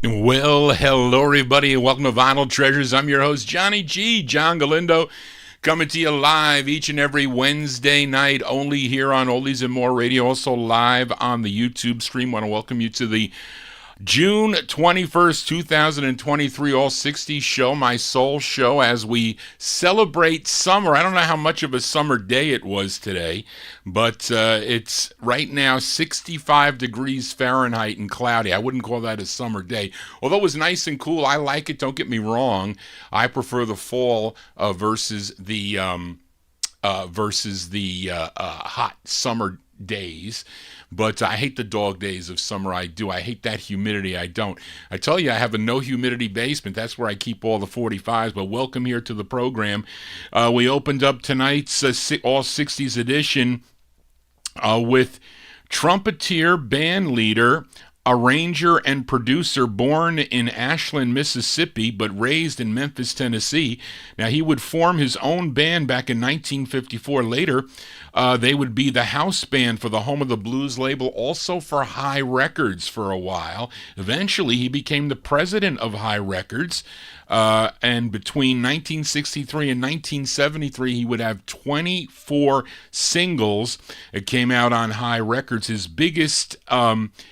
Well, hello everybody, and welcome to Vinyl Treasures. I'm your host, Johnny G, John Galindo, coming to you live each and every Wednesday night, only here on Oldies and More Radio, also live on the YouTube stream. Want to welcome you to the June 21st, 2023 All 60 show, my soul show, as we celebrate summer. I don't know how much of a summer day it was today, but it's right now 65 degrees Fahrenheit and cloudy. I wouldn't call that a summer day. Although it was nice and cool, I like it, don't get me wrong. I prefer the fall versus the hot summer days. But I hate the dog days of summer. I do. I hate that humidity. I don't. I tell you, I have a no humidity basement. That's where I keep all the 45s. But welcome here to the program. We opened up tonight's All 60s edition with trumpeter, band leader, arranger, and producer, born in Ashland, Mississippi, but raised in Memphis, Tennessee. Now, he would form his own band back in 1954. Later, they would be the house band for the Home of the Blues label, also for High Records for a while. Eventually, he became the president of High Records, and between 1963 and 1973, he would have 24 singles. It came out on High Records. His biggest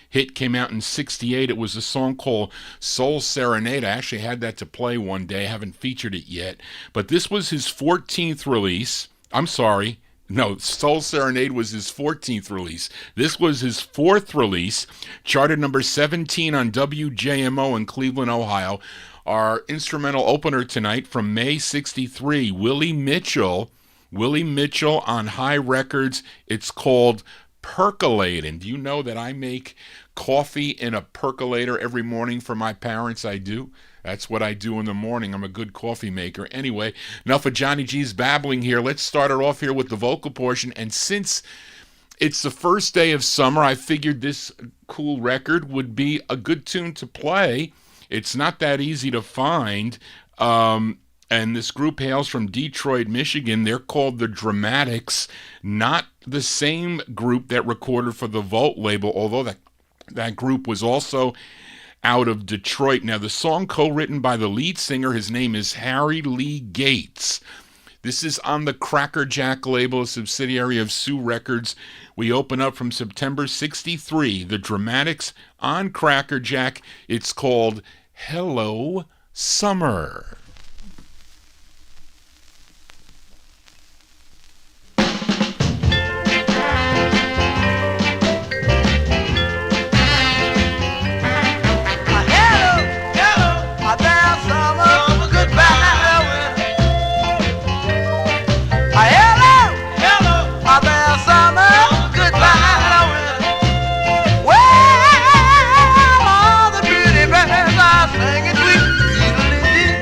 hit came out in 68. It was a song called Soul Serenade. I actually had that to play one day. I haven't featured it yet. But this was his 14th release. I'm sorry. No, Soul Serenade was his 14th release. This was his 4th release, charted number 17 on WJMO in Cleveland, Ohio. Our instrumental opener tonight from May 63, Willie Mitchell on High Records. It's called Percolating. Do you know that I make coffee in a percolator every morning for my parents? I do. That's what I do in the morning. I'm a good coffee maker. Anyway, enough of Johnny G's babbling here. Let's start it off here with the vocal portion. And since it's the first day of summer, I figured this cool record would be a good tune to play. It's not that easy to find. And this group hails from Detroit, Michigan. They're called the Dramatics, not the same group that recorded for the Volt label, although that group was also out of Detroit. Now, the song co-written by the lead singer, his name is Harry Lee Gates. This is on the Cracker Jack label, a subsidiary of Sue Records. We open up from September 63, the Dramatics on Cracker Jack. It's called Hello Summer. Well, all the pretty birds are singing sweet, sweet,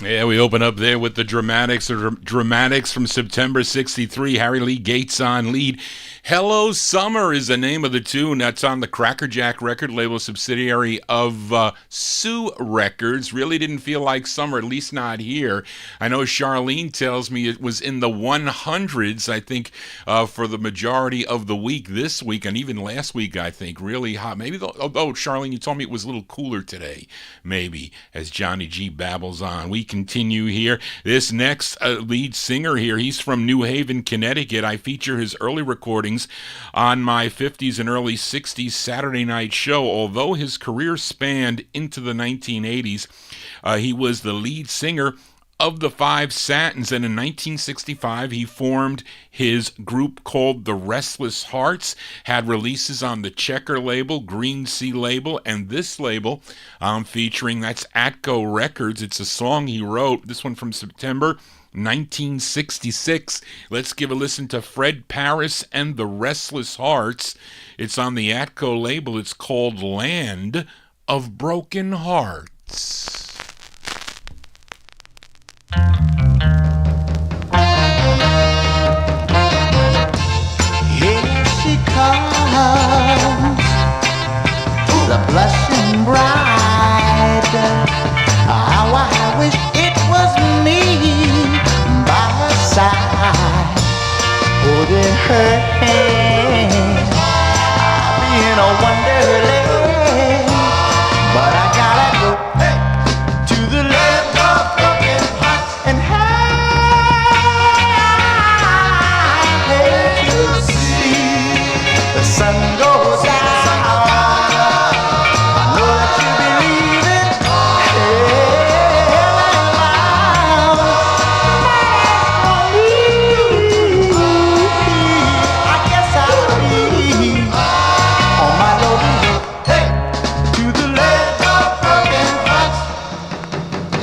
Yeah, we open up there with the Dramatics from September 63. Harry Lee Gates on lead. Hello Summer is the name of the tune. That's on the Crackerjack record label, subsidiary of Sue Records. Really didn't feel like summer, at least not here. I know Charlene tells me it was in the 100s, I think, for the majority of the week this week, and even last week, I think. Really hot. Maybe, although, Charlene, you told me it was a little cooler today, maybe, as Johnny G babbles on. We continue here. This next lead singer here, he's from New Haven, Connecticut. I feature his early recordings on my 50s and early 60s Saturday night show. Although his career spanned into the 1980s, he was the lead singer of the Five Satins, and in 1965 he formed his group called the Restless Hearts, had releases on the Checker label, Green Sea label, and this label I'm featuring, that's Atco Records. It's a song he wrote, this one from September 1966. Let's give a listen to Fred Paris and the Restless Hearts. It's on the Atco label. It's called Land of Broken Hearts. Here she comes, the blushing bride. How I wish it was me by her side, holding her hand. I'll be in a wonderland, but I gotta go to the land of broken hearts and hate to see the sun go down. I know that you'll be leaving I guess I'll be on my lonely road to the land of broken hearts.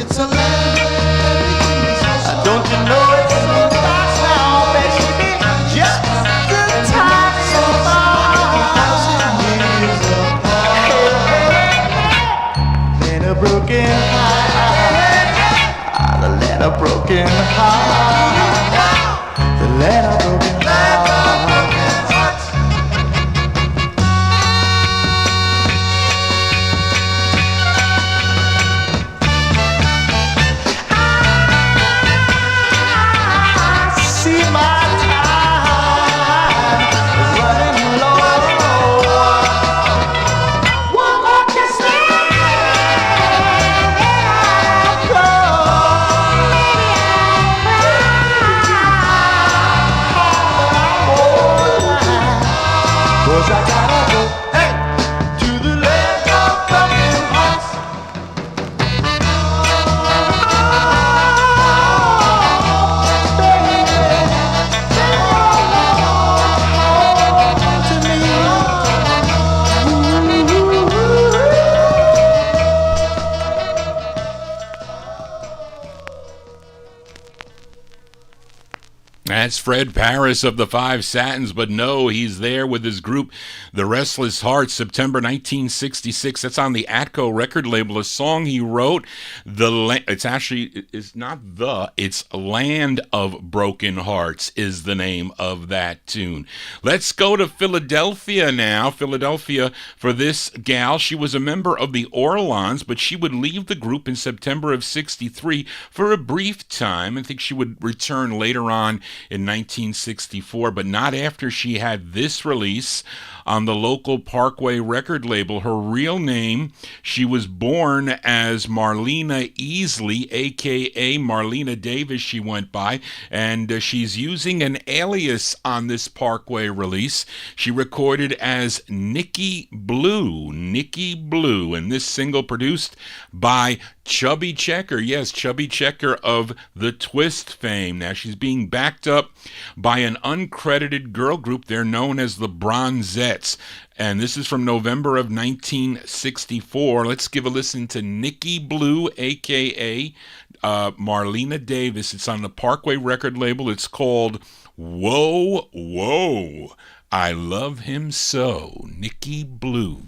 It's a land of don't you know it's so fast now, baby? Just the time so far. Land of broken heart, the land of broken heart, the land of broken heart. See my time is running low. One more kiss and I'll go. Cause I gotta go to the land of broken hearts. That's Fred Paris of the Five Satins, but no, he's there with his group, The Restless Hearts, September 1966. That's on the Atco record label. A song he wrote, it's Land of Broken Hearts is the name of that tune. Let's go to Philadelphia now. Philadelphia for this gal. She was a member of the Orlons, but she would leave the group in September of 63 for a brief time. I think she would return later on in 1964, but not after she had this release on the local Parkway record label. Her real name, she was born as Marlena Easley, a.k.a. Marlena Davis, she went by, and she's using an alias on this Parkway release. She recorded as Nikki Blue, and this single produced by Chubby Checker. Yes, Chubby Checker of the Twist fame. Now, she's being backed up by an uncredited girl group. They're known as the Bronzettes. And this is from November of 1964. Let's give a listen to Nikki Blue, a.k.a. Marlena Davis. It's on the Parkway record label. It's called Whoa, Whoa, I Love Him So. Nikki Blue.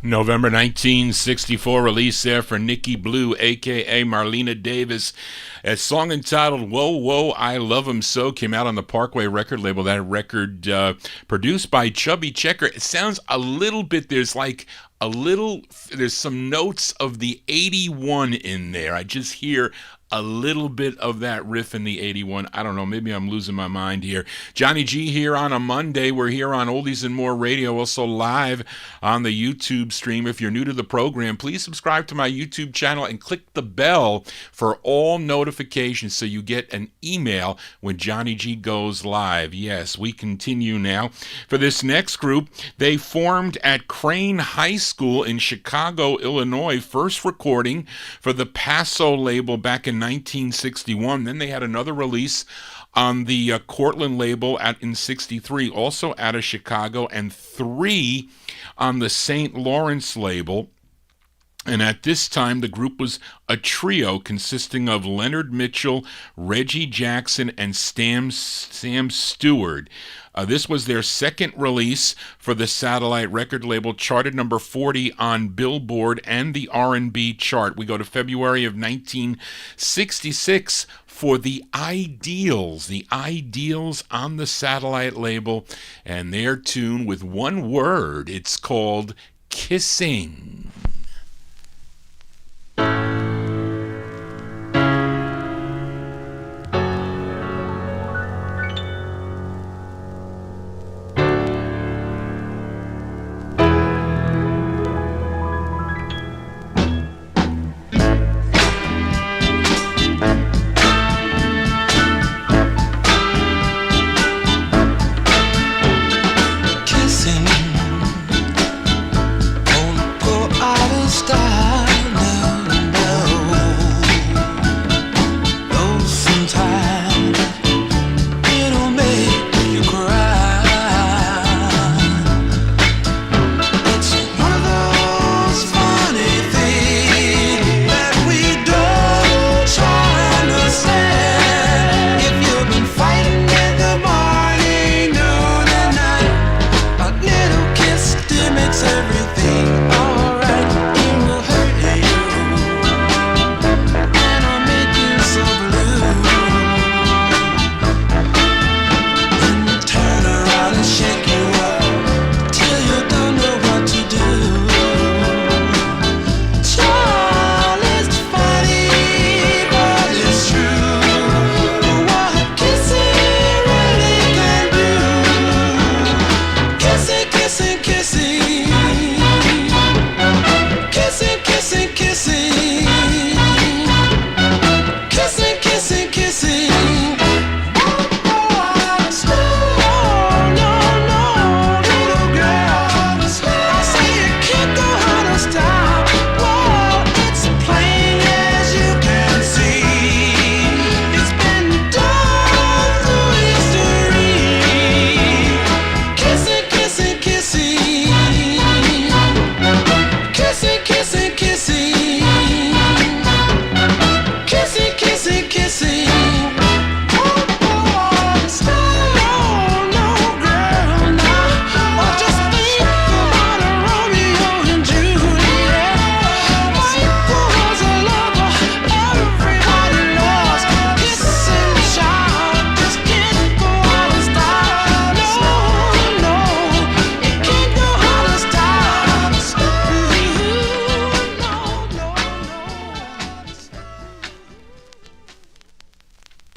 November 1964 release there for Nikki Blue, a.k.a. Marlena Davis. A song entitled Whoa, Whoa, I Love Him So came out on the Parkway record label. That record produced by Chubby Checker. It sounds a little bit, there's some notes of the 81 in there. I just hear a little bit of that riff in the 81. I don't know, maybe I'm losing my mind here. Johnny G here on a Monday. We're here on Oldies and More Radio, also live on the YouTube stream. If you're new to the program, please subscribe to my YouTube channel and click the bell for all notifications so you get an email when Johnny G goes live. Yes, we continue now. For this next group, they formed at Crane High School in Chicago, Illinois. First recording for the Paso label back in 1961. Then they had another release on the Cortland label in 63, also out of Chicago, and 3 on the St. Lawrence label. And at this time, the group was a trio consisting of Leonard Mitchell, Reggie Jackson, and Sam Stewart. This was their second release for the Satellite record label, charted number 40 on Billboard and the R&B chart. We go to February of 1966 for the Ideals on the Satellite label, and their tune with one word. It's called Kissing. Kissing on poor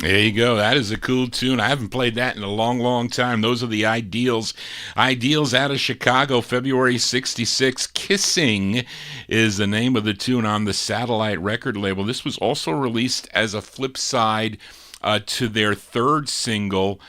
There you go. That is a cool tune. I haven't played that in a long, long time. Those are the Ideals. Ideals out of Chicago, February 66. Kissing is the name of the tune on the Satellite record label. This was also released as a flip side to their third single,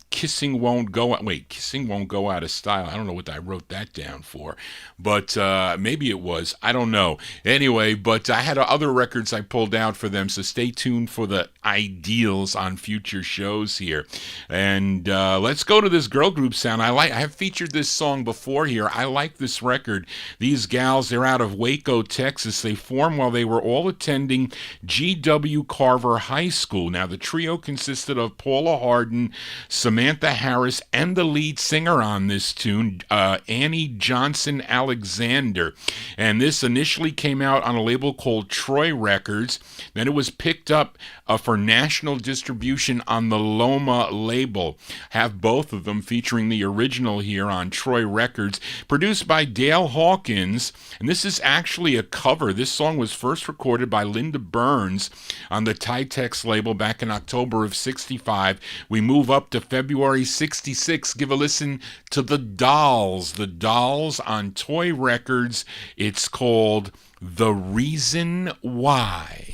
Kissing Won't Go Out. Wait, Kissing Won't Go Out of Style. I don't know what I wrote that down for, but maybe it was. I don't know. Anyway, but I had other records I pulled out for them, so stay tuned for the Ideals on future shows here. And let's go to this girl group sound. I have featured this song before here. I like this record. These gals, they're out of Waco, Texas. They formed while they were all attending G.W. Carver High School. Now, the trio consisted of Paula Harden, Samantha Harris, and the lead singer on this tune, Annie Johnson Alexander. And this initially came out on a label called Troy Records. Then it was picked up for national distribution on the Loma label. Have both of them featuring the original here on Troy Records, produced by Dale Hawkins. And this is actually a cover. This song was first recorded by Linda Burns on the Tytex label back in October of 65. We move up to February 66. Give a listen to The Dolls. The Dolls on Toy Records. It's called The Reason Why.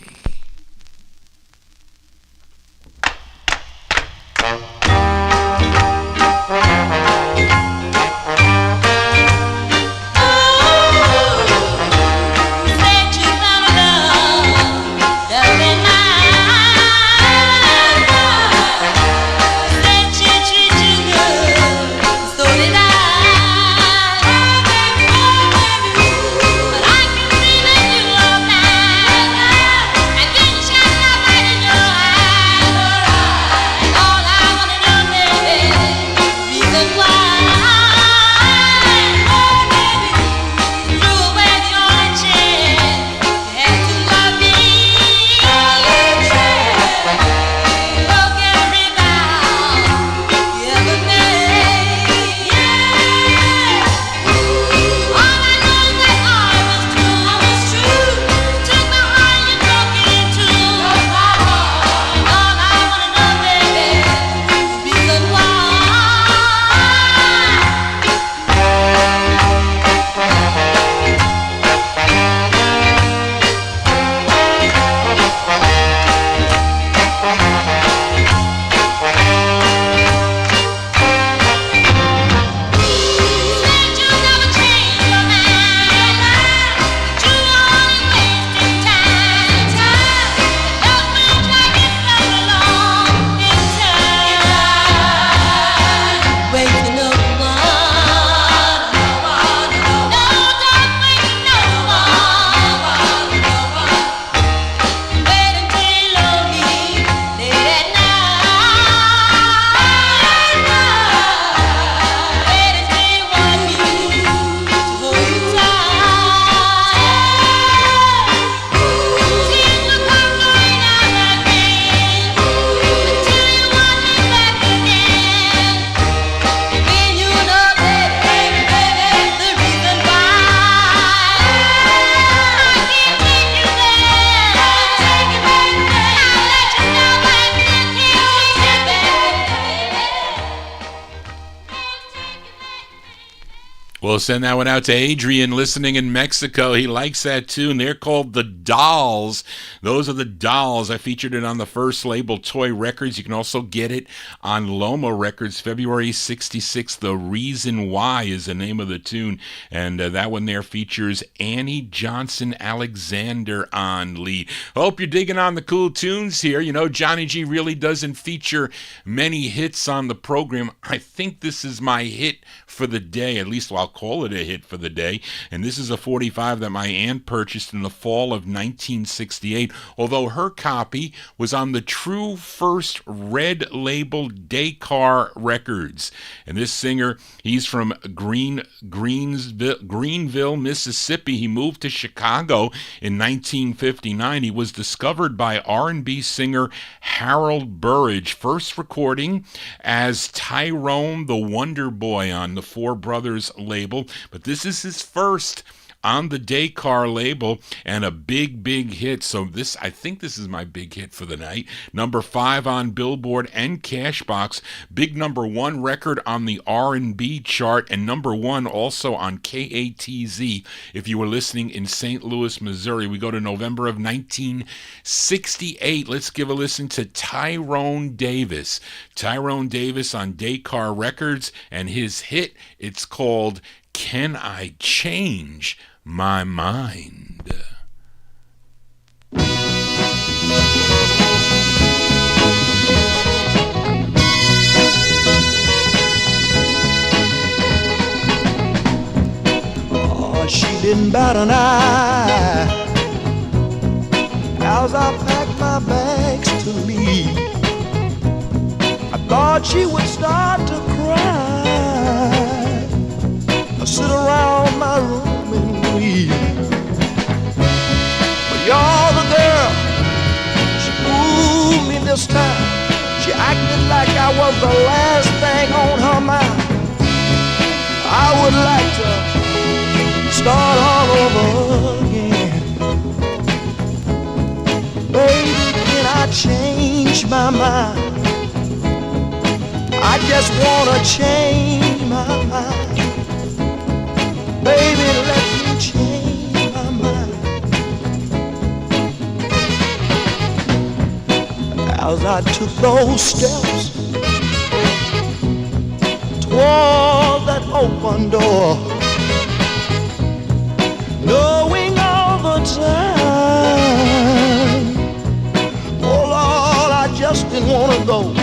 We'll send that one out to Adrian listening in Mexico. He likes that tune. They're called The Dolls. Those are The Dolls. I featured it on the first label, Toy Records. You can also get it on Loma Records, February 66. The Reason Why is the name of the tune. And that one there features Annie Johnson Alexander on lead. Hope you're digging on the cool tunes here. You know, Johnny G really doesn't feature many hits on the program. I think this is my hit for the day. At least I'll call it a hit for the day. And this is a 45 that my aunt purchased in the fall of 1968, although her copy was on the true first red label Descartes Records. And this singer, he's from Greenville, Mississippi. He moved to Chicago in 1959. He was discovered by R&B singer Harold Burridge, first recording as Tyrone the Wonder Boy on the Four Brothers label, but this is his first on the Descar label and a big, big hit. So I think this is my big hit for the night. Number 5 on Billboard and Cashbox. Big number 1 record on the R&B chart, and number 1 also on KATZ. If you were listening in St. Louis, Missouri, we go to November of 1968. Let's give a listen to Tyrone Davis. Tyrone Davis on Descar Records, and his hit, it's called Can I Change My Mind? Oh, she didn't bat an eye as I packed my bags to leave. I thought she would start to cry, I sit around my room and grieve. But you're the girl, she fooled me this time. She acted like I was the last thing on her mind. I would like to start all over again. Baby, can I change my mind? I just wanna change my mind. Baby, let me change my mind. As I took those steps toward that open door, knowing all the time, oh Lord, I just didn't wanna go.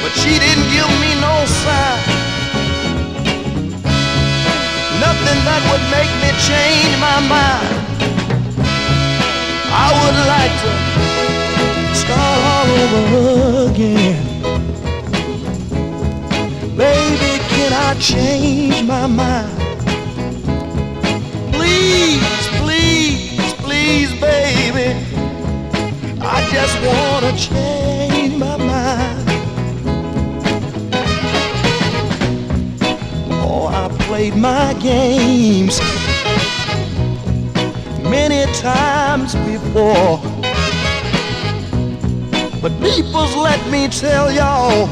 But she didn't give me no sign, nothing that would make me change my mind. I would like to start all over again. Baby, can I change my mind? Please, please, please, baby, I just wanna change my mind. Oh, I played my games many times before, but people's let me tell y'all,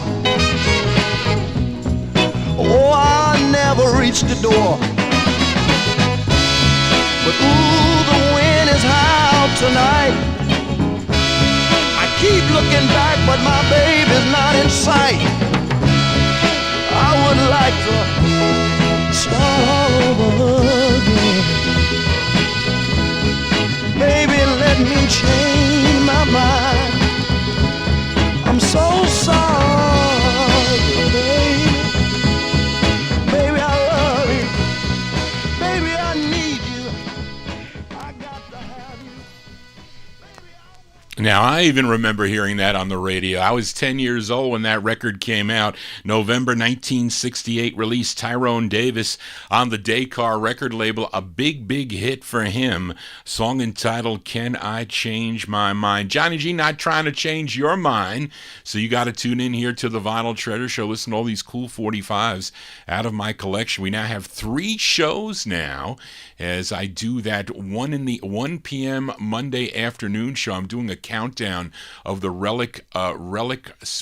oh, I never reached the door. But ooh, the wind is high out tonight. I keep looking back, but my baby's not in sight. I would like to start all over again. Baby, let me change my mind. I'm so sorry, baby. Baby, I love you. Baby, I need you. I got to have you. Now, I even remember hearing that on the radio. I was 10 years old when that record came out. November 1968 released, Tyrone Davis on the Descar record label. A big, big hit for him. Song entitled, Can I Change My Mind? Johnny G not trying to change your mind. So you got to tune in here to the Vinyl Treasure Show. Listen to all these cool 45s out of my collection. We now have 3 shows now as I do that 1 p.m. Monday afternoon show. I'm doing a countdown of the Relic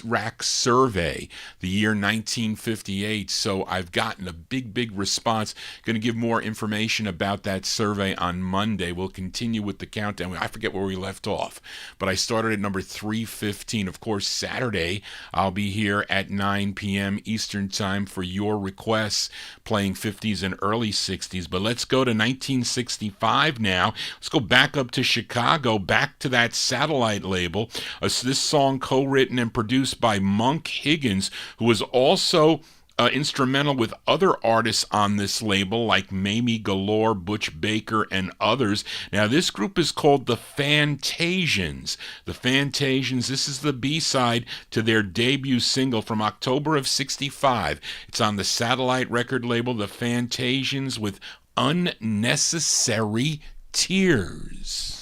Rack Survey, the year 1958. So I've gotten a big, big response. Going to give more information about that survey on Monday. We'll continue with the countdown. I forget where we left off, but I started at number 315. Of course, Saturday, I'll be here at 9 p.m. Eastern Time for your requests, playing 50s and early 60s. But let's go to 1965 now. Let's go back up to Chicago, back to that Satellite label. This song co-written and produced by Monk Higgins, who was also instrumental with other artists on this label like Mamie Galore, Butch Baker, and others. Now, this group is called the Fantasians. The Fantasians, this is the B-side to their debut single from October of 65. It's on the Satellite record label, the Fantasians, with Unnecessary Tears.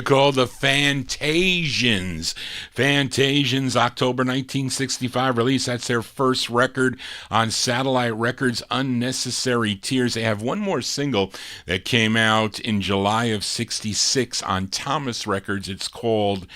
They're called the Fantasians. Fantasians, October 1965 release. That's their first record on Satellite Records, Unnecessary Tears. They have one more single that came out in July of 66 on Thomas Records. It's called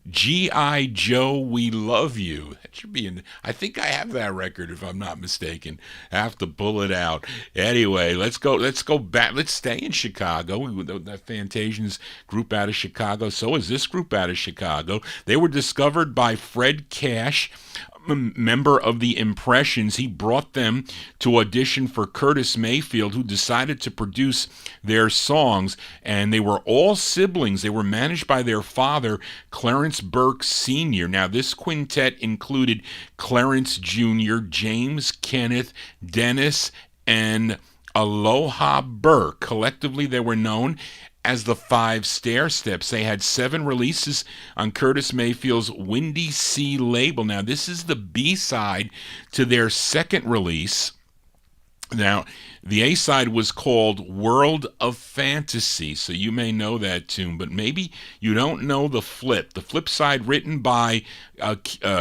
G.I. Joe, We Love You. That should be in, I think I have that record if I'm not mistaken. I have to pull it out. Anyway, let's go back. Let's stay in Chicago. The Fantasians group out of Chicago. So is this group out of Chicago. They were discovered by Fred Cash, a member of the Impressions. He brought them to audition for Curtis Mayfield, who decided to produce their songs, and they were all siblings. They were managed by their father, Clarence Burke Sr. Now, this quintet included Clarence Jr., James Kenneth, Dennis, and Aloha Burke. Collectively, they were known as the 5 Stairsteps. They had 7 releases on Curtis Mayfield's Windy Sea label. Now, this is the B-side to their second release. Now, the A-side was called World of Fantasy, so you may know that tune, but maybe you don't know the flip. The flip side, written by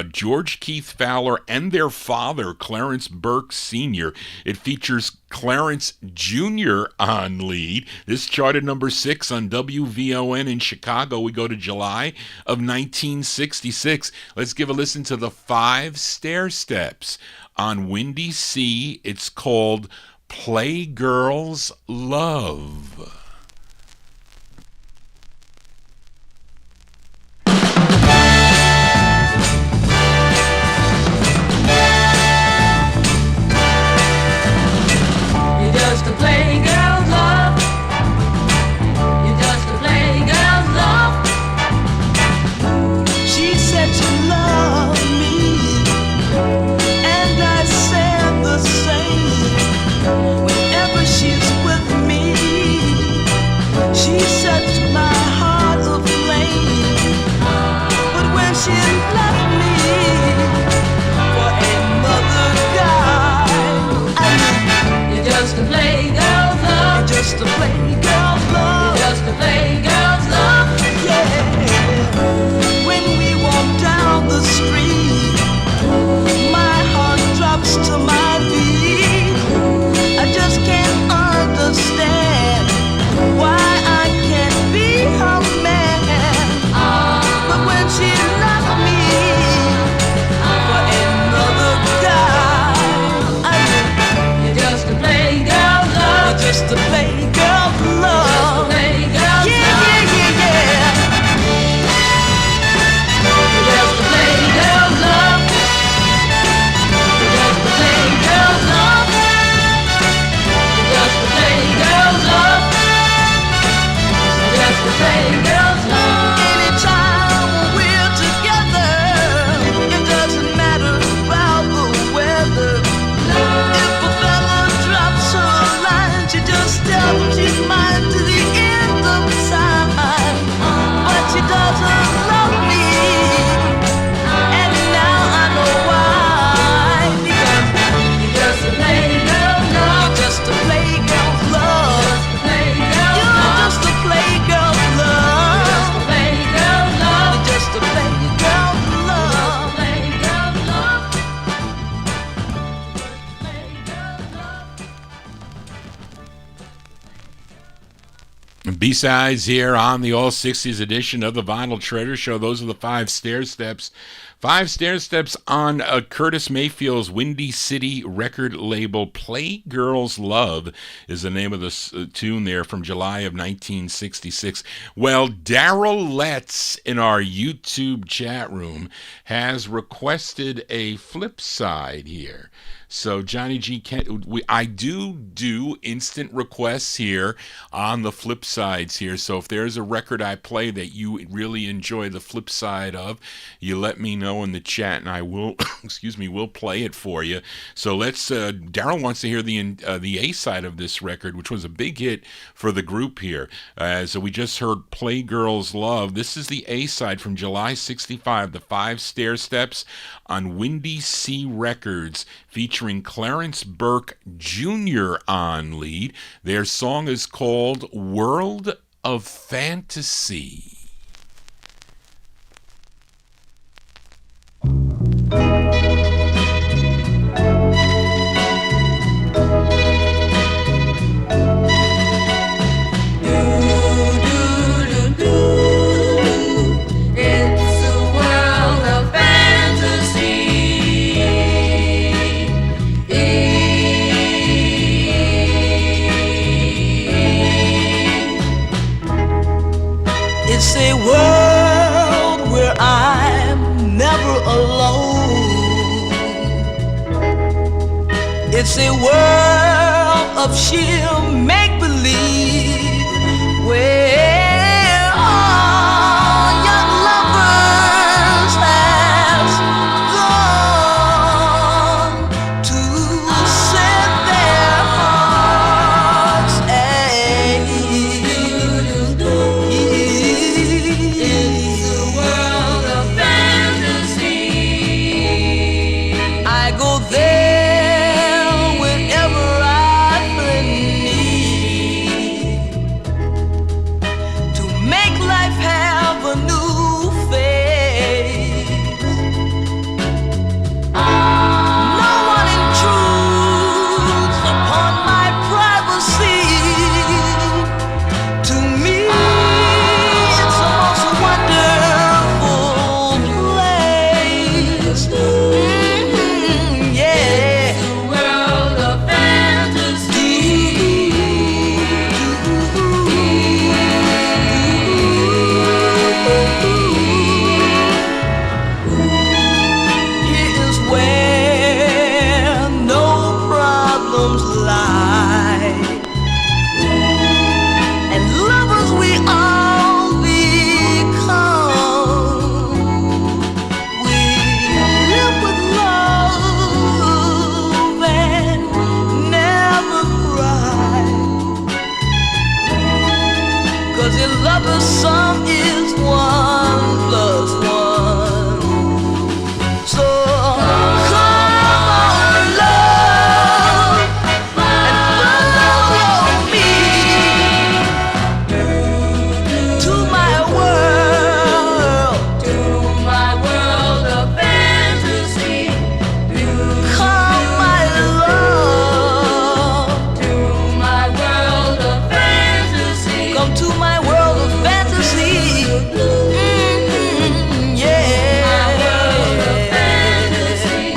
George Keith Fowler and their father, Clarence Burke Sr. It features Clarence Jr. on lead. This charted number 6 on WVON in Chicago. We go to July of 1966. Let's give a listen to the 5 Stairsteps. On Windy Sea, it's called Playgirl's Love. You're just a playgirl's love. You're just a playgirl's love. She said you love me, and I said the same. Whenever she's with me, she sets my heart aflame. But when she left me for another guy, I knew You're just a playgirl's love. you're just a playgirl's love. You're just a playgirl's love. Yeah. When we walk down the street, my heart drops to my feet. I just can't understand why I can't be her man. But when she left me for another guy, I knew You're just a playgirl's love. you're just a playgirl's love. Playgirl's Yeah, love. yeah, yeah, yeah. You're just a playgirl's love. You're just a playgirl's love. You're just a playgirl's love. You're just a playgirl's love. Anytime we're together, it doesn't matter about the weather. If a fella drops her a line, she just tells she's mine to the end of time. But she doesn't love me, and now I know why. Because You're just a playgirl's love. you're just a playgirl's love. Playgirl's You're love. just a playgirl's love. Playgirl's love. You're just a playgirl's love. Playgirl's love. Playgirl's love. B-sides here on the All 60s edition of the Vinyl Treasure Show. Those are the 5 Stairsteps. 5 Stairsteps on Curtis Mayfield's Windy City record label. Playgirl's Love is the name of the tune there from July of 1966. Well, Daryl Letts in our YouTube chat room has requested a flip side here. So Johnny G, I do instant requests here on the flip sides here. So if there's a record I play that you really enjoy the flip side of, you let me know in the chat, and I will, we'll play it for you. So let's. Daryl wants to hear the A side of this record, which was a big hit for the group here. So we just heard "Playgirl's Love." This is the A side from July '65, the 5 Stairsteps on Windy Sea Records, featuring Clarence Burke Jr. on lead. Their song is called World of Fantasy. It's a world of sheer make-believe where all young lovers has gone to set their hearts at ease. It's a world of fantasy. I go there whenever I feel need to make life have a new face. No one intrudes upon my privacy. To me, it's the most wonderful place. Yeah. It's a world of fantasy. Here is where no problems lie, and lovers we all become. We live with love and never cry, 'cause in lovers sum is 1+1. So come on, love, and follow me to my world of fantasy. Come, my love, to my world of fantasy. Come to my world of fantasy. Yeah. My world of fantasy.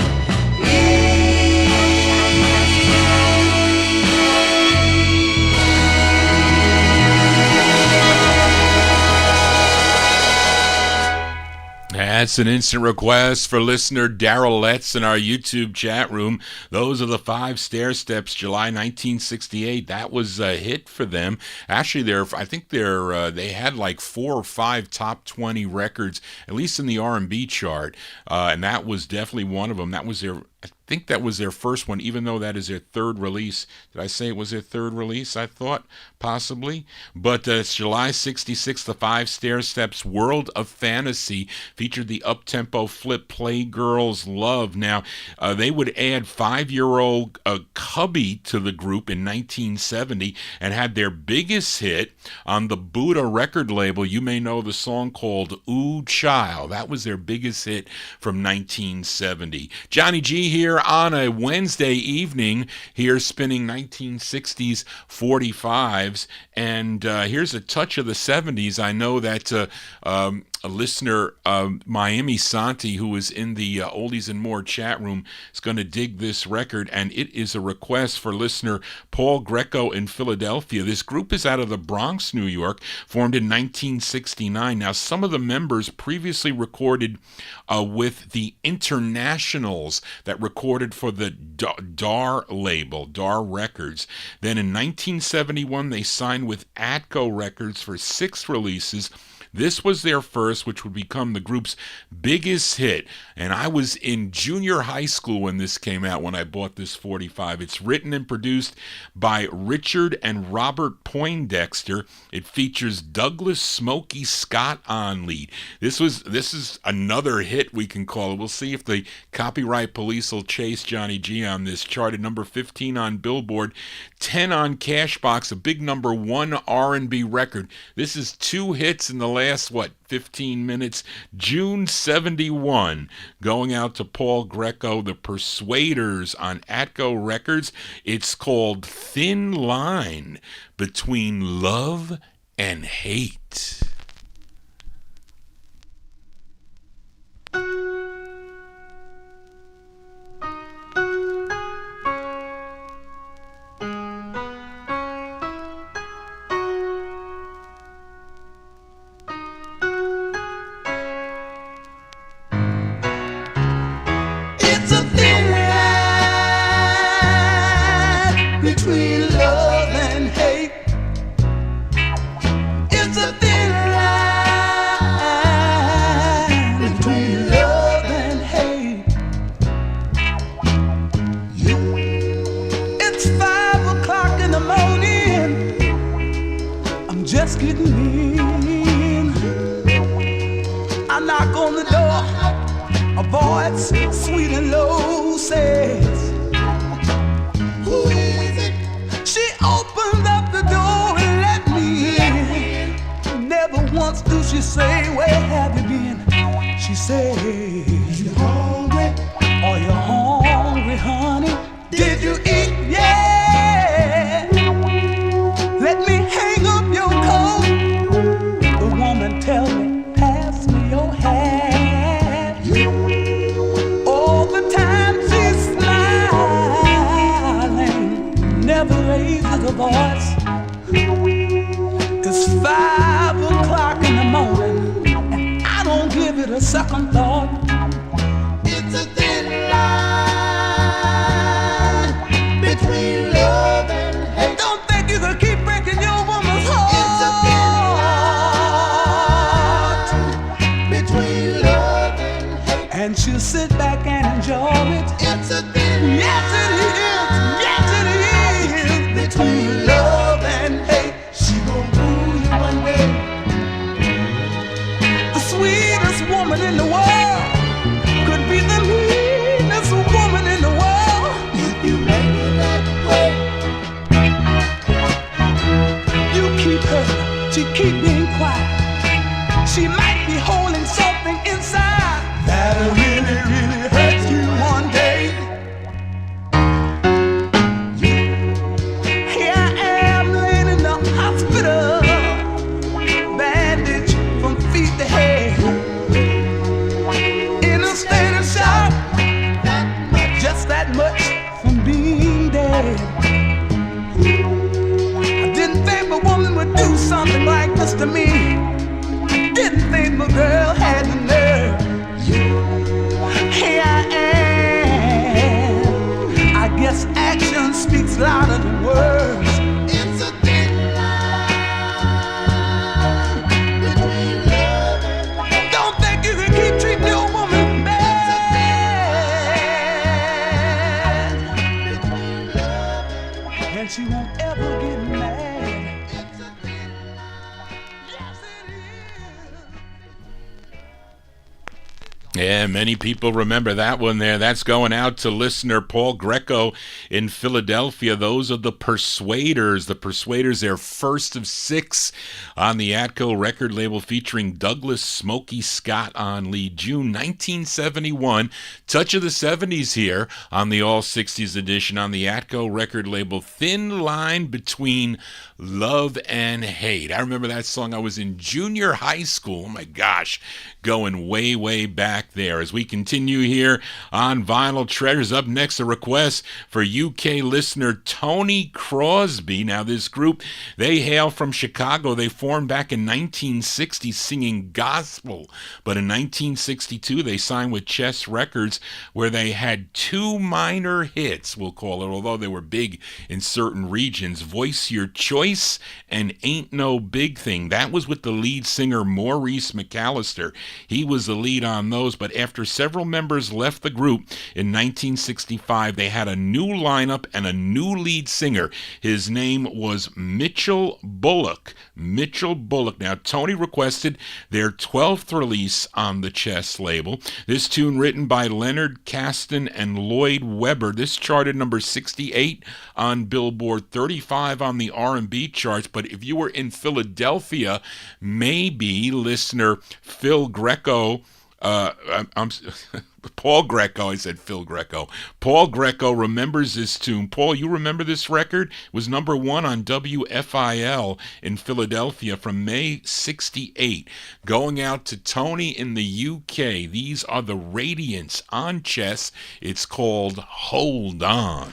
That's an instant request for listener Daryl Letts in our YouTube chat room. Those are the 5 Stairsteps, July 1968. That was a hit for them. Actually, I think they had like 4 or 5 top 20 records, at least in the R&B chart, and that was definitely one of them. I think that was their first one, even though that is their third release. Did I say it was their third release? I thought possibly. But it's July 66, the 5 Stairsteps, World of Fantasy, featured the up-tempo flip Playgirls Love. Now, they would add 5-year-old Cubby to the group in 1970 and had their biggest hit on the Buddha record label. You may know the song called Ooh Child. That was their biggest hit from 1970. Johnny G here on a Wednesday evening, here spinning 1960s 45s, and here's a touch of the 70s. I know that a listener, Miami Santi, who is in the Oldies and More chat room, is going to dig this record, and it is a request for listener Paul Greco in Philadelphia. This group is out of the Bronx, New York, formed in 1969. Now, some of the members previously recorded with the Internationals that recorded for the Dar label, Dar Records. Then in 1971, they signed with Atco Records for 6 releases. This was their first, which would become the group's biggest hit. And I was in junior high school when this came out, when I bought this 45. It's written and produced by Richard and Robert Poindexter. It features Douglas Smokey Scott on lead. This is another hit, we can call it. We'll see if the copyright police will chase Johnny G on this. Charted number 15 on Billboard, 10 on Cashbox, a big number 1 R&B record. This is 2 hits in the last 15 minutes. June 71, going out to Paul Greco, the Persuaders on Atco Records. It's called Thin Line Between Love and Hate. It's a thin line I knock on the door. A voice, sweet and low, says, "Who is it?" She opened up the door and let me in. Never once do she say, "Where have you been?" She says, "You hungry? Are you hungry, honey? Did you eat? Yeah. Let me hang up your coat." The woman tell me, "Pass me your hat." All the time she's smiling, never raises a voice. It's 5 o'clock in the morning, and I don't give it a second thought. It's a thin line between love and hate. Don't think you can keep breaking your woman's heart. It's a thin line between love and hate. And she'll sit back and enjoy it. It's a thin line. Yes, it is. Yes, it is. Between love and hate. She gon' rule you one way. The sweetest woman in the world could be the meanest woman in the world if you make it that way. You keep her, she keep being quiet. She might be holding something inside that'll really, really hurt you one day. Here I am laying in the hospital, bandaged from feet to head, in a state of shock, just that much from being dead. I didn't think a woman would do something like this to me. I didn't think my girl had the nerve. Here I am. I guess action speaks louder than words. It's a thin line between love and hate. Don't think you can keep treating your woman bad. Between love and she won't ever get mad. It's a thin line. Yes, it is. Yeah, many people remember that one there. That's going out to listener Paul Greco in Philadelphia. Those are the Persuaders. The Persuaders, their first of 6 on the Atco record label, featuring Douglas Smokey Scott on lead. June 1971. Touch of the 70s here on the All 60s edition on the Atco record label. Thin Line Between Love and Hate. I remember that song. I was in junior high school. Oh my gosh, going way, way back there. As we continue here on Vinyl Treasures, up next, a request for UK listener Tony Crosby. Now, this group, they hail from Chicago. They formed back in 1960 singing gospel, but in 1962 they signed with Chess Records, where they had 2 minor hits, we'll call it, although they were big in certain regions. Voice Your Choice and Ain't No Big Thing. That was with the lead singer Maurice McAllister. He was the lead on those, but after several members left the group in 1965, they had a new lineup and a new lead singer. His name was Mitchell Bullock. Mitchell Bullock. Now, Tony requested their 12th release on the Chess label. This tune, written by Leonard Caston and Lloyd Webber, this charted number 68 on Billboard, 35 on the R&B charts. But if you were in Philadelphia, maybe listener Phil Greco, Paul Greco, I said Phil Greco. Paul Greco remembers this tune. Paul, you remember this record? It was number 1 on WFIL in Philadelphia from May 68. Going out to Tony in the UK. These are the Radiance on Chess. It's called Hold On.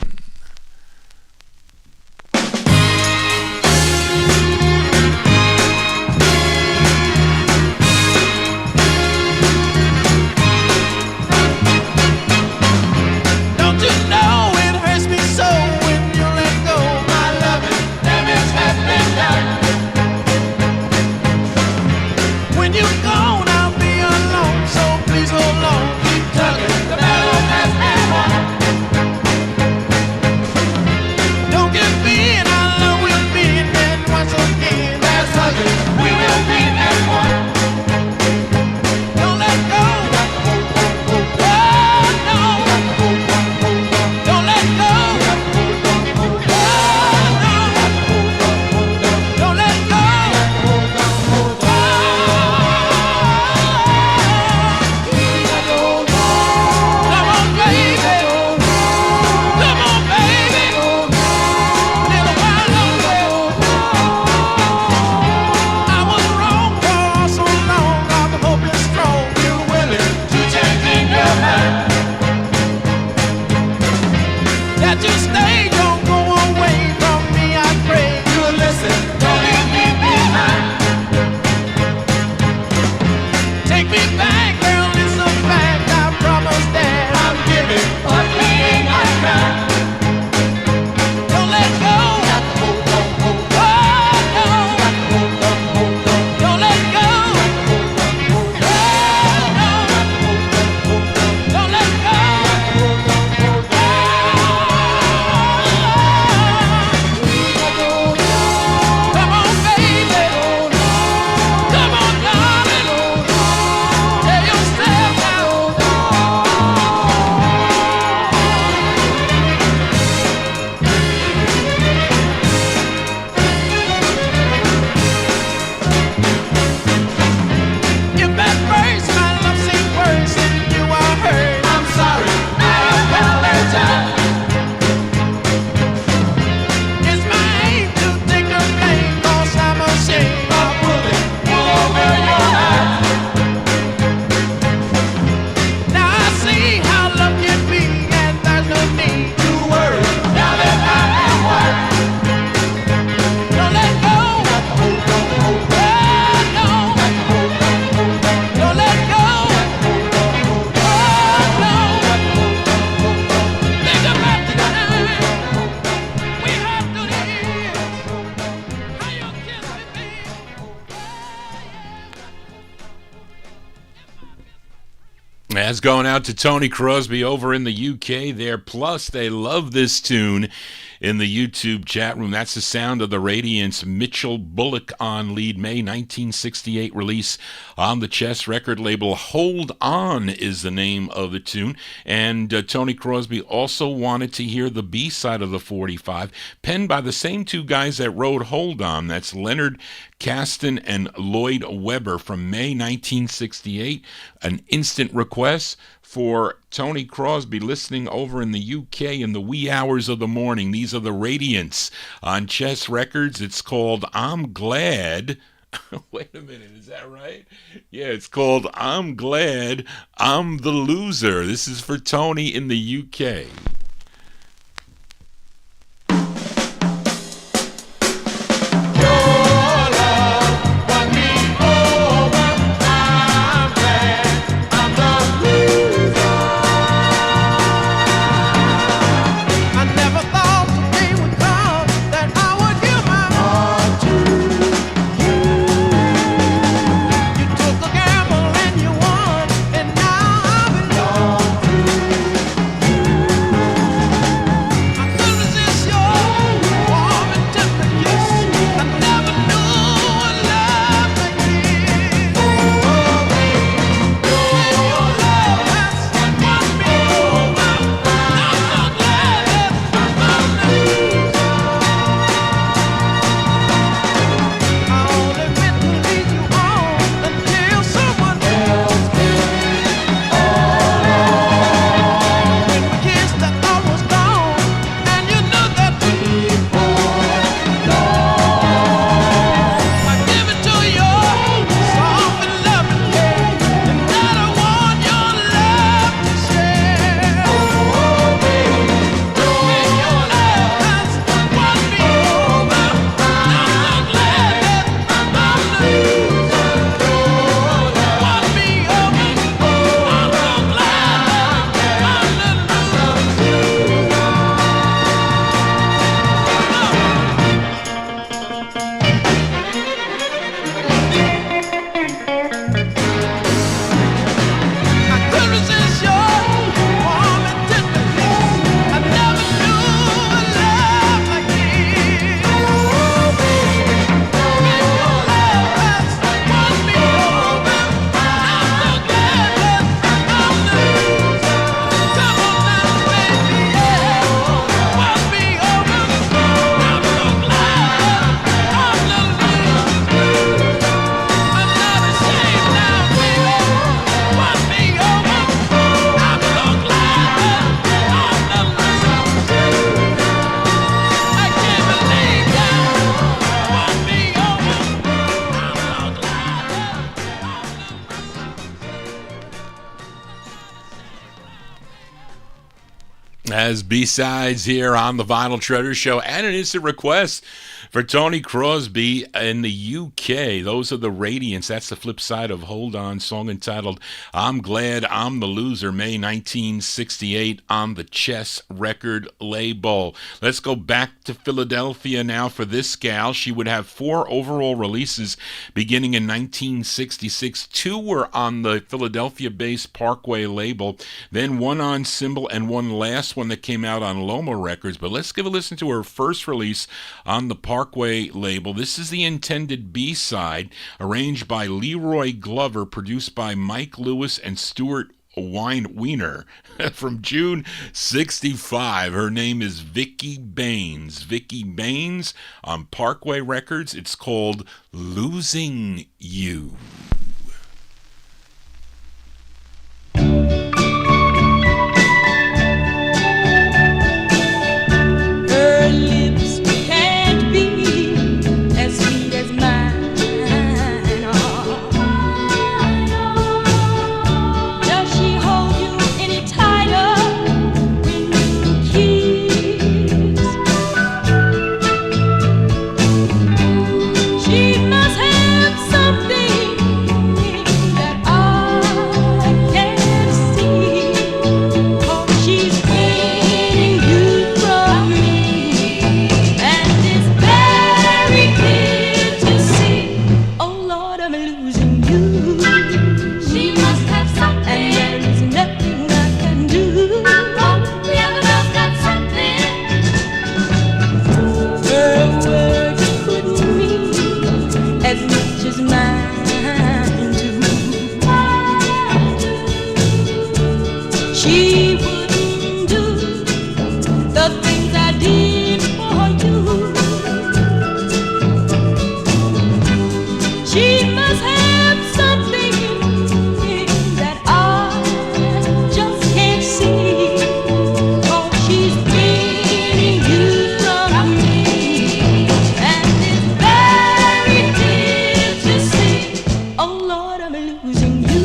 That's going out to Tony Crosby over in the UK there. Plus, they love this tune in the YouTube chat room. That's the sound of the Radiance Mitchell Bullock on lead May 1968 release on the Chess record label. Hold On is the name of the tune. And Tony Crosby also wanted to hear the B-side of the 45, penned by the same two guys that wrote Hold On. That's Leonard Caston and Lloyd Webber from May 1968. An instant request for Tony Crosby listening over in the UK in the wee hours of the morning. These are the Radiance on Chess Records. It's called I'm Glad. Wait a minute, is that right? Yeah, it's called I'm Glad I'm the Loser. This is for Tony in the UK. As B-sides here on the Vinyl Treasure Show, and an instant request For Tony Crosby in the UK, those are the Radiance. That's the flip side of Hold On, song entitled I'm Glad I'm the Loser, May 1968 on the Chess record label. Let's go back to Philadelphia now for this gal. She would have 4 overall releases beginning in 1966. 2 were on the Philadelphia-based Parkway label, then 1 on Symbol and 1 last one that came out on Loma Records. But let's give a listen to her first release on the Parkway label. This is the intended B-side, arranged by Leroy Glover, produced by Mike Lewis and Stuart Weiner. From June 65. Her name is Vicki Baines. Vicki Baines on Parkway Records. It's called Losing You. Her lips can't be as sweet as mine. Does she hold you any tighter when you kiss? She must have something that I can't see. Oh, she's winning you from me, and it's very clear to see. Oh Lord, I'm losing you. She must have something, and there's nothing I can do. Oh, the other girl's got something. Her words couldn't mean as much as mine do. She wouldn't do the things I did for you. She must have something that I just can't see. Oh, she's winning you from me, and it's very clear to see. Oh Lord, I'm losing you.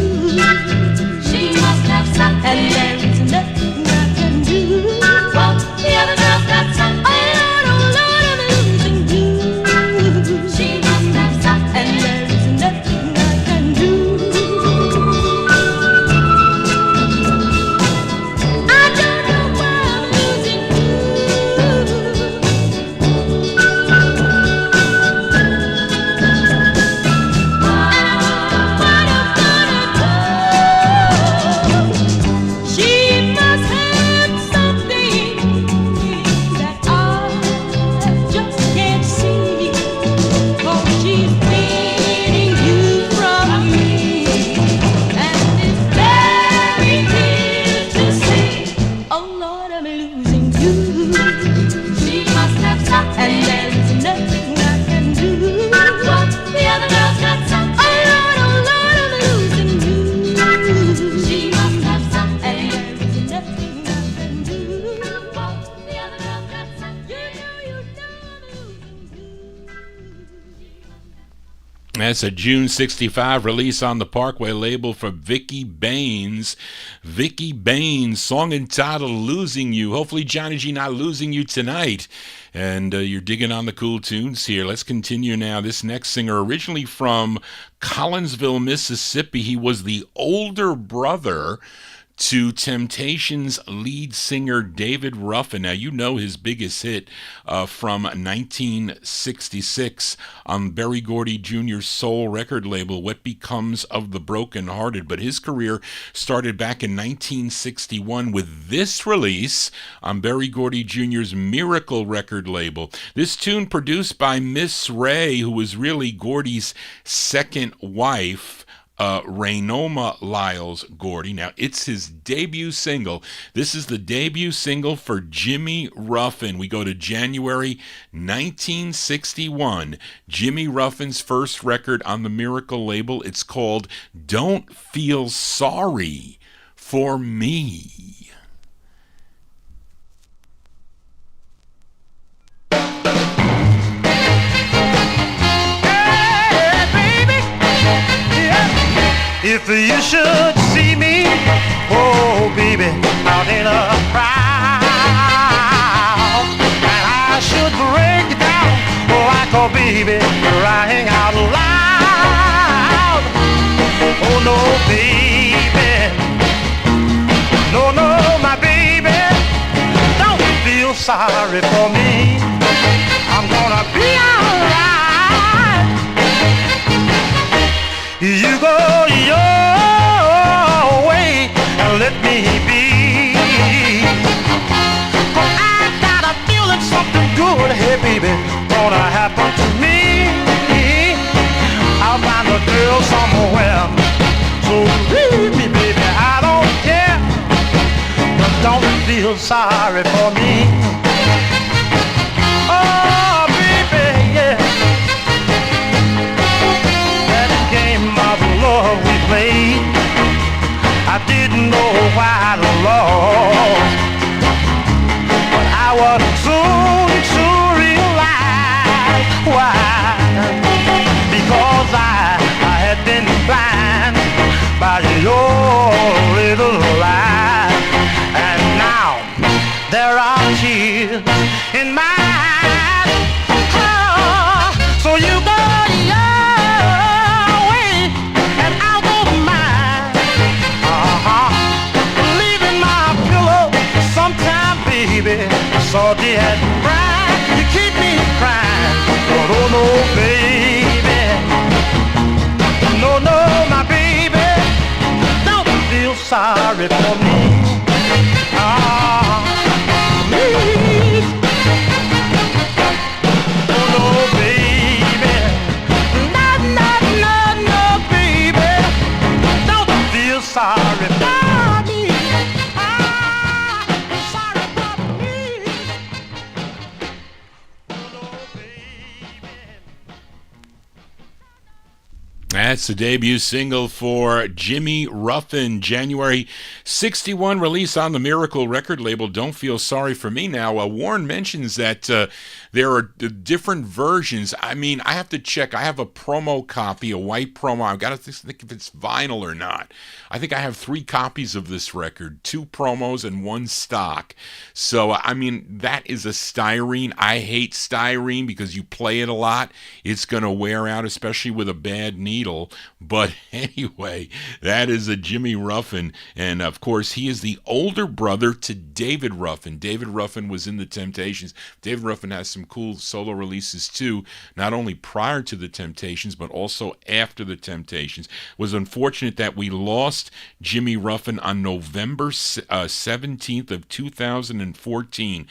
She must have something, and there's nothing I can do. Well, the other girl's got something. Oh Lord, I'm losing you. She must have something, and there's nothing I can do. I don't know why I'm losing you. What I'm gonna do? She must have something that I just can't see. Oh, she's winning you from me, and it's very clear to see. Oh Lord, I'm losing you. She must have something, and there's nothing I can do. Well, the other girl's got something. Oh Lord, I'm losing you. She must have something, and there's nothing I can do. Well, the other girl's got something. You know I'm losing you. That's a June 65 release on the Parkway label for Vicki Baines. Vicki Baines, song entitled Losing You. Hopefully Johnny G not losing you tonight. And you're digging on the cool tunes here. Let's continue now. This next singer, originally from Collinsville, Mississippi. He was the older brother to Temptations lead singer David Ruffin. Now, you know his biggest hit from 1966 on Berry Gordy Jr.'s soul record label, What Becomes of the Broken Hearted. But his career started back in 1961 with this release on Berry Gordy Jr.'s Miracle record label. This tune produced by Miss Ray, who was really Gordy's second wife, Raynoma Lyles Gordy. Now, it's his debut single. This is the debut single for Jimmy Ruffin. We go to January 1961. Jimmy Ruffin's first record on the Miracle label. It's called Don't Feel Sorry for Me. If you should see me, oh baby, out in a crowd, and I should break down, oh I no, baby. No, no, my baby. Don't feel sorry for me. I'm gonna be alright. You go your way and let me be. 'Cause I got a feeling something good, hey baby, gonna happen to me. I'll find a girl somewhere. So leave me, baby, I don't care. But don't feel sorry for me. Oh, baby, yeah. That game of love we played, I didn't know why I lost. But I was soon to realize why. Because I had been blind by your little lie. And now there are tears in my eyes. Oh, so you go your way and I'll go mine. Leaving my pillow sometime, baby. So dear bride, you keep me crying. But oh no, baby. No, no, my baby. Don't feel sorry for me. Please. Oh no, baby. No, no, no, no, baby. Don't feel sorry for me. Sorry for me. Oh no, baby. That's the debut single for Jimmy Ruffin, January 61 release on the Miracle record label, Don't Feel Sorry for Me. Now, Warren mentions that there are different versions. I mean, I have to check. I have a promo copy, a white promo. I've got to think if it's vinyl or not. I think I have 3 copies of this record, 2 promos and 1 stock. So, I mean, that is a styrene. I hate styrene because you play it a lot. It's going to wear out, especially with a bad needle. But anyway, that is a Jimmy Ruffin. And, of course, he is the older brother to David Ruffin. David Ruffin was in the Temptations. David Ruffin has some cool solo releases, too, not only prior to the Temptations, but also after the Temptations. It was unfortunate that we lost Jimmy Ruffin on November 17th of 2014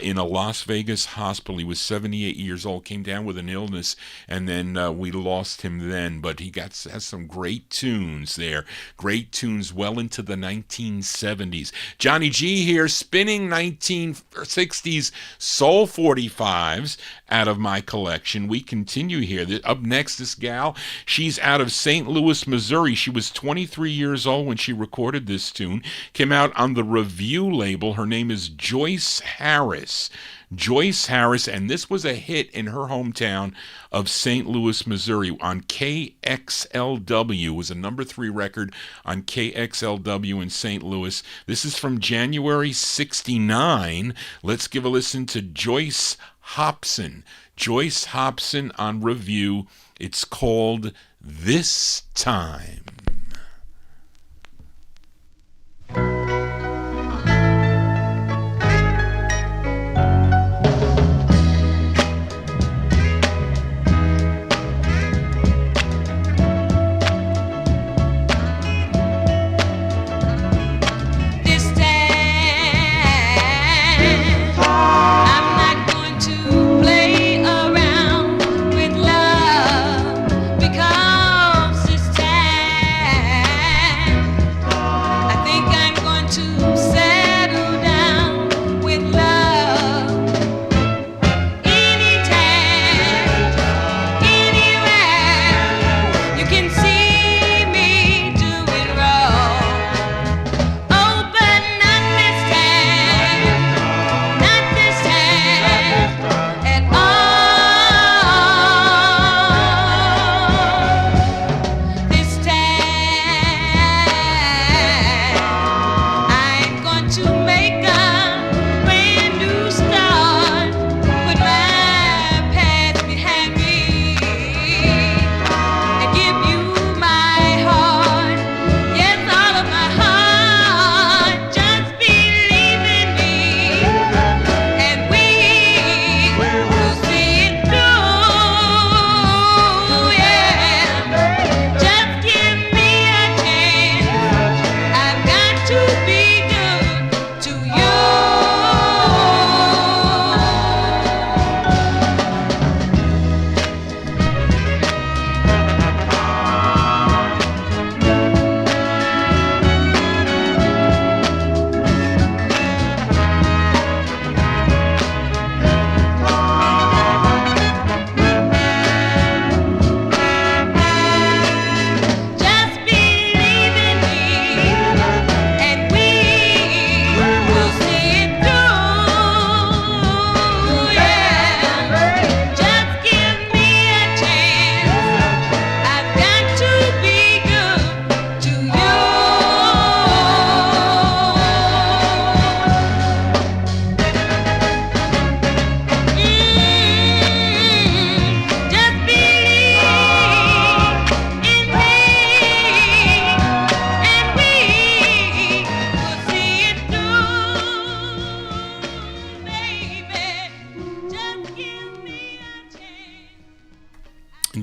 in a Las Vegas hospital. He was 78 years old, came down with an illness, and then we lost him then. But he has some great tunes there, great tunes well into the 1970s. Johnny G here, spinning 1960s Soul 45's out of my collection. We continue here. Up next, this gal, she's out of St. Louis, Missouri. She was 23 years old when she recorded this tune. Came out on the Review label. Her name is Joyce Harris. Joyce Harris, and this was a hit in her hometown of St. Louis, Missouri on KXLW. It was a number 3 record on KXLW in St. Louis. This is from January 69. Let's give a listen to Joyce Hopson. Joyce Hopson on Review. It's called This Time. Because this time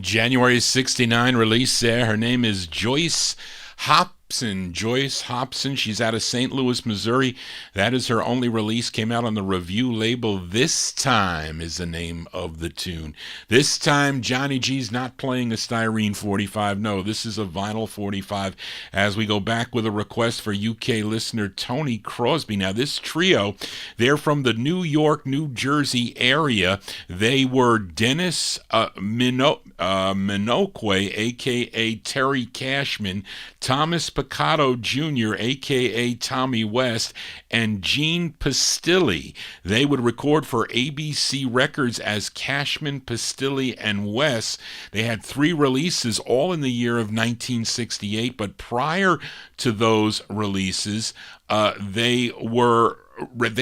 January 69 release there. Her name is Joyce Hopson. Joyce Hopson. She's out of St. Louis, Missouri. That is her only release. Came out on the Review label. This Time is the name of the tune. This time, Johnny G's not playing a styrene 45. No, this is a vinyl 45. As we go back with a request for UK listener Tony Crosby. Now, this trio, they're from the New York, New Jersey area. They were Dennis Minoque, a.k.a. Terry Cashman, Thomas Picotto Jr., a.k.a. Tommy West, and Gene Pastilli. They would record for ABC Records as Cashman, Pastilli, and West. They had 3 releases, all in the year of 1968, but prior to those releases, they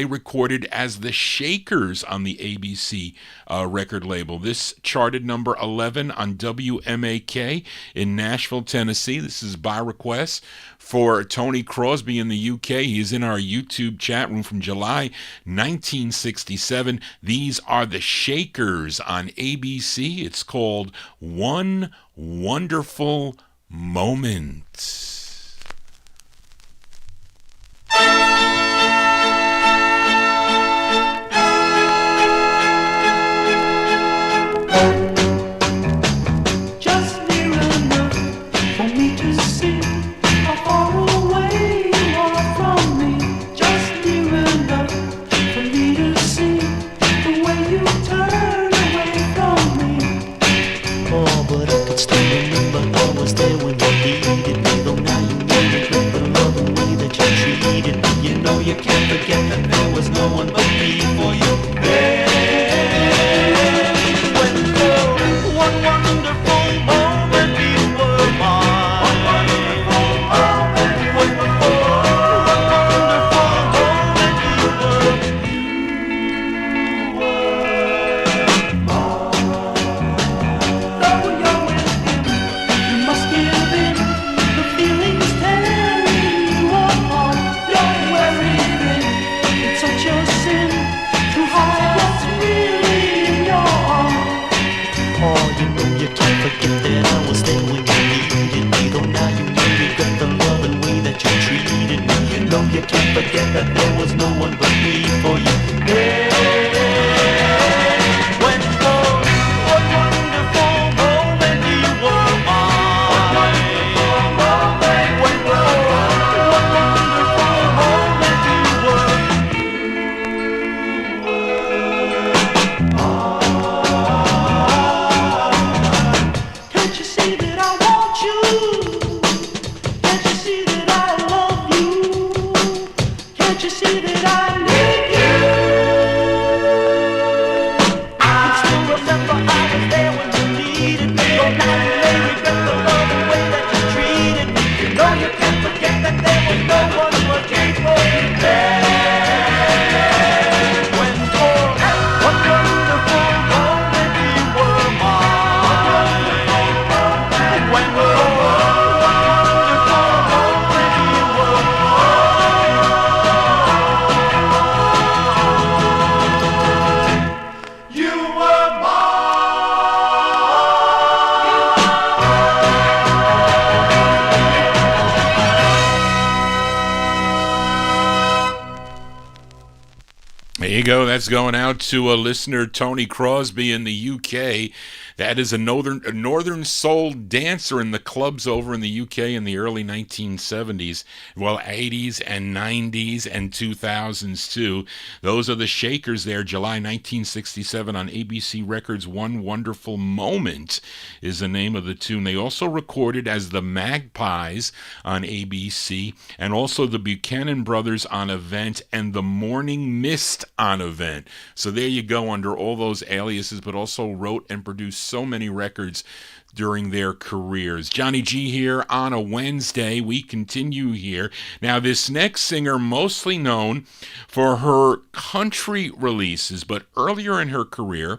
recorded as the Shakers on the ABC record label. This charted number 11 on WMAK in Nashville, Tennessee. This is by request for Tony Crosby in the UK. He's in our YouTube chat room from July 1967. These are the Shakers on ABC. It's called One Wonderful Moment. That's going out to a listener, Tony Crosby in the UK. That is a northern soul dancer in the clubs over in the UK in the early 1970s, well, 80s and 90s and 2000s too. Those are the Shakers there, July 1967 on ABC Records. One Wonderful Moment is the name of the tune. They also recorded as the Magpies on ABC, and also the Buchanan Brothers on Event and the Morning Mist on Event. So there you go, under all those aliases, but also wrote and produced so many records during their careers. Johnny G here on a Wednesday. We continue here. Now, this next singer, mostly known for her country releases, but earlier in her career,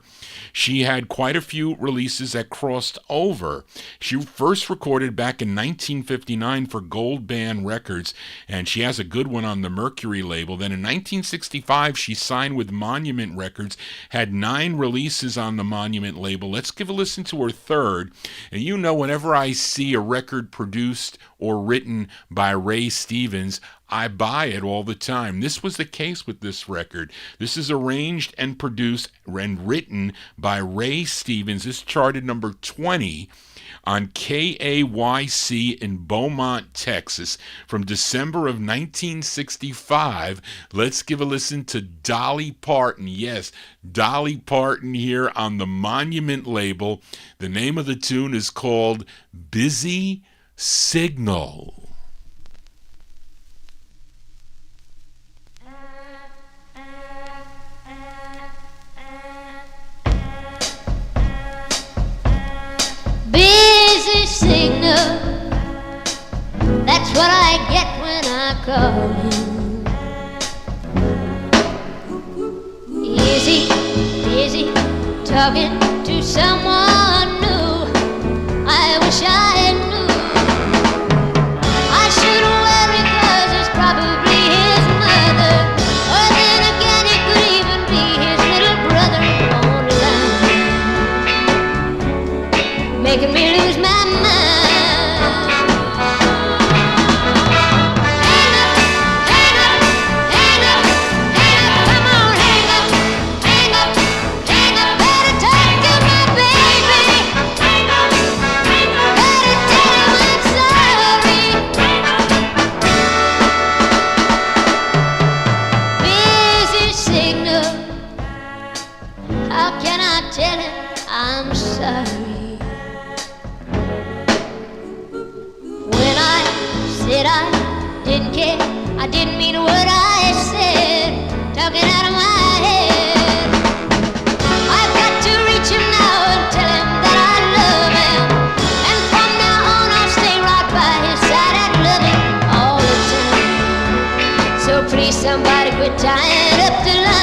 she had quite a few releases that crossed over. She first recorded back in 1959 for Gold Band Records, and she has a good one on the Mercury label. Then in 1965, she signed with Monument Records, had 9 releases on the Monument label. Let's give a listen to her third. And you know, whenever I see a record produced or written by Ray Stevens, I buy it all the time. This was the case with this record. This is arranged and produced and written by Ray Stevens. This charted number 20 on KAYC in Beaumont, Texas, from December of 1965. Let's give a listen to Dolly Parton. Yes, Dolly Parton here on the Monument label. The name of the tune is called Busy Signal. Busy signal, that's what I get when I call you. Busy, talking to someone new. I wish I knew. I shouldn't worry 'cause it's probably his mother. Or then again it could even be his little brother on the line, making me lose my mind. I didn't mean what I said, talking out of my head. I've got to reach him now and tell him that I love him. And from now on I'll stay right by his side and love him all the time. So please somebody quit tying up the line.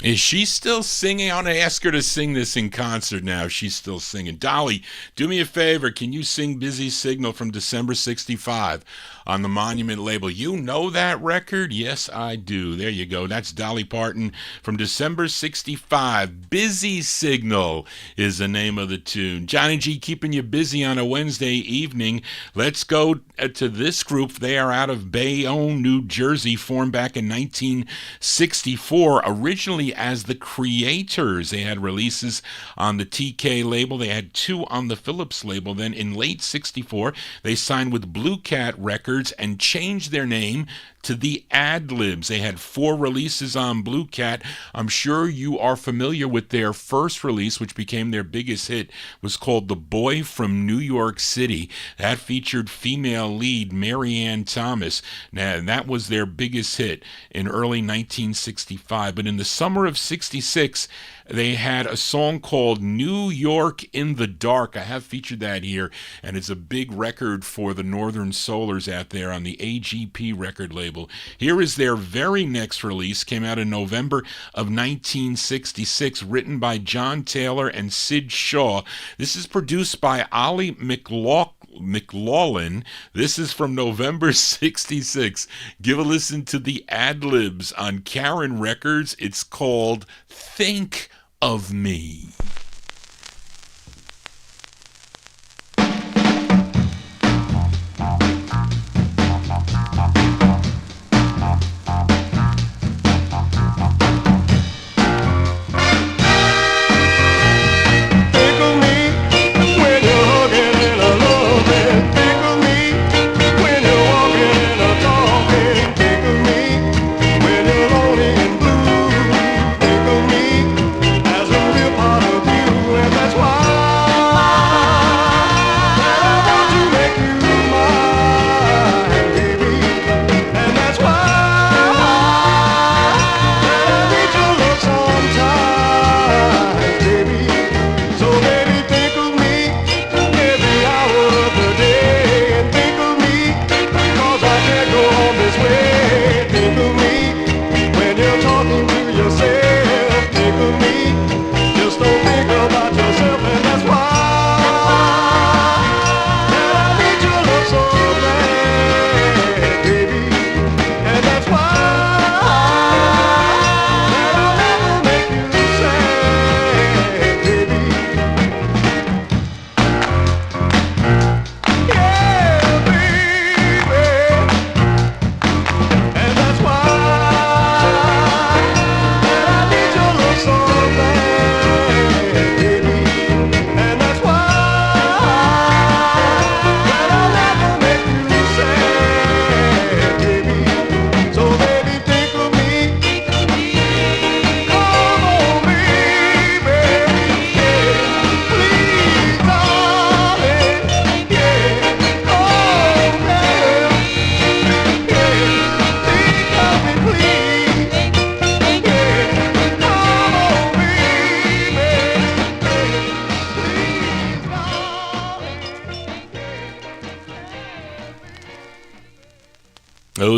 Is she still singing? I want to ask her to sing this in concert now if she's still singing. Dolly, do me a favor. Can you sing Busy Signal from December 65 on the Monument label? You know that record? Yes, I do. There you go. That's Dolly Parton from December 65. Busy Signal is the name of the tune. Johnny G keeping you busy on a Wednesday evening. Let's go to this group. They are out of Bayonne, New Jersey, formed back in 1964, originally as the Creators. They had releases on the TK label. They had 2 on the Philips label. Then in late 64, they signed with Blue Cat Records and changed their name to the Ad-Libs. They had 4 releases on Blue Cat. I'm sure you are familiar with their first release, which became their biggest hit, was called The Boy from New York City. That featured female lead Mary Ann Thomas. Now, that was their biggest hit in early 1965. But in the summer of 66, they had a song called New York in the Dark. I have featured that here, and it's a big record for the Northern Soulers out there on the AGP record label. Here is their very next release, came out in November of 1966, written by John Taylor and Sid Shaw. This is produced by Ollie McLaughlin. This is from November 66. Give a listen to the Ad-Libs on Karen Records. It's called Think of Me. Think of me when you're hugging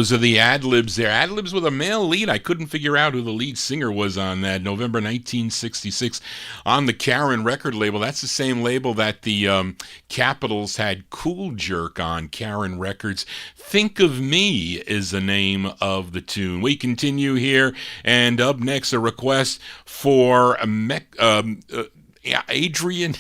Those are the Ad-Libs there. Ad-Libs with a male lead. I couldn't figure out who the lead singer was on that. November 1966 on the Karen record label. That's the same label that the Capitals had Cool Jerk on, Karen Records. Think of Me is the name of the tune. We continue here, and up next, a request for Adrian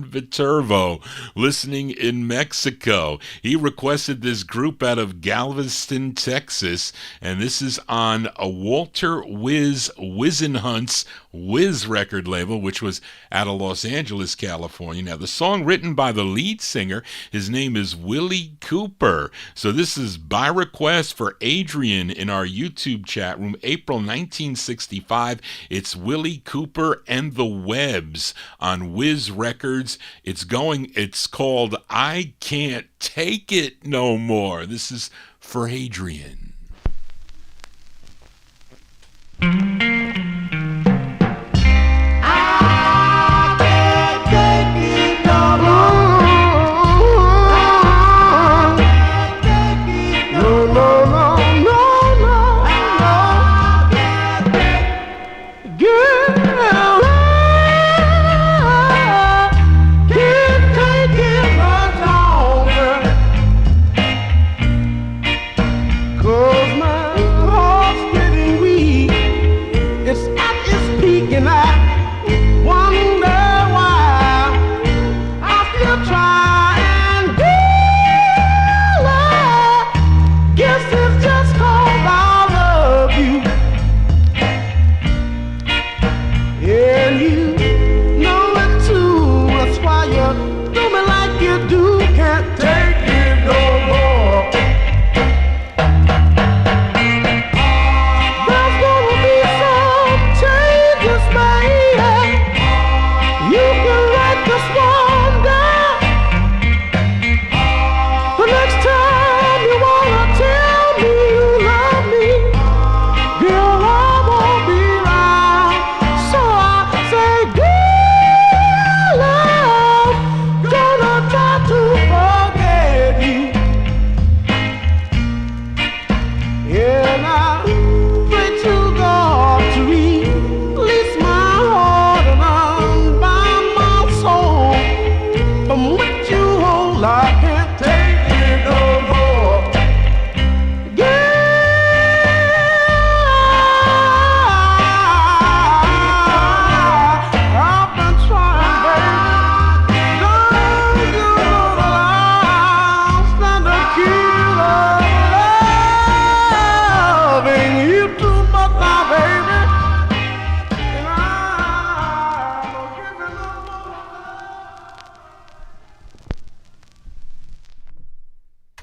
Viterbo, listening in Mexico. He requested this group out of Galveston, Texas, and this is on a Walter Wizenhunt's Wiz record label, which was out of Los Angeles, California. Now, the song written by the lead singer, his name is Willie Cooper. So this is by request for Adrian in our YouTube chat room, April 1965. It's Willie Cooper and the Webs on Wiz Records. It's called I Can't Take It No More. This is for Adrian.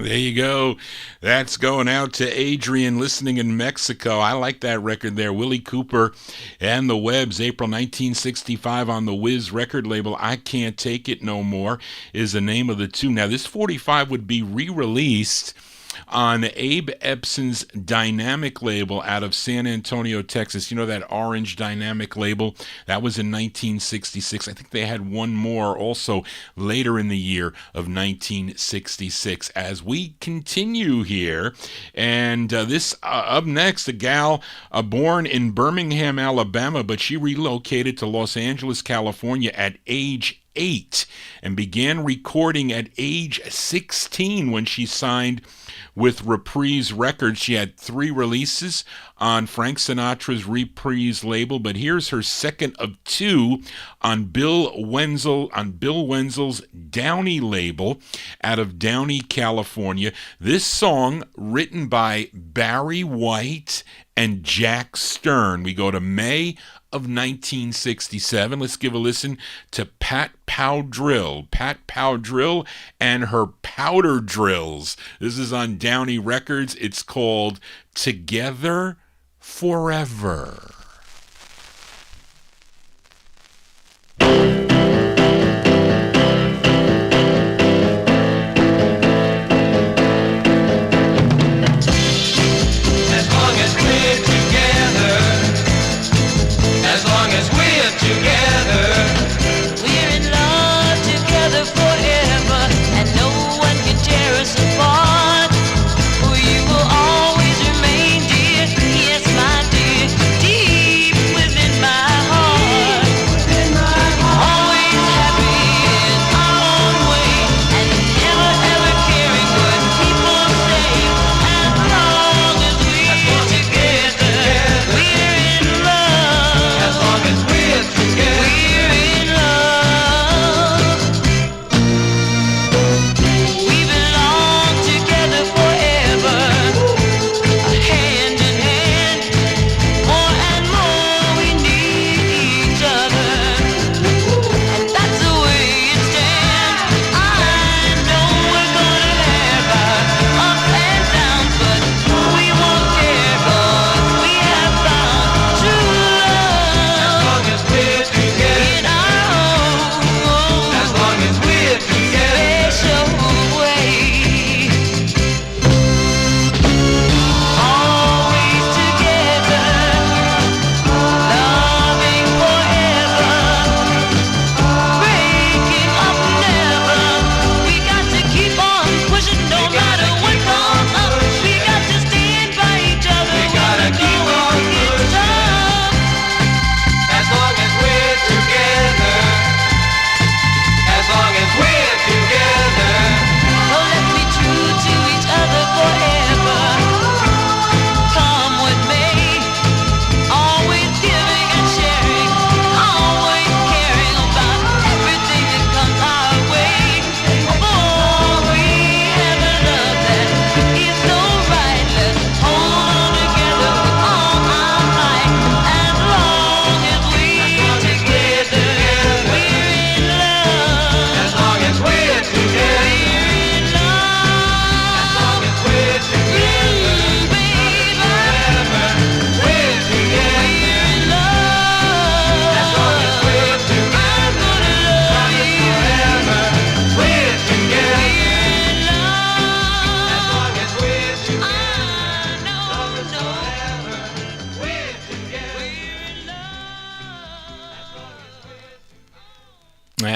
There you go. That's going out to Adrian listening in Mexico. I like that record there. Willie Cooper and the Webs, April 1965 on the Wiz record label. I Can't Take It No More is the name of the tune. Now, this 45 would be re-released on Abe Epson's Dynamic label out of San Antonio, Texas. You know that orange Dynamic label? That was in 1966. I think they had one more also later in the year of 1966. As we continue here, and this up next, a gal born in Birmingham, Alabama, but she relocated to Los Angeles, California at age 8 and began recording at age 16 when she signed with Reprise Records. She had 3 releases on Frank Sinatra's Reprise label, but here's her second of 2 on Bill Wenzel's Downey label out of Downey, California. This song written by Barry White and Jack Stern. We go to May of 1967. Let's give a listen to Pat Powdrill and her Powder Drills. This is on Downey Records. It's called Together Forever. You will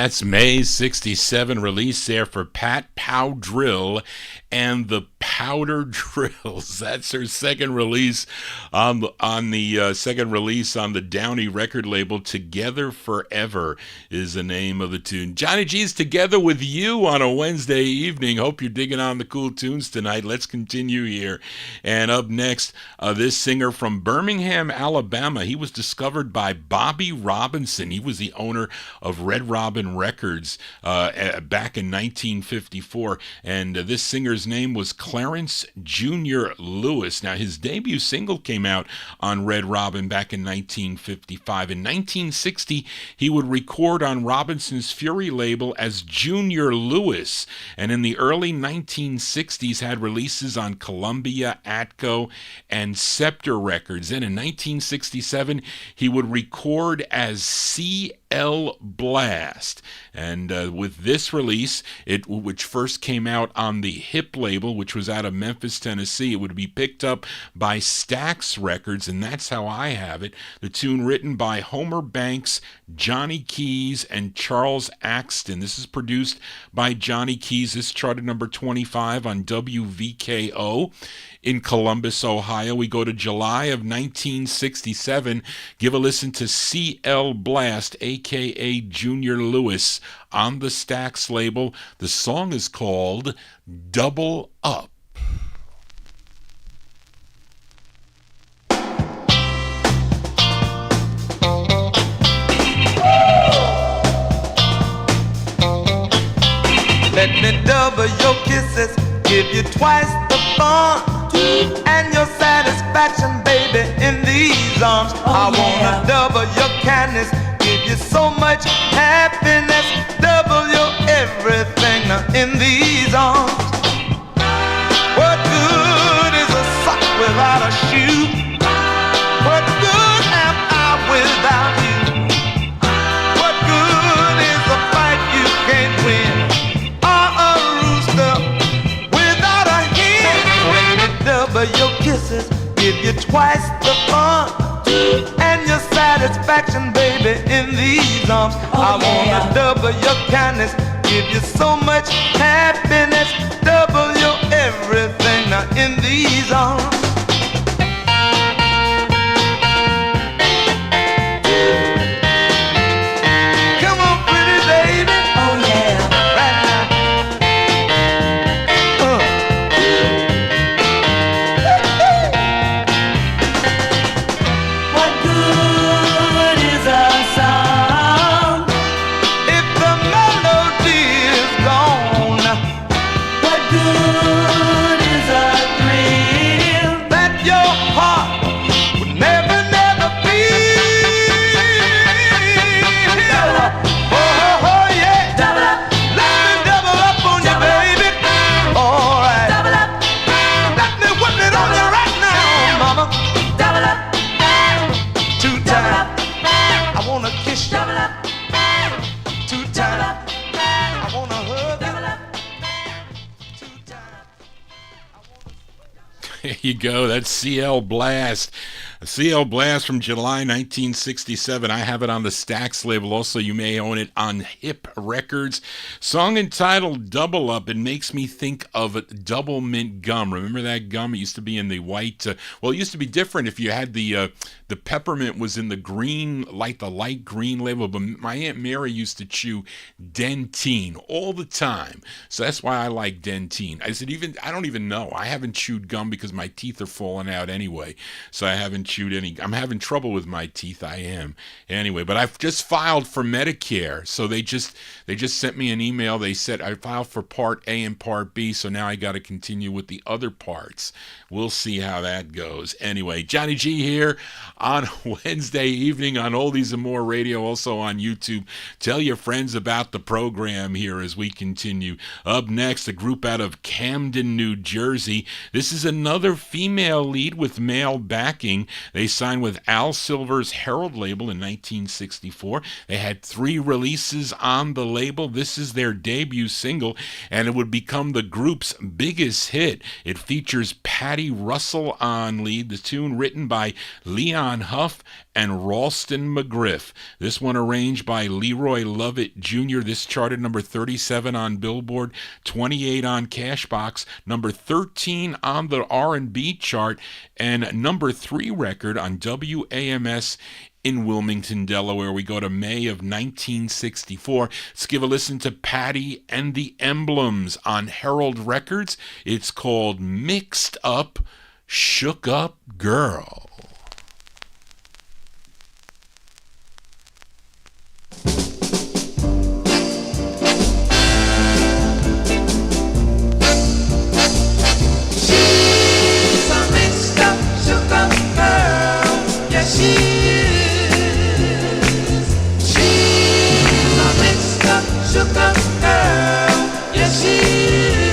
That's May 67 release there for Pat Powdrill and the Powder Drills. That's her second release on the second release on the Downey record label. Together Forever is the name of the tune. Johnny G's Together with You on a Wednesday evening. Hope you're digging on the cool tunes tonight. Let's continue here. And up next, this singer from Birmingham, Alabama. He was discovered by Bobby Robinson. He was the owner of Red Robin Records back in 1954. And this singer's name was Clarence Jr. Lewis. Now, his debut single came out on Red Robin back in 1955. In 1960, he would record on Robinson's Fury label as Junior Lewis, and in the early 1960s had releases on Columbia, Atco, and Scepter Records. Then in 1967, he would record as C.L. Blast. And with this release, which first came out on the Hip label, which was out of Memphis, Tennessee, it would be picked up by Stax Records, and that's how I have it. The tune written by Homer Banks, Johnny Keys, and Charles Axton. This is produced by Johnny Keys. This charted number 25 on WVKO in Columbus, Ohio. We go to July of 1967. Give a listen to C.L. Blast, a.k.a. Junior Lewis, on the Stax label. The song is called Double Up. Let me double your kisses, give you twice the fun, and your satisfaction, baby, in these arms. I wanna double your kindness, give you so much happiness, double your everything in these arms. What good is a sock without a shoe? What good am I without you? What good is a fight you can't win? Double your kisses, give you twice the fun, and your satisfaction, baby, in these arms. I wanna double your kindness, give you so much happiness, double your everything now in these arms. Come on, pretty baby. Oh yeah. Right now. There you go. That's C.L. Blast. C.L. Blast from July 1967. I have it on the Stax label. Also, you may own it on Hip Records. Song entitled Double Up. It makes me think of Double Mint Gum. Remember that gum? It used to be in the white. Well, it used to be different if you had the peppermint was in the green, like the light green label. But my Aunt Mary used to chew Dentine all the time. So that's why I like Dentine. I don't even know. I haven't chewed gum because my teeth are falling out anyway. So I haven't chewed any. I'm having trouble with my teeth. I am. Anyway, but I've just filed for Medicare. So they just sent me an email. They said I filed for Part A and Part B. So now I got to continue with the other parts. We'll see how that goes. Anyway, Johnny G here on Wednesday evening on Oldies and More Radio, also on YouTube. Tell your friends about the program here as we continue. Up next, a group out of Camden, New Jersey. This is another female lead with male backing. They signed with Al Silver's Herald label in 1964. They had 3 releases on the label. This is their debut single, and it would become the group's biggest hit. It features Patty Russell on lead, the tune written by Leon Huff and Ralston McGriff. This one arranged by Leroy Lovett Jr. This charted number 37 on Billboard, 28 on Cashbox, number 13 on the R&B chart, and number 3 record on WAMS in Wilmington, Delaware. We go to May of 1964. Let's give a listen to Patty and the Emblems on Herald Records. It's called Mixed Up, Shook Up Girl. She's a mixed up, shook up girl. Yeah, she is. She's a mixed up, shook up girl. Yeah, she is.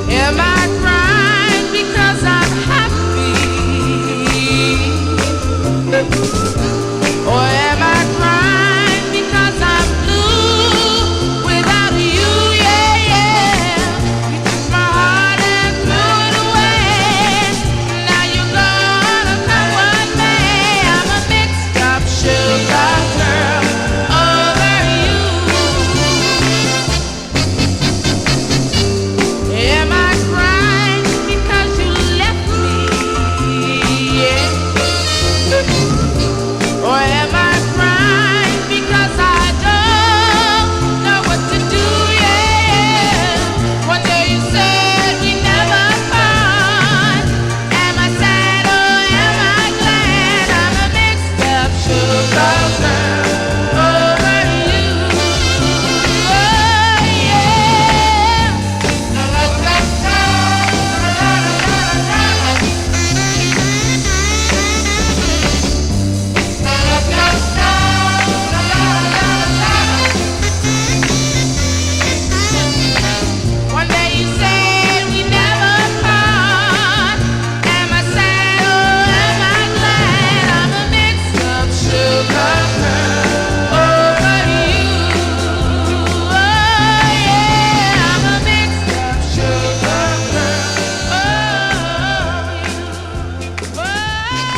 Am I crying because I'm happy? Or am I crying because I'm blue without you? Yeah, yeah. You took my heart and threw it away. Now you're gonna come one day. I'm a mixed up sugar girl over you. Am I crying because you left me? Yeah. Or am I crying because I don't know what to do? Yeah. One day you said we never fought. Am I sad or am I glad? I'm a mixed up sugar girl over you. Oh yeah. One day you said we never fought. Am I sad or am I glad? I'm a mixed up sugar girl over you. Oh yeah, I'm a mixed up sugar girl over you. Oh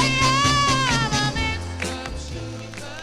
yeah, I'm a mixed up sugar girl.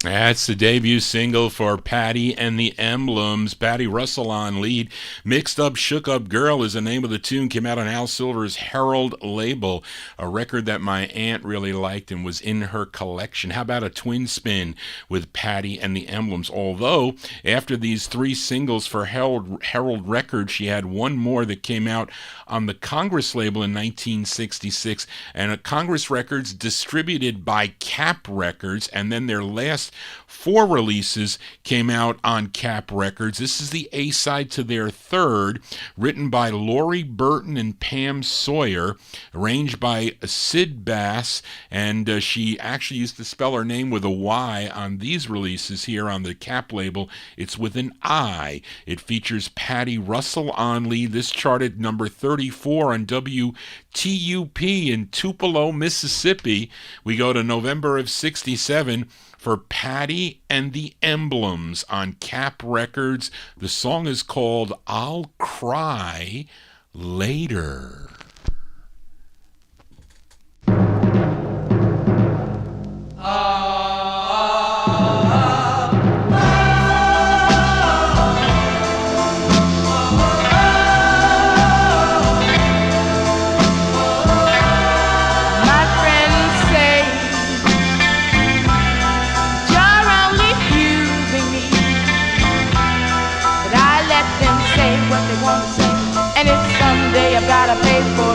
That's the debut single for Patty and the Emblems. Patty Russell on lead. Mixed Up, Shook Up Girl is the name of the tune. Came out on Al Silver's Herald label, a record that my aunt really liked and was in her collection. How about a twin spin with Patty and the Emblems? Although, after these 3 singles for Herald Records, she had one more that came out on the Congress label in 1966, and Congress Records distributed by Cap Records, and then their last 4 releases came out on Cap Records. This is the A-side to their third, written by Laurie Burton and Pam Sawyer, arranged by Sid Bass, and she actually used to spell her name with a Y on these releases here on the Cap label. It's with an I. It features Patty Russell on lead. This charted number 34 on WTUP in Tupelo, Mississippi. We go to November of 67 for Patty and the Emblems on Cap Records. The song is called I'll Cry Later. My friends say you're only fusing me, but I let them say what they want to say, and if someday I've gotta pay for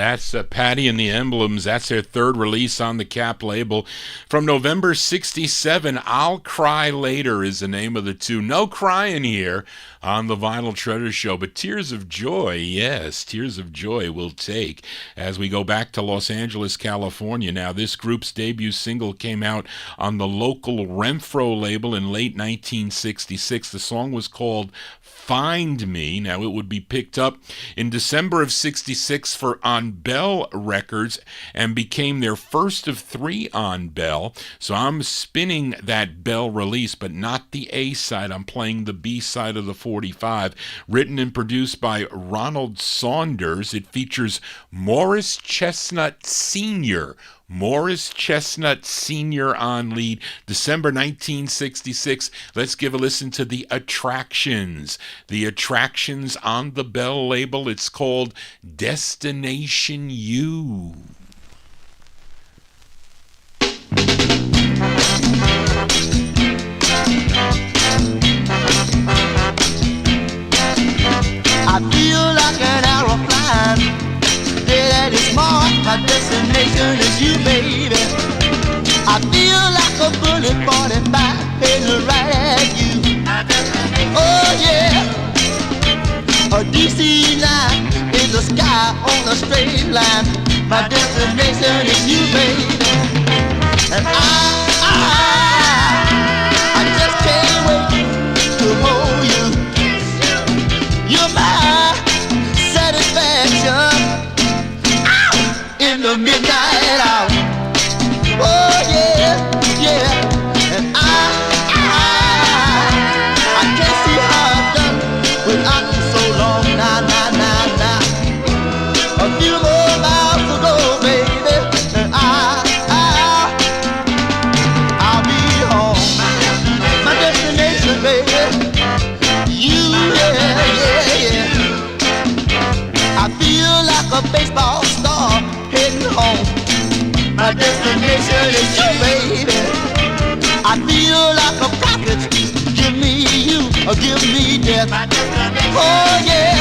That's Patty and the Emblems. That's their third release on the Cap label. From November 67, I'll Cry Later is the name of the two. No crying here on the Vinyl Treasure Show, but Tears of Joy, yes, Tears of Joy we'll take as we go back to Los Angeles, California. Now, this group's debut single came out on the local Renfro label in late 1966. The song was called Find Me. Now, it would be picked up in December of 66 for On Bell Records and became their first of three on Bell. So I'm spinning that Bell release, but not the A side. I'm playing the B side of the 45. Written and produced by Ronald Saunders. It features Morris Chestnut Sr. Morris Chestnut Sr. on lead, December 1966. Let's give a listen to The Attractions. The Attractions on the Bell label. It's called Destination U. I feel like an arrow flying, dead at its mark. My destination is you, baby. I feel like a bullet 45 heading right at you. Oh yeah, a DC-9 in the sky on a straight line. My destination is you, baby. And I just can't wait to hold you. You're my satisfaction in the midnight hour. Oh yeah, yeah. And I can't see how I've done without you so long. Nah. A few more miles to go, baby, and I'll be home. My destination, baby. You, yeah. I feel like a baseball star heading home. My destination is you, baby. I feel like a prophet. Give me you or give me death. Oh yeah,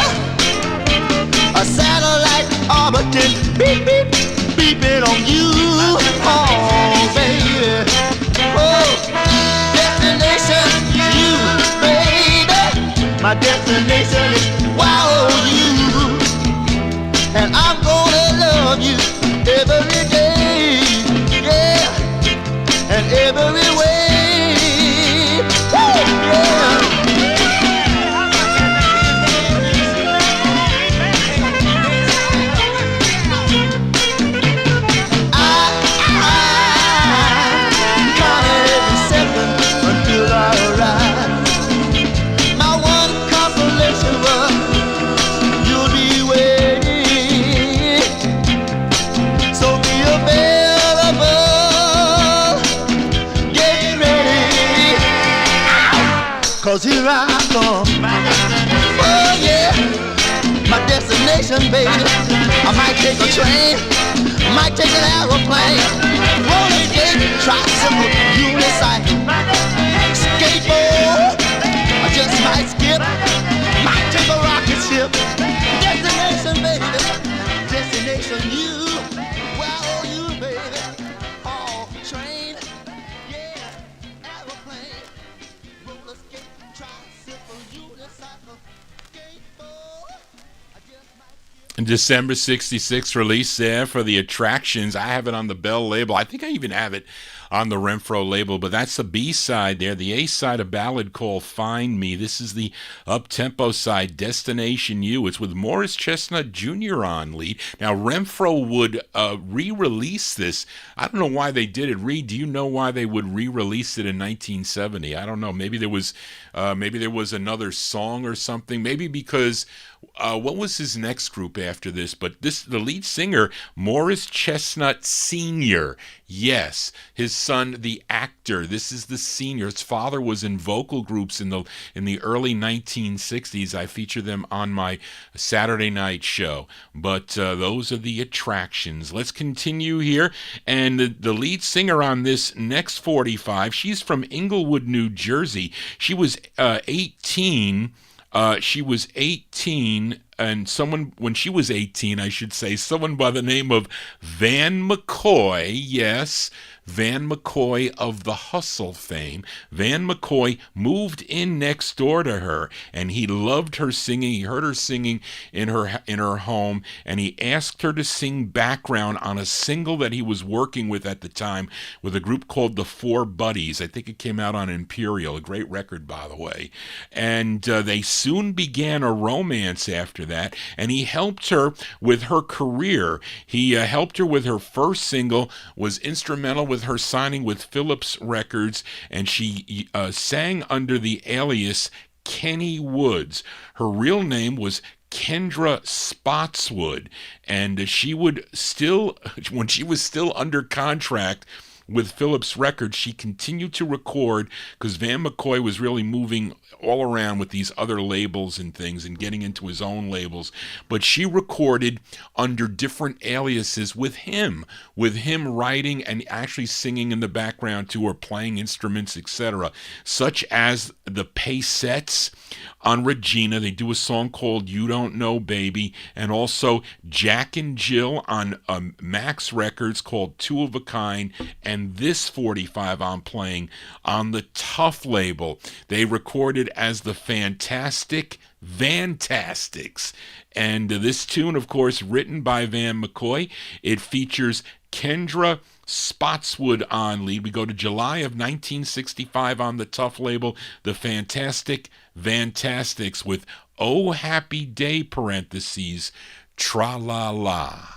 a satellite orbiting, beep beep, beeping on you. Oh baby, oh destination you, baby. My destination is wow you, and I'm gonna love you every day, yeah, and every way. Woo, yeah. I'm counting every second until I arrive. My one consolation was you'll be waiting. So be available, get ready, 'cause here I come. Oh yeah, my destination, baby. I might take a train, might take an aeroplane, roller skate, tricycle, unicycle, skateboard. I just might skip, might take a rocket ship. Destination, baby, destination you. Wow, you, baby. Oh, train, yeah, aeroplane, roller skate, tricycle, unicycle, skateboard. I just might skip. December 66 release there for The Attractions. I have it on the Bell label. I think I even have it on the Renfro label, but that's the B side there. The A side, a ballad called Find Me. This is the up-tempo side, Destination U. It's with Morris Chestnut Jr. on lead. Now, Renfro would re-release this. I don't know why they did it. Reed, do you know why they would re-release it in 1970? I don't know. Maybe there was another song or something. Maybe because what was his next group after this? But the lead singer, Morris Chestnut Sr. Yes, his son, the actor. This is the senior. His father was in vocal groups in the early 1960s. I feature them on my Saturday night show. But those are The Attractions. Let's continue here. And the lead singer on this next 45, she's from Inglewood, New Jersey. She was 18. She was 18 and someone, when she was 18, I should say, someone by the name of Van McCoy, yes, Van McCoy of the Hustle fame. Van McCoy moved in next door to her, and he loved her singing. He heard her singing in her home, and he asked her to sing background on a single that he was working with at the time with a group called the Four Buddies. I think it came out on Imperial, a great record, by the way. And they soon began a romance after that, and he helped her with her career. He helped her with her first single, was instrumental with her signing with Philips Records, and she sang under the alias Kenny Woods. Her real name was Kendra Spotswood, and she would still, when she was still under contract with Philips Records, she continued to record because Van McCoy was really moving all around with these other labels and things and getting into his own labels. But she recorded under different aliases with him writing and actually singing in the background too, or playing instruments, etc. Such as the Pacettes on Regina. They do a song called You Don't Know Baby, and also Jack and Jill on Max Records called Two of a Kind, and this 45 I'm playing on the Tough label. They recorded as the Fantastics. And this tune, of course, written by Van McCoy. It features Kendra Spotswood on lead. We go to July of 1965 on the Tough label, the Fantastics with Oh Happy Day, parentheses, Tra-la-la.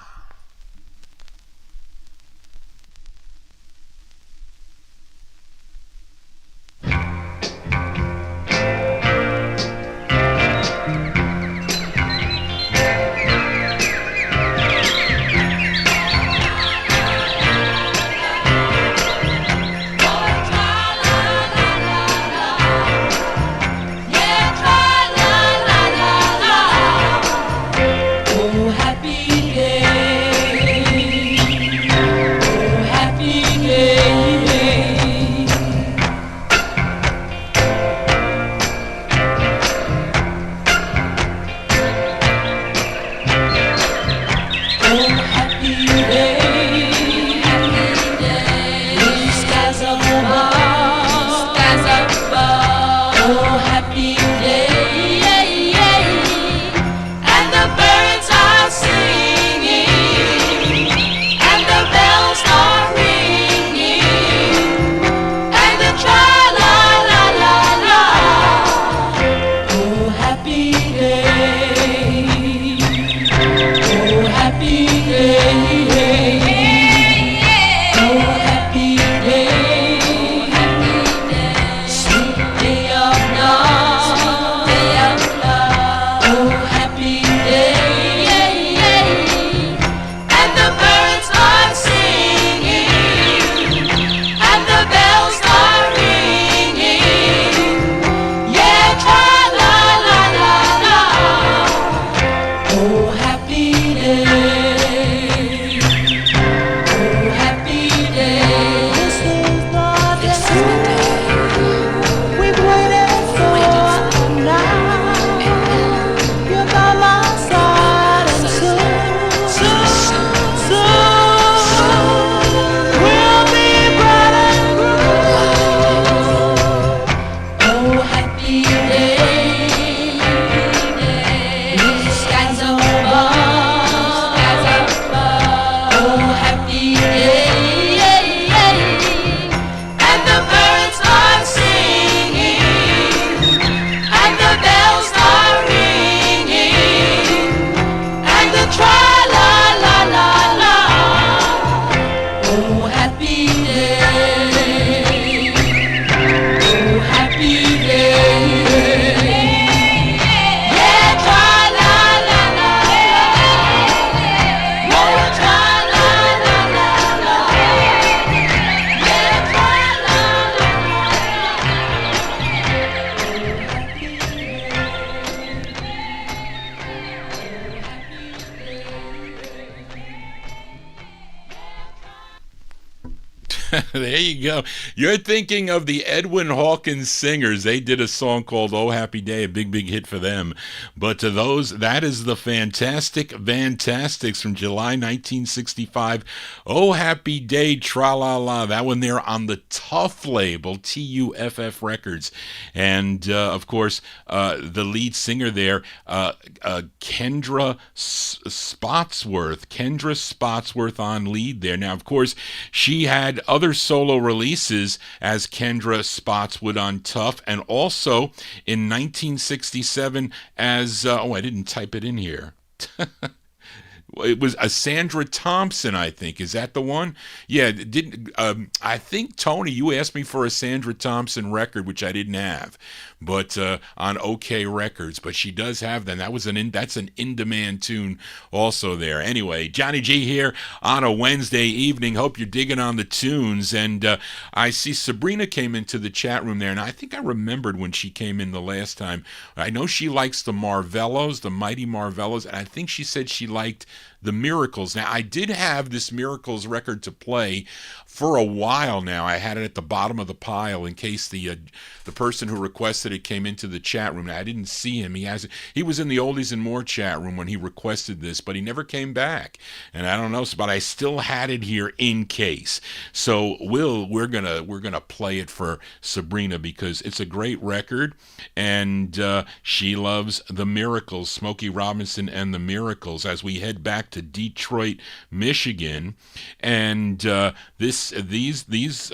There you go. You're thinking of the Edwin Hawkins Singers. They did a song called Oh Happy Day, a big hit for them. But to those, that is the Fantastic Fantastics from July 1965. Oh Happy Day, Tra-La-La. That one there on the Tuff label, Tuff Records. And, of course, the lead singer there, Kendra Spotsworth on lead there. Now, of course, she had other solo releases as Kendra Spotswood on Tuff, and also in 1967 as, I didn't type it in here. It was a Sandra Thompson, I think. Is that the one? Yeah, I think, Tony, you asked me for a Sandra Thompson record, which I didn't have, but on OK Records. But she does have them. That's an in-demand tune also there. Anyway, Johnny G here on a Wednesday evening. Hope you're digging on the tunes. And I see Sabrina came into the chat room there, and I think I remembered when she came in the last time. I know she likes the Marvellos, the Mighty Marvellos, and I think she said she liked the Miracles. Now, I did have this Miracles record to play for a while now. I had it at the bottom of the pile in case the person who requested it came into the chat room. Now, I didn't see him. He was in the Oldies and More chat room when he requested this, but he never came back. And I don't know, but I still had it here in case. So we're gonna play it for Sabrina because it's a great record, and she loves the Miracles, Smokey Robinson and the Miracles, as we head back to Detroit, Michigan. And these are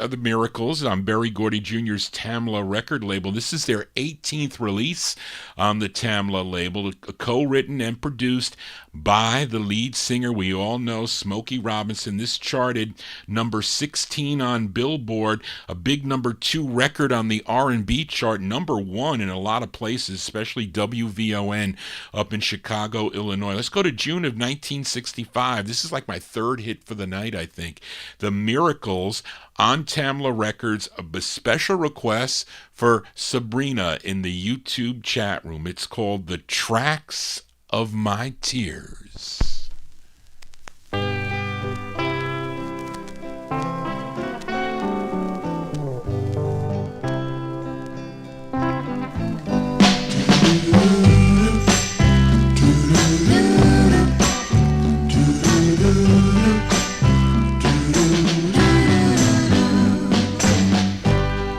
the Miracles on Berry Gordy Jr.'s Tamla record label. This is their 18th release on the Tamla label, co-written and produced by the lead singer we all know, Smokey Robinson. This charted number 16 on Billboard, a big number 2 record on the R&B chart, number 1 in a lot of places, especially WVON up in Chicago, Illinois. Let's go to June of 1965. This is like my third hit for the night, I think. The Miracles on Tamla Records, a special request for Sabrina in the YouTube chat room. It's called The Tracks of My Tears.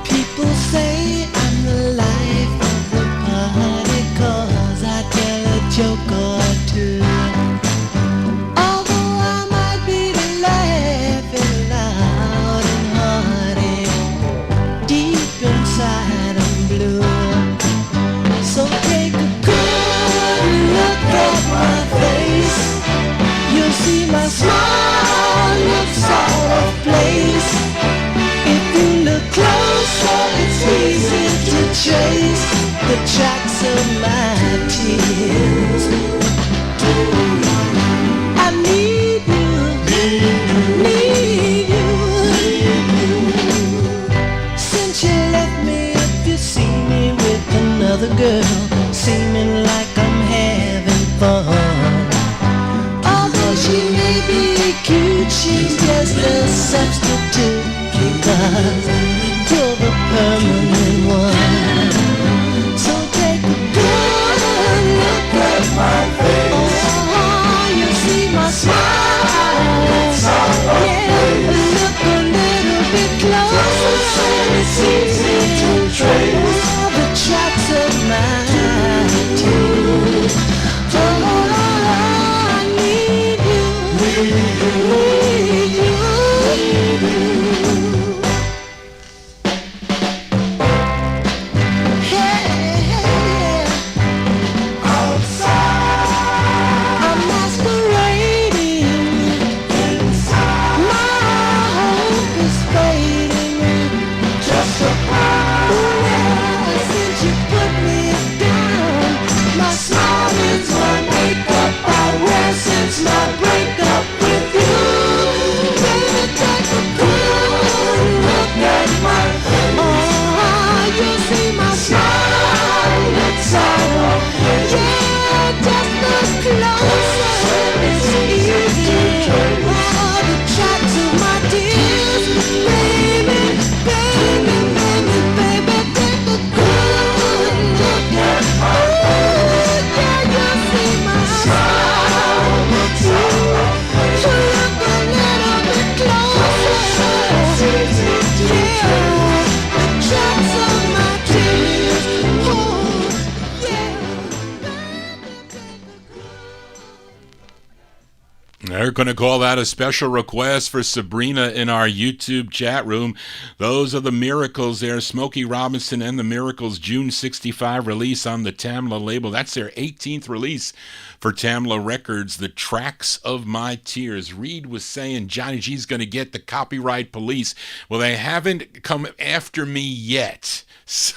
People say I'm the life of the party 'cause I tell a joke or two. Although I might be laughing loud and hearty, deep inside I'm blue. So take a good look at my face. You'll see my smile looks out of place. If you look closer, it's easy to trace the tracks of my tears. I need you, need you. Since you left me, if you see me with another girl, seeming like I'm having fun. Although she may be cute, she's just a substitute, because you're the permanent one. So take a good look at my face. Oh, you see my smile. Yeah, look a little bit closer, and it's easy to trace the tracks of my tears. Oh, I need you, need you. I'm masquerading inside. My hope is fading. Just a since you put me down, my smile is my makeup I wear since my breakup with you. Baby, take a good look at my face. Oh, you see my smile looks out of place. Yeah, just look closer, it's easy. Oh, the tracks of my tears, baby. They're going to call that a special request for Sabrina in our YouTube chat room. Those are the Miracles there. Smokey Robinson and the Miracles, June 65 release on the Tamla label. That's their 18th release for Tamla Records, The Tracks of My Tears. Reed was saying Johnny G's going to get the copyright police. Well, they haven't come after me yet. So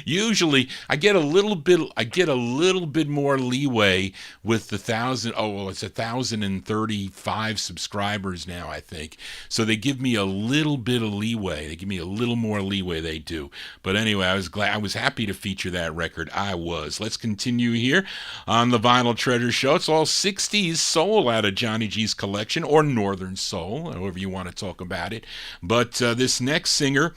usually I get a little bit more leeway with the 1,035 subscribers now, I think. So they give me a little bit of leeway. They give me a little more leeway, they do. But anyway, I was happy to feature that record. I was. Let's continue here on the Vinyl Treasure Show. It's all 60s soul out of Johnny G's collection, or Northern soul, however you want to talk about it. But this next singer,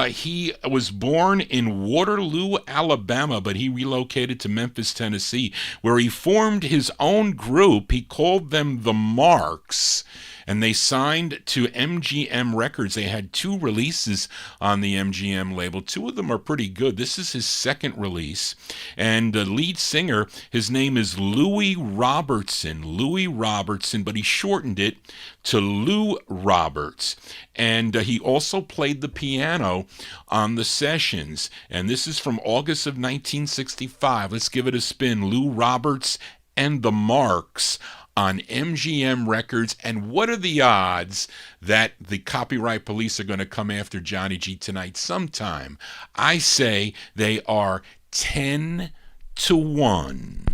he was born in Waterloo, Alabama, but he relocated to Memphis, Tennessee, where he formed his own group. He called them the Marks, and they signed to MGM Records. They had 2 releases on the MGM label. 2 of them are pretty good. This is his second release, and the lead singer, his name is Louis Robertson, but he shortened it to Lou Roberts, and he also played the piano on the sessions, and this is from August of 1965. Let's give it a spin. Lou Roberts and the Marks on MGM Records. And what are the odds that the copyright police are going to come after Johnny G tonight sometime? I say they are 10 to 1.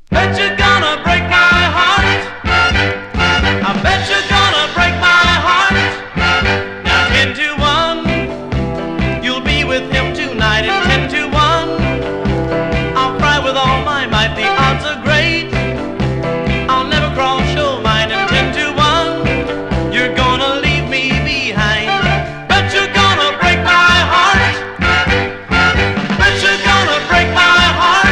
Bet you're gonna break my heart. I bet you're gonna break my heart. Now 10 to 1, you'll be with him tonight. And 10 to 1, I'll cry with all my might. The odds are great, I'll never cross your mind. And 10 to 1, you're gonna leave me behind. Bet you're gonna break my heart. Bet you're gonna break my heart.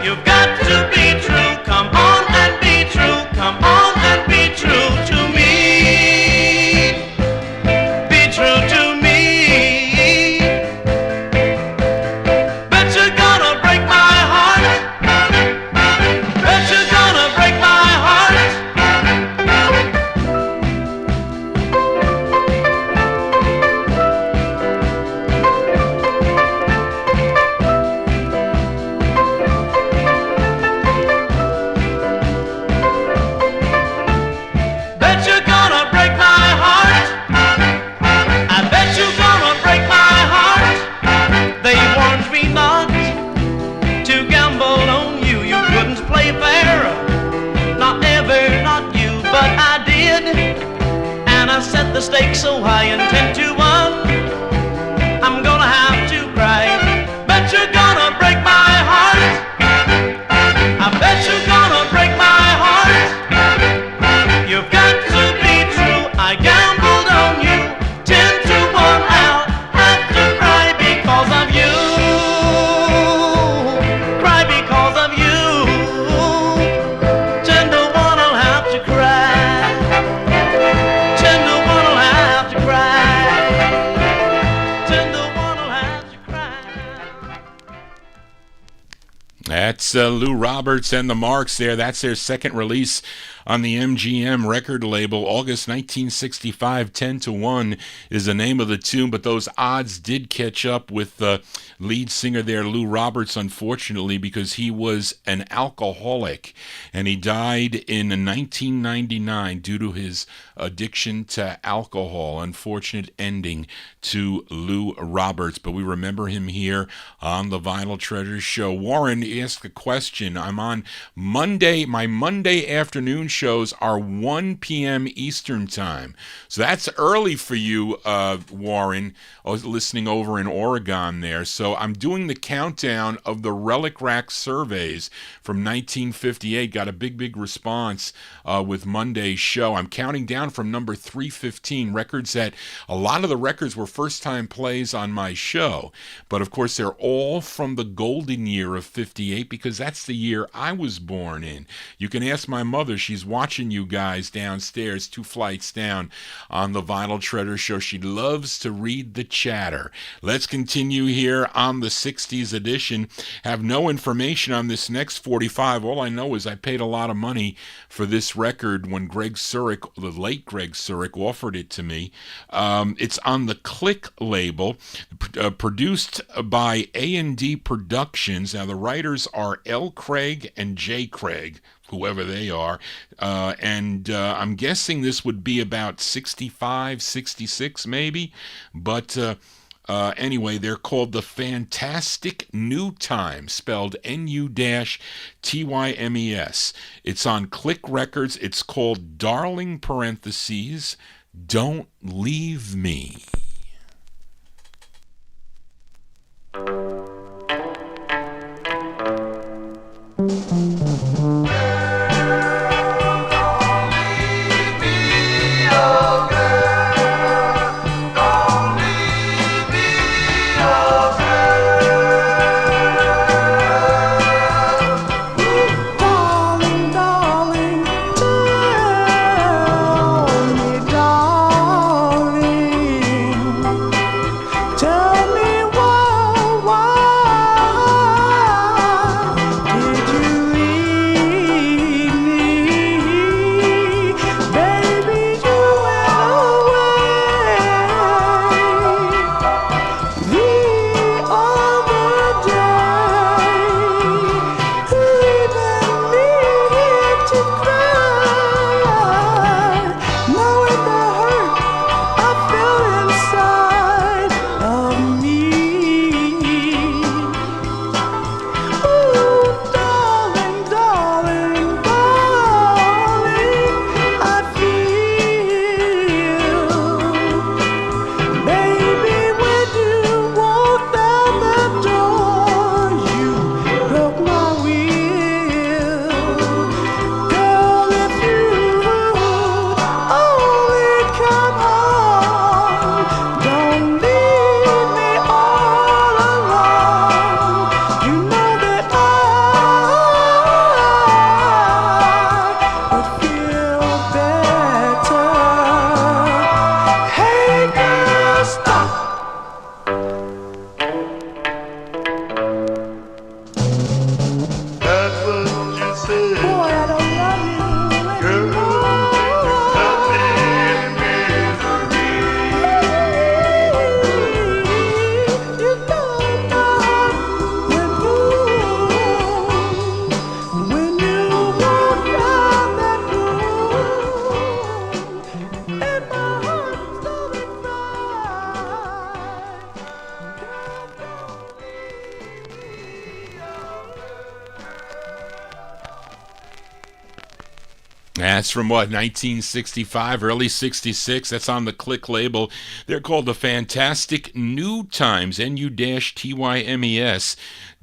You've got to be true, come on and be true, come on and be true to me. Be true to me. Bet you're gonna break my heart. Bet you're gonna break my heart. Bet you're gonna break my heart. I bet you're gonna break my heart. They warned me not to gamble on you. You couldn't play fair, not ever, not you. But I did, and I set the stakes so high. And 10 to 1, I'm gonna have to cry. Bet you're gonna break my heart. I bet you're gonna break my heart. You've got to be true. I gambled on you. 10 to 1, I'll have to cry because of you. Cry because of you. 10 to 1, I'll have to cry. 10 to 1, I'll have to cry. 10 to 1, I'll have to cry. That's Lou Roberts and the Marks there. That's their second release on the MGM record label. August 1965, 10 to 1 is the name of the tune, but those odds did catch up with the lead singer there, Lou Roberts, unfortunately, because he was an alcoholic, and he died in 1999 due to his addiction to alcohol. Unfortunate ending to Lou Roberts, but we remember him here on the Vinyl Treasure Show. Warren asked a question. I'm on Monday. My Monday afternoon shows are 1 p.m. Eastern Time. So that's early for you, Warren. I was listening over in Oregon there. So I'm doing the countdown of the Relic Rack surveys from 1958. Got a big response with Monday's show. I'm counting down from number 315, records that a lot of the records were first-time plays on my show. But of course, they're all from the golden year of 58 because that's the year I was born in. You can ask my mother. She's was watching you guys downstairs, 2 flights down on the Vinyltreasure show. She loves to read the chatter. Let's continue here on the 60s edition. Have no information on this next 45. All I know is I paid a lot of money for this record when Greg Surik, the late Greg Surik, offered it to me. It's on the Click label, produced by A&D Productions. Now, the writers are L. Craig and J. Craig, whoever they are, and I'm guessing this would be about 65, 66 maybe, but anyway, they're called the Fantastic New Times, spelled N-U-T-Y-M-E-S. It's on Click Records. It's called Darling parentheses, Don't Leave Me. That's from what, 1965, early 66. That's on the Click label. They're called the Fantastic New Times, N-U-T-Y-M-E-S.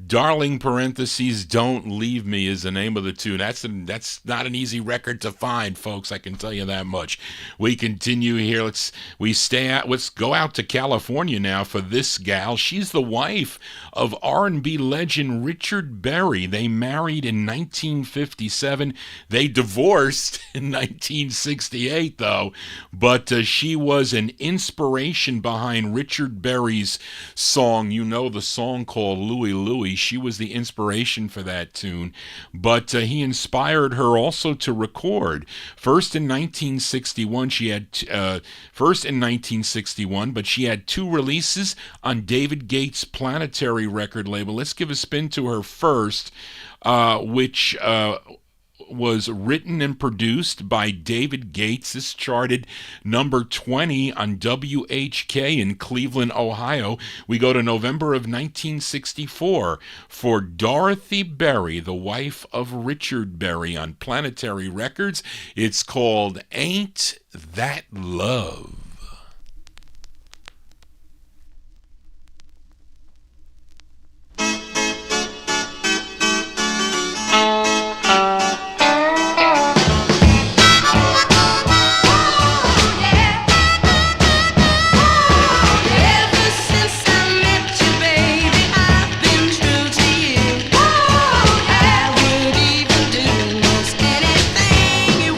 Darling parentheses, Don't Leave Me is the name of the tune. That's not an easy record to find, folks. I can tell you that much. We continue here. Let's go out to California now for this gal. She's the wife of R&B legend Richard Berry. They married in 1957. They divorced in 1968, though. But she was an inspiration behind Richard Berry's song. You know the song called Louie Louie. She was the inspiration for that tune, but he inspired her also to record. First in 1961, but she had 2 releases on David Gates' Planetary record label. Let's give a spin to her first, which was written and produced by David Gates. This charted number 20 on WHK in Cleveland, Ohio. We go to November of 1964 for Dorothy Berry, the wife of Richard Berry, on Planetary Records. It's called Ain't That Love. You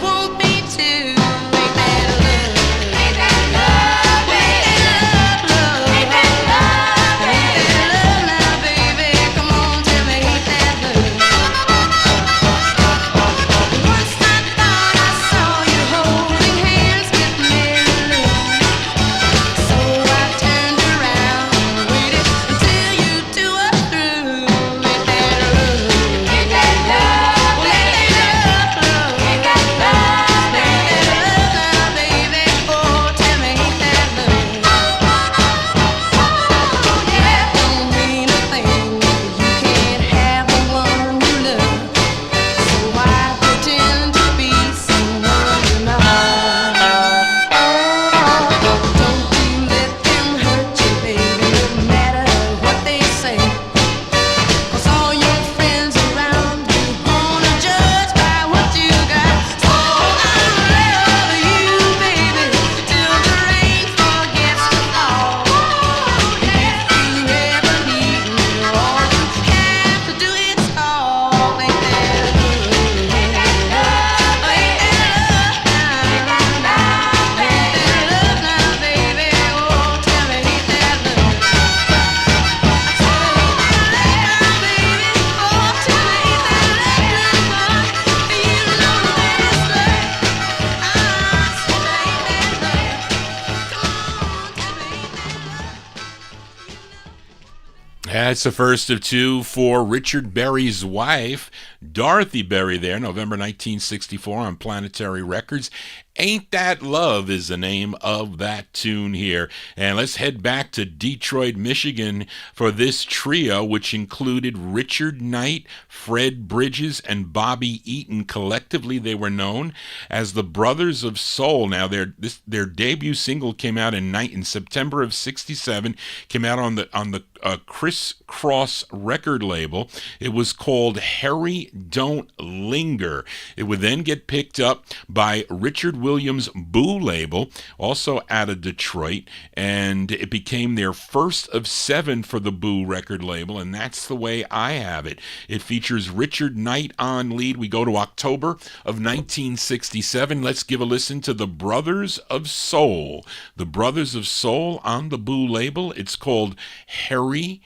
That's the first of two for Richard Berry's wife, Dorothy Berry, there, November 1964 on Planetary Records. Ain't That Love is the name of that tune here. And let's head back to Detroit, Michigan for this trio, which included Richard Knight, Fred Bridges, and Bobby Eaton. Collectively, they were known as the Brothers of Soul. Now, their debut single came out in September of '67. Came out on the Criss Cross record label. It was called Harry Don't Linger. It would then get picked up by Richard Williams' Boo label, also out of Detroit, and it became their first of 7 for the Boo record label, and that's the way I have it. It features Richard Knight on lead. We go to October of 1967. Let's give a listen to the Brothers of Soul. The Brothers of Soul on the Boo label. It's called Harry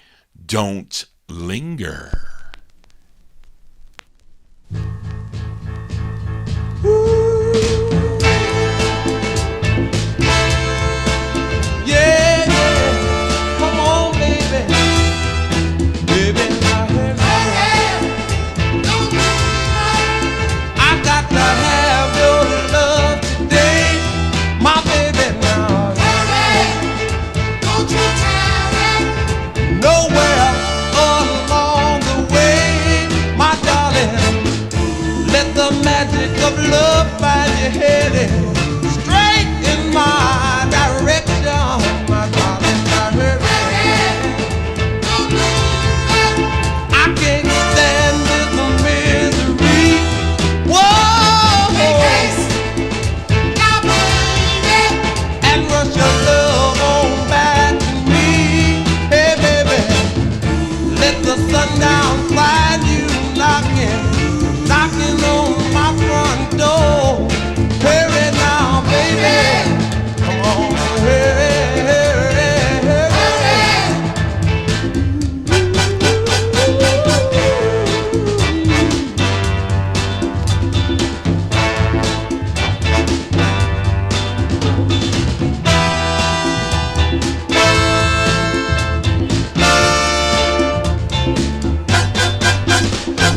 Don't Linger. Love find you headed straight in my direction, my darling. I can't stand this misery. Whoa, and rush your love on back to me. Hey, baby, let the sundown find you knocking on my front door. Hurry now, baby. Come on, hurry, hurry, hurry.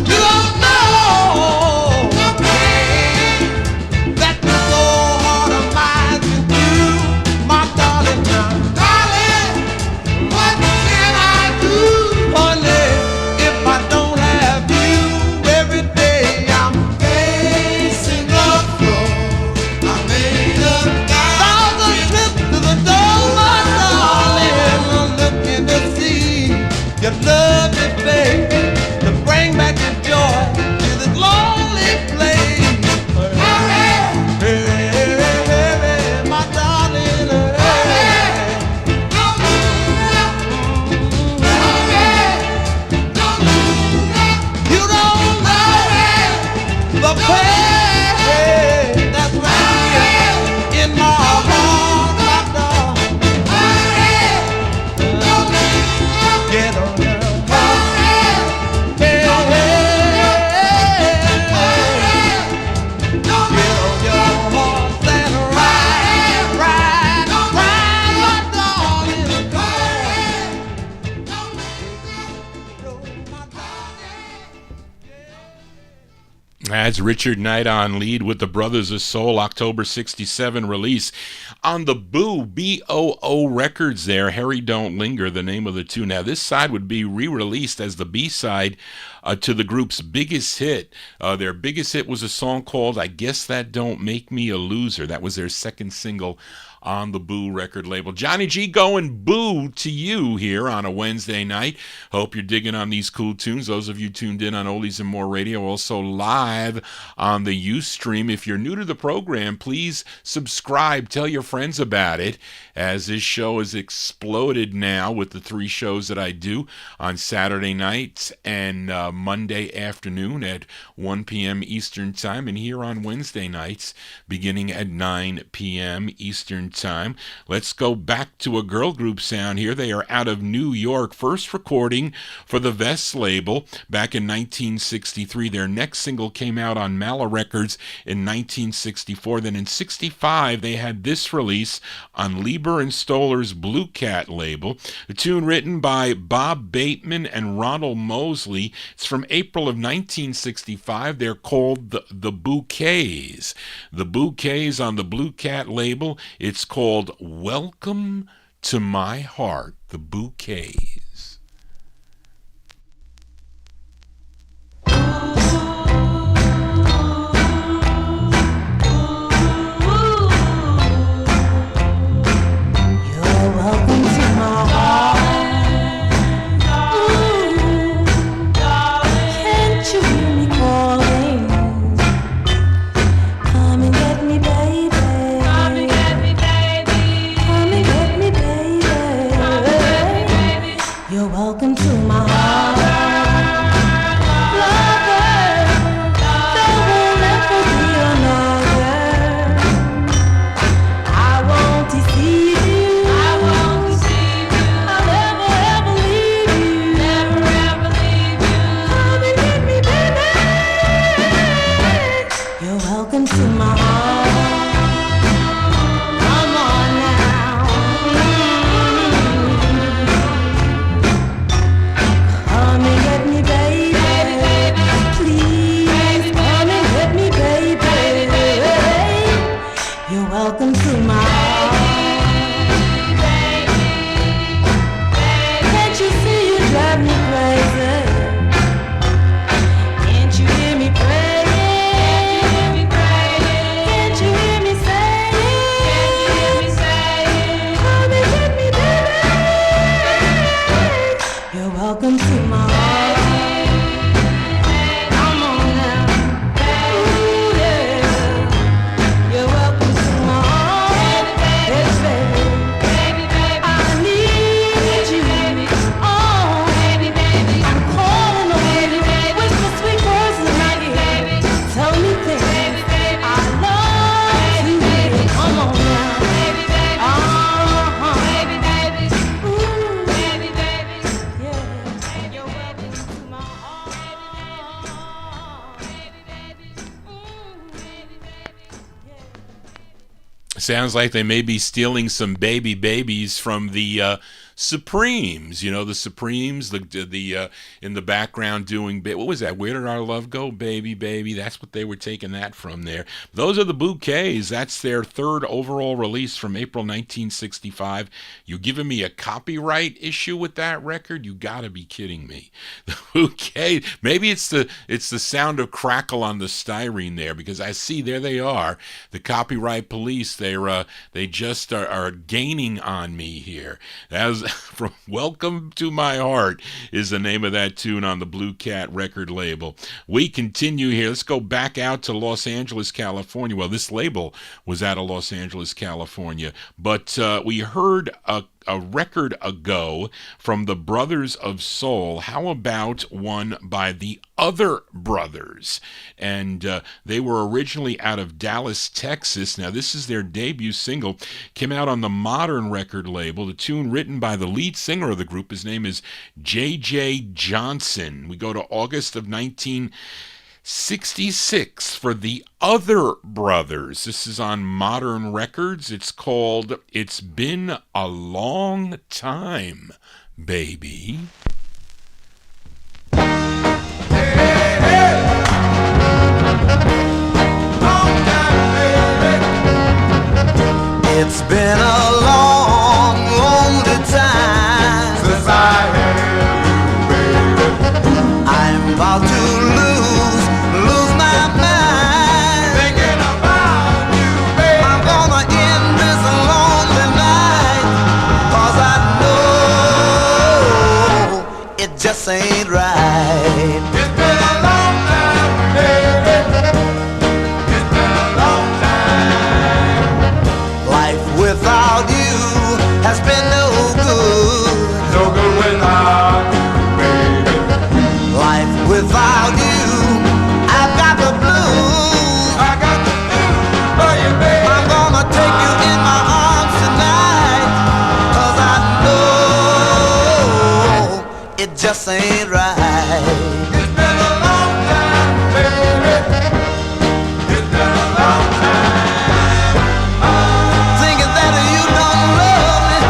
You don't know the pain that the soul heart of mine can do, my darling. Now, darling, what can I do, honey, if I don't have you? Every day I'm facing the floor. I made a thousand trips to the door, my darling. I'm looking to see your love, baby, to bring back the joy to this lonely place. Hurry, hurry, hurry, my darling, hurry. You don't know the pain that's right in my heart, my darling. Get on your That's Richard Knight on lead with the Brothers of Soul, October 67 release on the Boo, B-O-O Records there. Harry Don't Linger, the name of the tune. Now, this side would be re-released as the B-side to the group's biggest hit. Their biggest hit was a song called I Guess That Don't Make Me a Loser. That was their second single on the Boo record label. Johnny G going boo to you here on a Wednesday night. Hope you're digging on these cool tunes. Those of you tuned in on Oldies and More Radio, also live on the Ustream. If you're new to the program, please subscribe. Tell your friends about it, as this show has exploded now with the 3 shows that I do on Saturday nights and Monday afternoon at 1 p.m. Eastern Time, and here on Wednesday nights beginning at 9 p.m. Eastern different time. Let's go back to a girl group sound here. They are out of New York. First recording for the Vest label back in 1963. Their next single came out on Mala Records in 1964. Then in 65, they had this release on Lieber and Stoller's Blue Cat label. The tune written by Bob Bateman and Ronald Mosley. It's from April of 1965. They're called the Bouquets. The Bouquets on the Blue Cat label. It's called Welcome to My Heart. The Bouquets. Sounds like they may be stealing some babies from the Supremes. You know, the Supremes, the in the background doing, what was that? Where Did Our Love Go, baby, baby? That's what they were taking that from there. Those are the Bouquets. That's their third overall release from April 1965. You giving me a copyright issue with that record? You gotta be kidding me. The Bouquet. Maybe it's the sound of crackle on the styrene there, because I see there they are, the copyright police. They just are gaining on me here. That was from Welcome to My Heart is the name of that tune on the Blue Cat record label. We continue here. Let's go back out to Los Angeles, California. Well, this label was out of Los Angeles, California, but we heard a record ago from the Brothers of Soul. How about one by the Other Brothers? And they were originally out of Dallas, Texas. Now, this is their debut single. Came out on the Modern record label. The tune written by the lead singer of the group. His name is J.J. Johnson. We go to August of 1966 for the Other Brothers. This is on Modern Records. It's called It's Been a Long Time, Baby. It's been a long, lonely time since I had you, baby. I'm about to lose my mind, thinking about you, baby. I'm gonna end this lonely night, 'cause I know it just ain't right. It's been a long time, baby. It's been a long time. Life without you has been no good. No good without you, baby. Life without you, I've got the blues. I got the blues for you, baby. I'm gonna take you in my arms it just ain't right. It's been a long time, baby. It's been a long time. Thinking that you don't love me,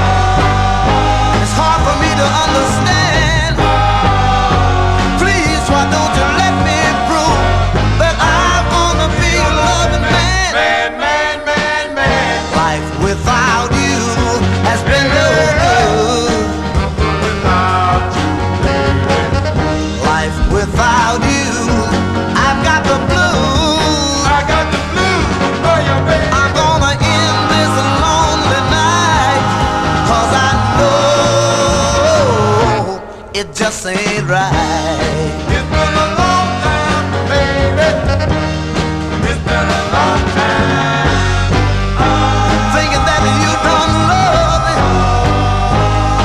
it's hard for me to understand. Please, why don't you let me prove that I wanna be a loving man? Man, man, man, man. Life without you has been no good. Without you, baby. Life without you, I've got the blues. I got the blues for you, baby. I'm gonna end this lonely night, 'cause I know it just ain't right. It's been a long time, baby. It's been a long time. Thinking that you don't love me,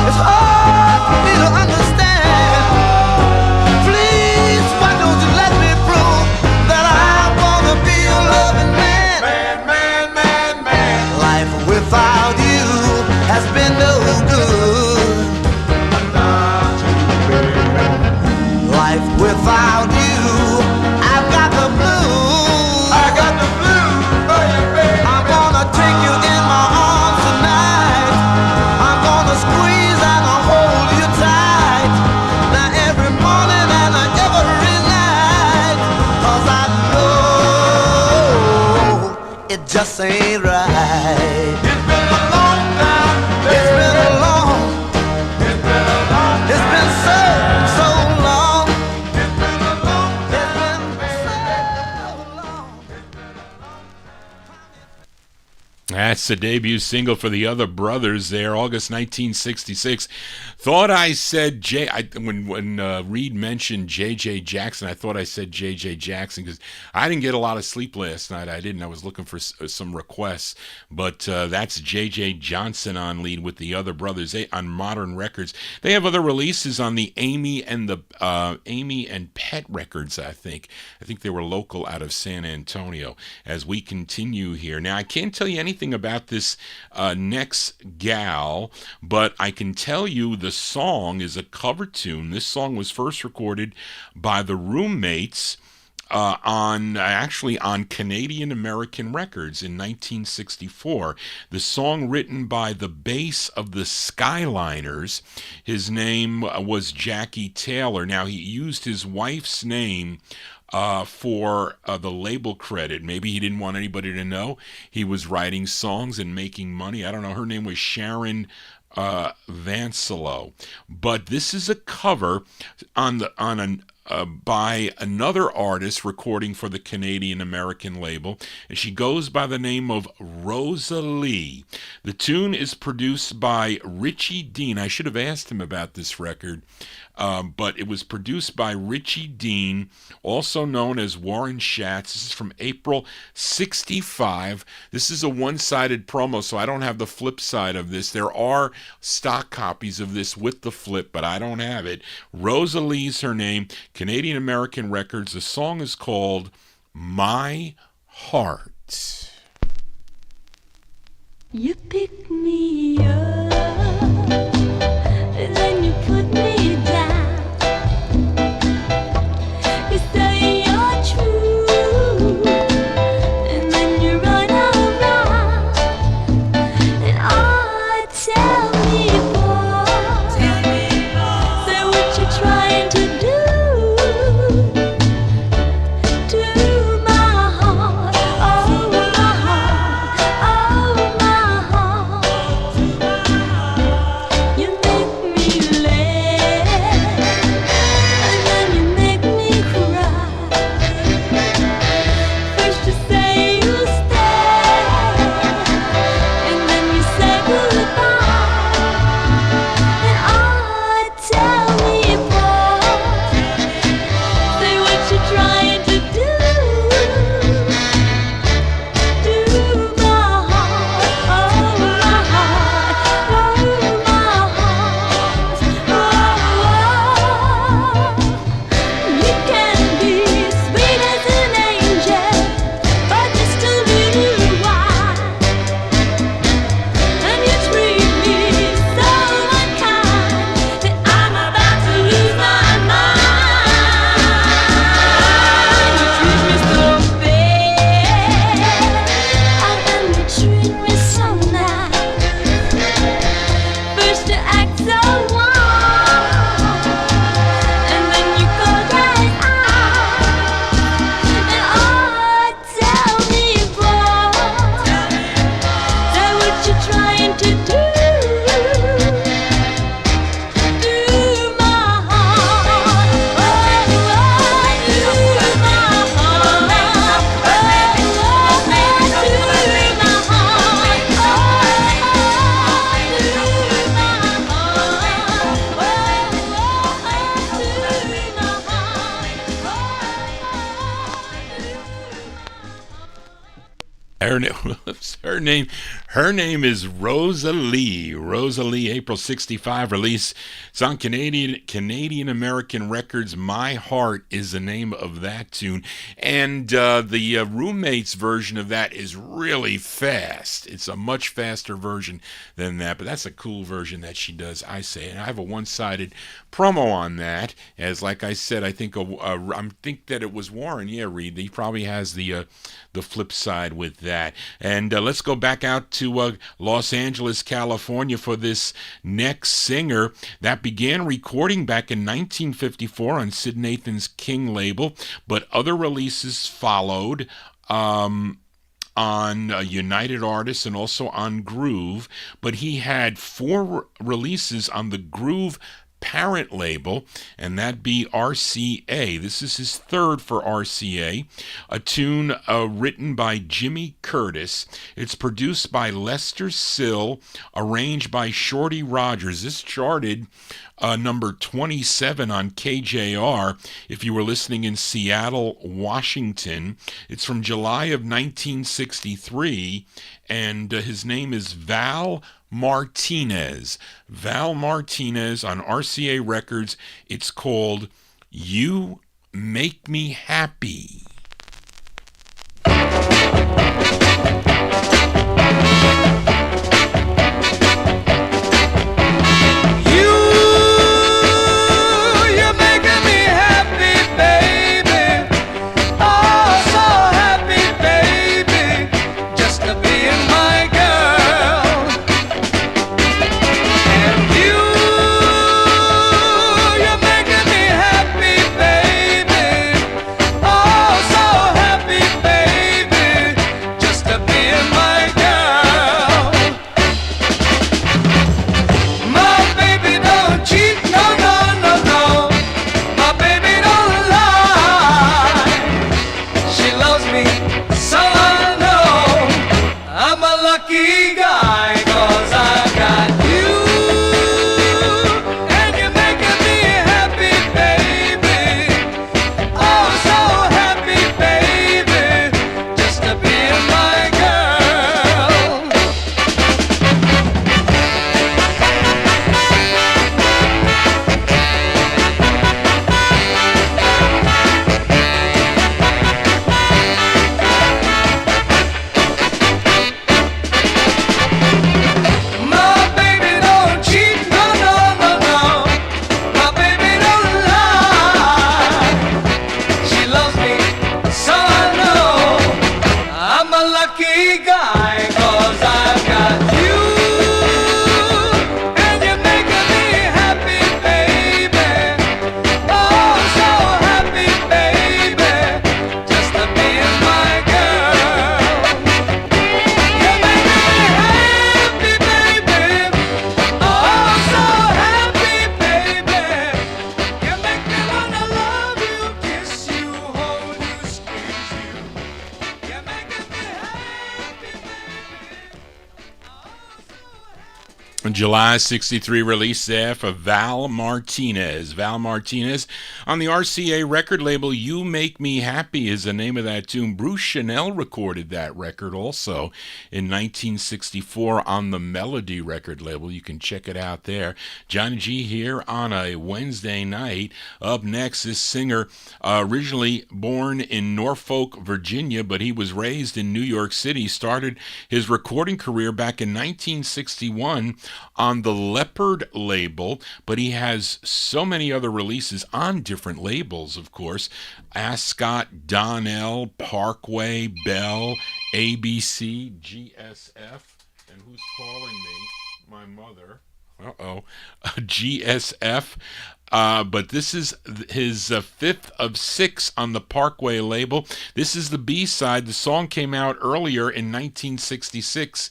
it's hard for me to understand. Please, why don't you let me prove that I wanna be a loving man? Man, man, man, man. Life without you has been no good. Life without you, I've got the blues. I got the blues for you, baby. I'm gonna take you in my arms tonight. I'm gonna squeeze and I'll hold you tight. Now every morning and every night, 'cause I know it just ain't right. It's been a long time, baby. It's been a long, it's been a long, it's been so, so long. It's been a long, it's been so long. That's the debut single for the Other Brothers there, August 1966. Thought I said when Reed mentioned J.J. Jackson, I thought I said J.J. Jackson because I didn't get a lot of sleep last night. I didn't. I was looking for some requests. But that's J.J. Johnson on lead with the Other Brothers on Modern Records. They have other releases on the Amy and Pet Records, I think. I think they were local out of San Antonio. As we continue here. Now, I can't tell you anything about this next gal, but I can tell you the song is a cover tune. This song was first recorded by the Roommates on Canadian American Records in 1964. The song written by the bass of the Skyliners. His name was Jackie Taylor. Now, he used his wife's name for the label credit. Maybe he didn't want anybody to know he was writing songs and making money. I don't know. Her name was Sharon Vansilo. But this is a cover by another artist recording for the Canadian American label, and she goes by the name of Rosalie. The tune is produced by Richie Dean. I should have asked him about this record, but it was produced by Richie Dean, also known as Warren Schatz. This is from April 65. This is a one-sided promo, so I don't have the flip side of this. There are stock copies of this with the flip, but I don't have it. Rosalie's her name, Canadian American Records. The song is called My Heart. You pick me up, then you put me down. You say you're true, and then you run around. And I tell me, boy, say what you're trying to do. To my heart, oh my heart, oh my heart. her name, her name is Rosalie. Rosalie, April '65 release. It's on Canadian American Records. My Heart is the name of that tune, and the Roommates version of that is really fast. It's a much faster version than that, but that's a cool version that she does, I say. And I have a one-sided promo on that, as like I said, I think think that it was Warren. Yeah, Reed. He probably has the flip side with that. And let's go back out to Los Angeles, California for this next singer that began recording back in 1954 on Sid Nathan's King label, but other releases followed. On United Artists and also on Groove, but he had 4 releases on the Groove parent label, and that be RCA. This is his third for RCA, a tune written by Jimmy Curtis. It's produced by Lester Sill, arranged by Shorty Rogers. This charted number 27 on KJR if you were listening in Seattle, Washington. It's from July of 1963, and his name is Val Martinez. Val Martinez on RCA Records. It's called You Make Me Happy. July 63 release there for Val Martinez. Val Martinez on the RCA record label. You Make Me Happy is the name of that tune. Bruce Chanel recorded that record also in 1964 on the Melody record label. You can check it out there. Johnny G here on a Wednesday night. Up next, this singer, originally born in Norfolk, Virginia, but he was raised in New York City, started his recording career back in 1961 on the Leopard label, but he has so many other releases on different labels, of course. Ascot, Donnell, Parkway, Bell, ABC, GSF, and who's calling me? My mother. GSF. But this is his fifth of 6 on the Parkway label. This is the B-side. The song came out earlier in 1966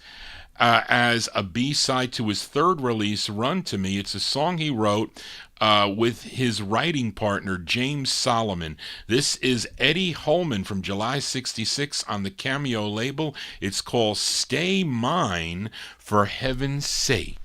as a B-side to his third release, Run to Me. It's a song he wrote with his writing partner, James Solomon. This is Eddie Holman from July 66 on the Cameo label. It's called Stay Mine for Heaven's Sake.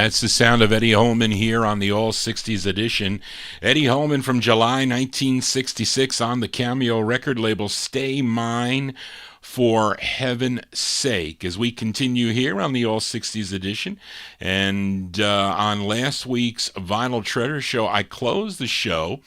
That's the sound of Eddie Holman here on the All 60s edition. Eddie Holman from July 1966 on the Cameo record label Stay Mine, for heaven's sake, as we continue here on the All 60s edition. And on last week's Vinyltreasure show, I closed the show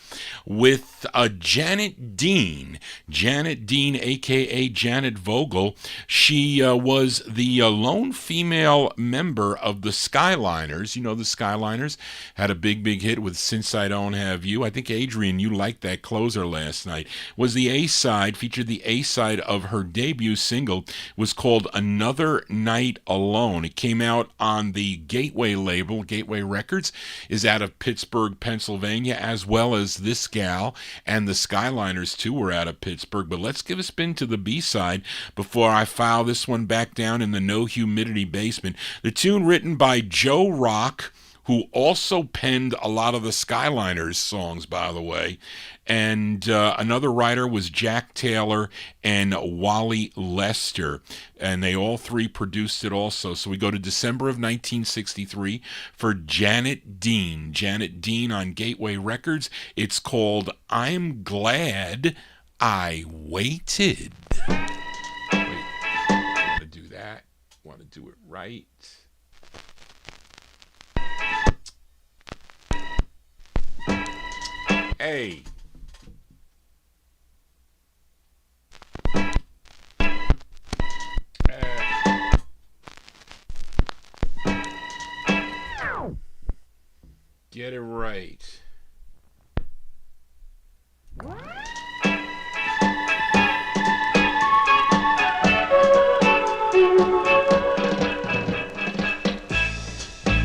with Janet Dean. Janet Dean, a.k.a. Janet Vogel. She was the lone female member of the Skyliners. You know, the Skyliners had a big hit with Since I Don't Have You. I think, Adrian, you liked that closer last night. Was the A-side, featured the A-side of her debut single, was called Another Night Alone. It came out on the Gateway label. Gateway Records is out of Pittsburgh, Pennsylvania, as well as this gal, and the Skyliners too were out of Pittsburgh. But let's give a spin to the B-side before I file this one back down in the no humidity basement. The tune written by Joe Rock, who also penned a lot of the Skyliners songs, by the way. And another writer was Jack Taylor and Wally Lester. And they all three produced it also. So we go to December of 1963 for Janet Dean. Janet Dean on Gateway Records. It's called I'm Glad I Waited. Wait, I want to do that. Want to do it right. Hey. Get it right.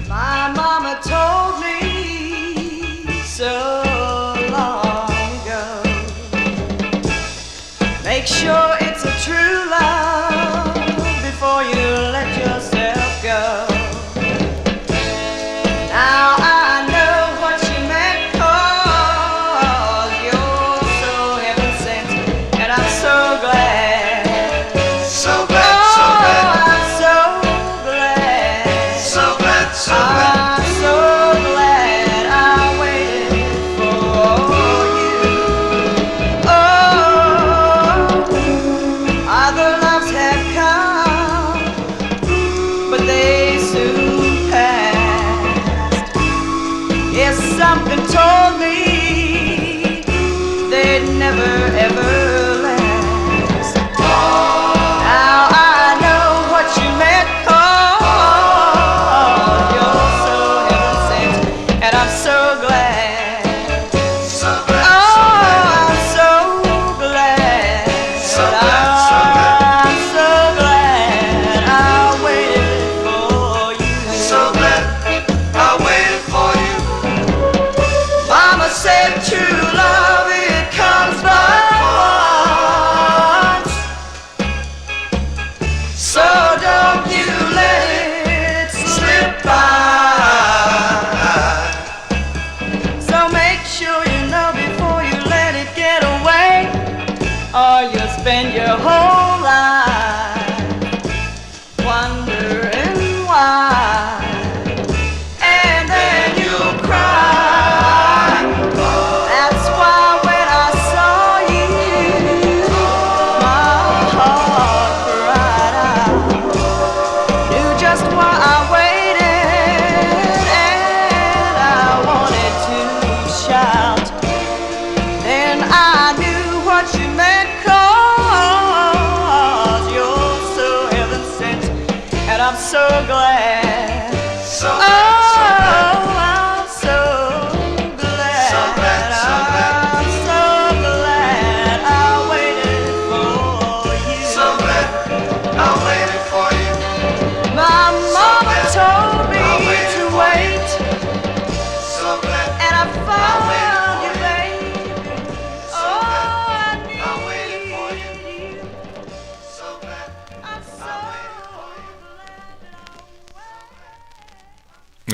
My mama told me so long ago. Make sure it's a true love before you let yourself go. Now I know what you meant, 'cause you're so heaven sent, and I'm so glad. So glad, so glad. I'm so glad. So glad, so glad. I'm so glad I waited for you. Oh, other loves have come, but they soon passed. Yes, something told me they'd never ever last. Now I know what you meant, 'cause you're so heaven sent, and I'm so glad. So glad, oh, I'm so glad. So glad, so glad. I'm so glad I waited for you. So glad I waited for you. Mama said true love, it comes by once. So don't you let it slip by. So make sure you know before you let it get away, or you'll spend your whole life wondering why. And then you'll cry. That's why when I saw you, my heart cried out. Knew just why I waited, and I wanted to shout. Then I knew what you meant, 'cause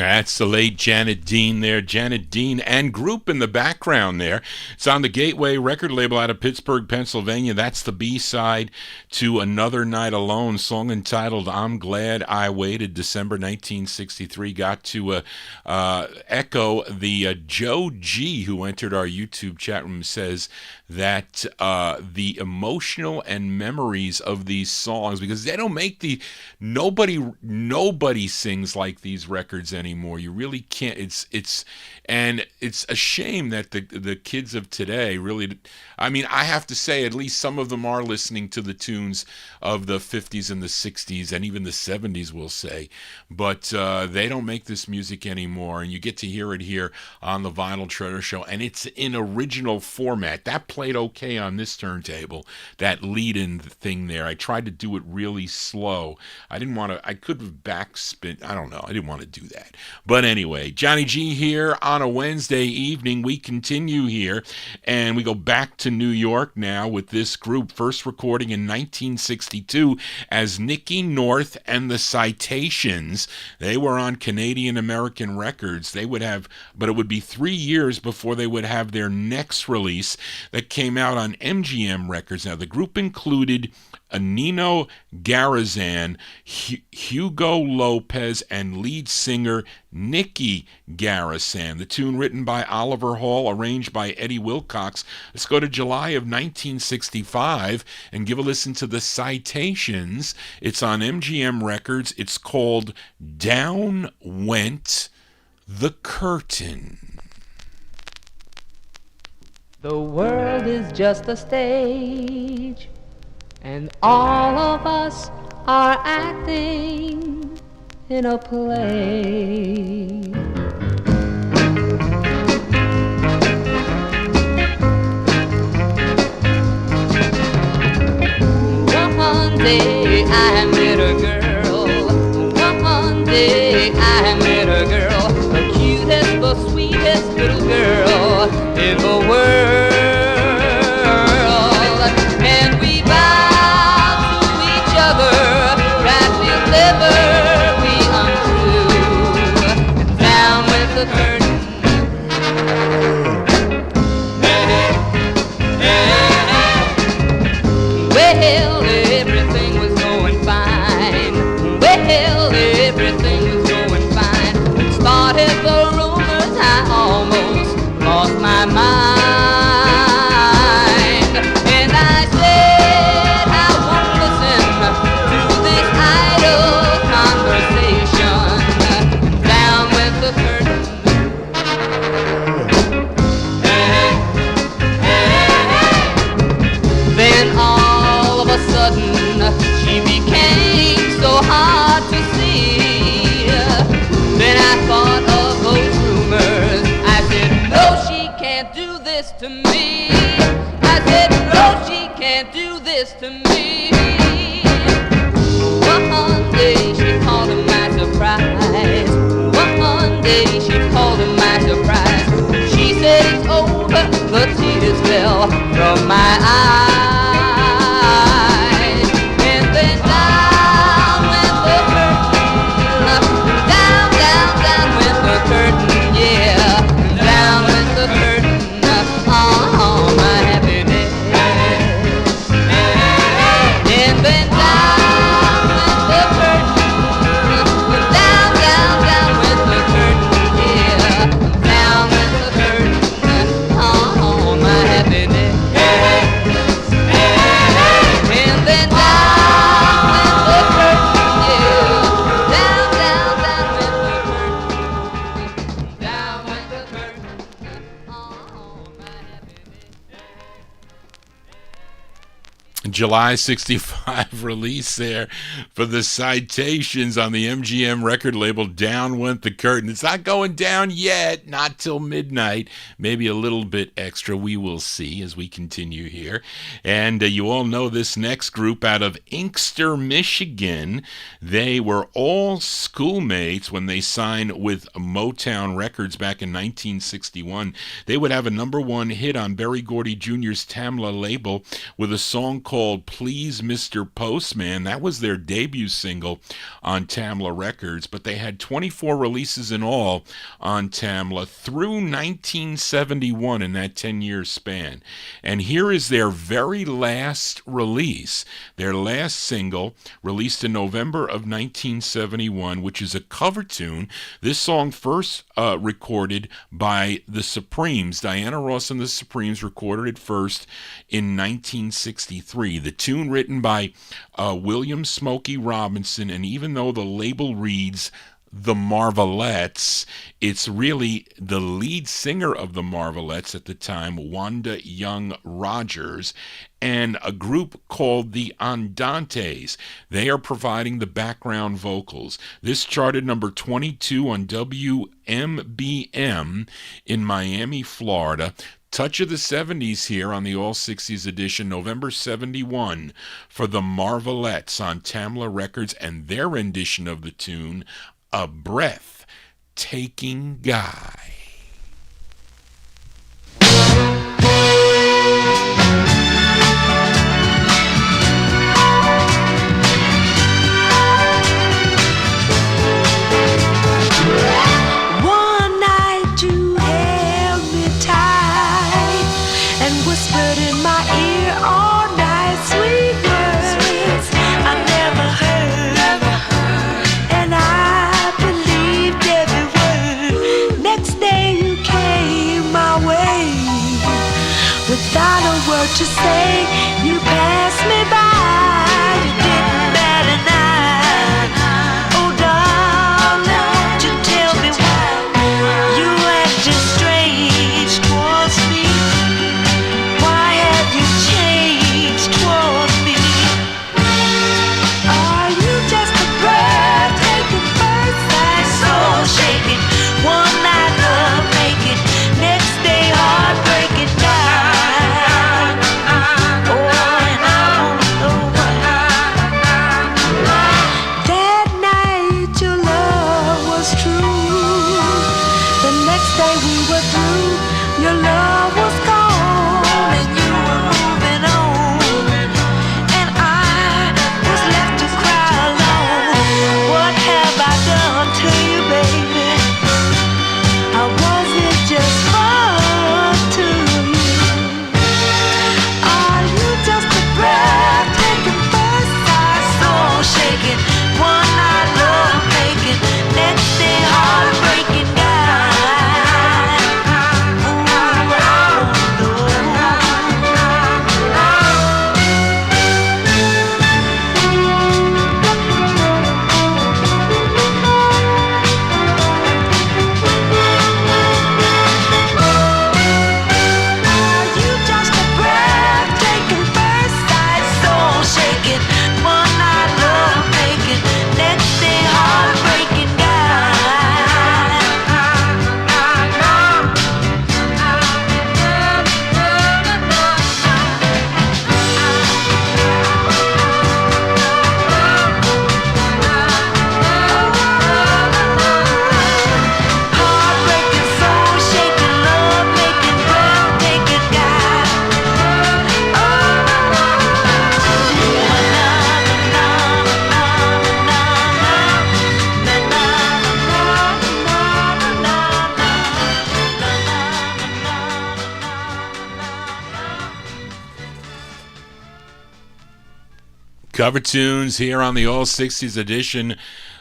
That's the late Janet Dean there. Janet Dean and group in the background there. It's on the Gateway record label out of Pittsburgh, Pennsylvania. That's the B-side to Another Night Alone, song entitled I'm Glad I Waited, December 1963. Got to echo the Joe G, who entered our YouTube chat room, says that the emotional and memories of these songs, because they don't make nobody sings like these records anymore. You really can't. It's a shame that the kids of today really. I mean, I have to say, at least some of them are listening to the tunes of the 50s and the 60s and even the 70s, we'll say, but they don't make this music anymore. And you get to hear it here on the Vinyltreasure show, and it's in original format. That played okay on this turntable. That lead-in thing there. I tried to do it really slow. I didn't want to. I could have backspin. I don't know. I didn't want to do that. But anyway, Johnny G here on a Wednesday evening. We continue here, and we go back to New York now with this group, first recording in 1962 as Nikki North and the Citations. They were on Canadian American Records. They would have, but it would be 3 years before they would have their next release that came out on MGM Records. Now, the group included Nino Garazan, Hugo Lopez, and lead singer Nikki Garazan. The tune written by Oliver Hall, arranged by Eddie Wilcox. Let's go to July of 1965 and give a listen to the Citations. It's on MGM Records. It's called Down Went the Curtain. The world is just a stage, and all of us are acting in a play. One day I met a girl. One day I met a girl, the cutest, the sweetest little girl in the world. To me, I said, no, she can't do this to me. One day she called him my surprise. One day she called him my surprise. She said it's over, the tears fell from my eyes. And then down went the curtain, down, down, down went the curtain, yeah, down went the curtain. Oh, my happiness. And then down went the curtain, down, down, down went the curtain, yeah, down went the curtain. Oh, my happiness. And then down went the curtain, yeah, down, down, down went the curtain, down went the curtain. July 65 release there for the Citations on the MGM record label. Down went the curtain. It's not going down yet, not till midnight, maybe a little bit extra. We will see as we continue here. And you all know this next group out of Inkster, Michigan. They were all schoolmates when they signed with Motown Records back in 1961. They would have a #1 hit on Berry Gordy Jr.'s Tamla label with a song called Please Mr. Postman. That was their debut single on Tamla Records, but they had 24 releases in all on Tamla through 1971 in that 10-year span. And here is their very last release, their last single, released in November of 1971, which is a cover tune. This song first recorded by the Supremes. Diana Ross and the Supremes recorded it first in 1963. The tune written by William Smokey Robinson, and even though the label reads The Marvelettes, it's really the lead singer of the Marvelettes at the time, Wanda Young Rogers, and a group called the Andantes. They are providing the background vocals. This charted number 22 on WMBM in Miami, Florida. Touch of the 70s here on the All 60s edition, November 71, for the Marvelettes on Tamla Records and their rendition of the tune, A Breath-Taking Guy. One night you held me tight and whispered in my ear all night sweet words I never heard, and I believed every word. Next day you came my way without a word to say. You passed me by, you didn't bat an eye. Oh darling, to tell me why you acted strange towards me. Why have you changed towards me? Are you just a breathtaking first sight, soul shaking, one night love making, next day heartbreaking guy? Oh, and I wanna know why. That night your love was true. The next day we were through. Your love was gone and you were moving on, and I was left to cry alone. What have I done to you, baby? Or was it just fun to you? Are you just a breathtaking first sight, soul shaking, one night love making, next day heartbreaking guy? Ooh, are you just a breathtaking first sight, soul shaking, one night love making, next day heartbreaking guy? Heartbreaking, soul shaking, love making, breathtaking guy. Cover tunes here on the All 60s edition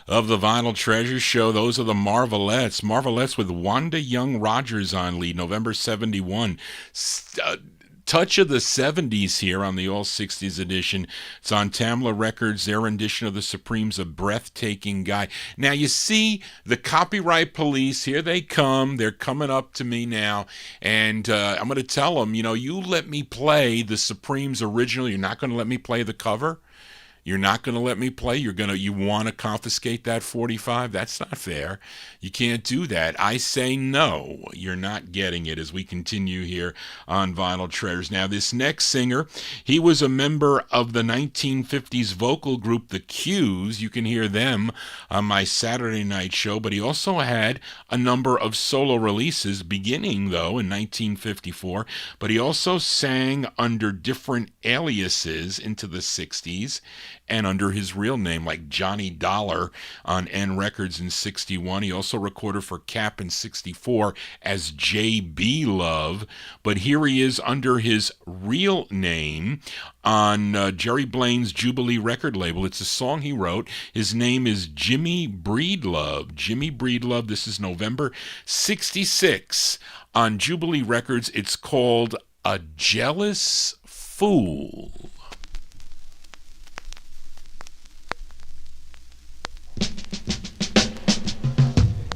of the Vinyltreasure Show. Those are the Marvelettes. Marvelettes with Wanda Young Rogers on lead, November 71. Touch of the 70s here on the All 60s edition. It's on Tamla Records, their rendition of the Supremes, A Breathtaking Guy. Now, you see the copyright police, here they come. They're coming up to me now, and I'm going to tell them, you let me play the Supremes original. You're not going to let me play the cover? You're not going to let me play? You want to confiscate that 45? That's not fair. You can't do that. I say no. You're not getting it as we continue here on Vinyl Treasures. Now, this next singer, he was a member of the 1950s vocal group The Q's. You can hear them on my Saturday night show, but he also had a number of solo releases beginning, though, in 1954, but he also sang under different aliases into the 60s and under his real name, like Johnny Dollar on N Records in 61. He also recorded for Cap in 64 as J.B. Love, but here he is under his real name on Jerry Blaine's Jubilee record label. It's a song he wrote. His name is Jimmy Breedlove. Jimmy Breedlove. This is November 66 on Jubilee Records. It's called A Jealous Fool.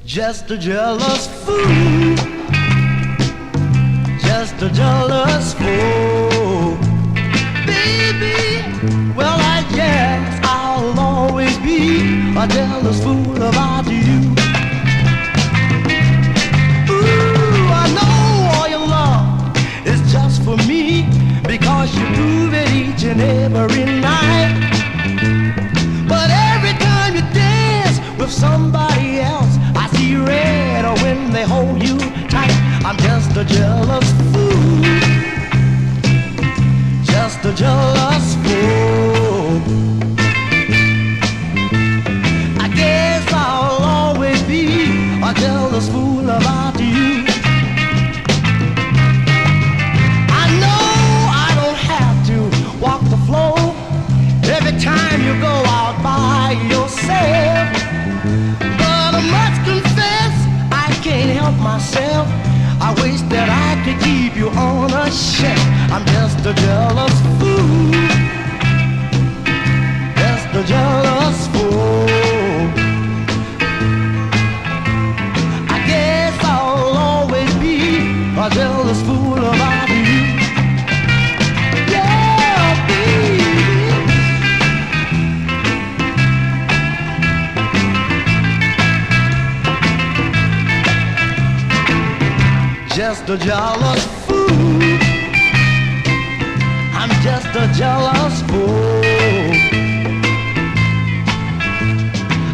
Just a jealous fool, just a jealous fool. Baby, well I guess I'll always be a jealous fool about you. Ooh, I know all your love is just for me, because you prove it each and every night. But every time you dance with somebody else, I see red when they hold you tight. I'm just a jealous fool, just a jealous fool. I guess I'll always be a jealous fool about you. I know I don't have to walk the floor every time you go out by yourself, but I must confess I can't help myself. I wish that I could keep you on a shelf. I'm just a jealous fool, just a jealous fool. I guess I'll always be a jealous fool about you. Yeah, baby. Just a jealous fool, I'm just a jealous fool.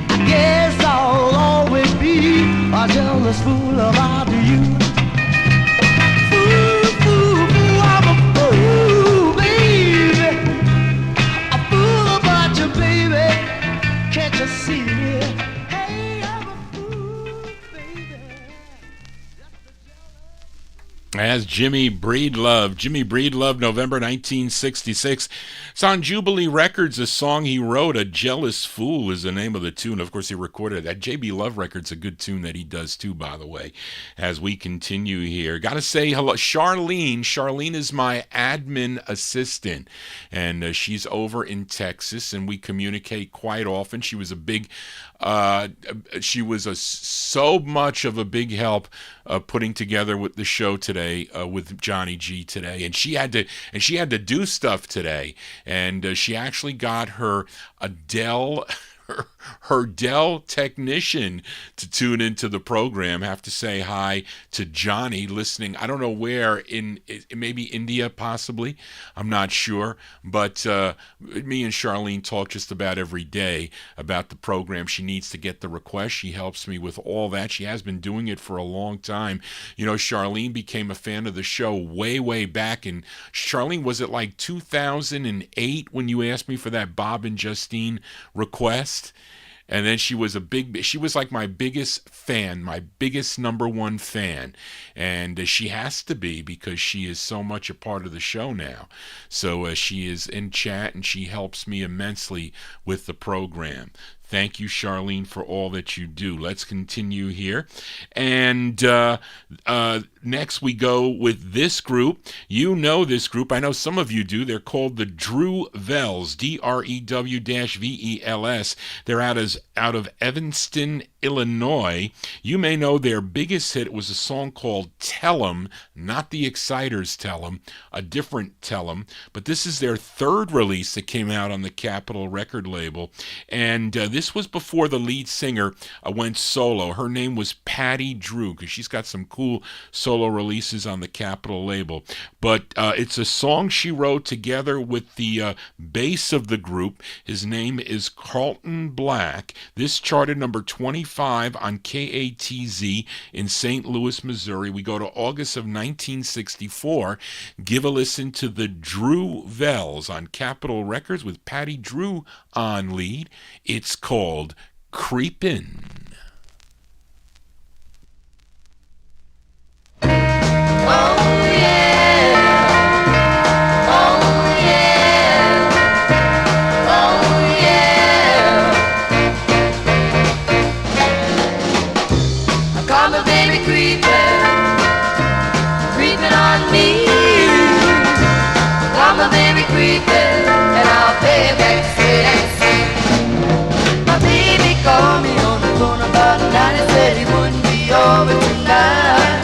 I guess I'll always be a jealous fool about you. Fool, fool, fool, I'm a fool, baby. A fool about you, baby. Can't you see me? Hey, I'm a fool, baby. As Jimmy Breedlove. Jimmy Breedlove, November 1966. It's on Jubilee Records, a song he wrote, A Jealous Fool is the name of the tune. Of course, he recorded that. J.B. Love Records, a good tune that he does too, by the way, as we continue here. Got to say hello. Charlene. Charlene is my admin assistant, and she's over in Texas, and we communicate quite often. She was a big... so much of a big help putting together with the show today with Johnny G today, and she had to do stuff today, and she actually got her her Dell technician to tune into the program. Have to say hi to Johnny listening. I don't know where, in maybe India possibly. I'm not sure. But me and Charlene talk just about every day about the program. She needs to get the request. She helps me with all that. She has been doing it for a long time. You know, Charlene became a fan of the show way back. And Charlene, was it like 2008 when you asked me for that Bob and Justine request? And then she was like my biggest fan, my biggest number one fan. And she has to be, because she is so much a part of the show now. So she is in chat, and she helps me immensely with the program. Thank you, Charlene, for all that you do. Let's continue here. And next we go with this group. You know this group. I know some of you do. They're called the Drew-Vels, Drew-Vels. They're out of Evanston, Illinois. You may know their biggest hit was a song called Tell 'em, not the Exciters Tell 'em, a different Tell 'em, but this is their third release that came out on the Capitol record label, and this was before the lead singer went solo. Her name was Patty Drew, because she's got some cool solo releases on the Capitol label, but it's a song she wrote together with the bass of the group. His name is Carlton Black. This charted number 25 on KATZ in St. Louis, Missouri. We go to August of 1964. Give a listen to the Drew-Vels on Capitol Records with Patty Drew on lead. It's called Creepin'. And I'll pay back sweet and sweet. My baby called me on the phone about 9 and said he wouldn't be over tonight.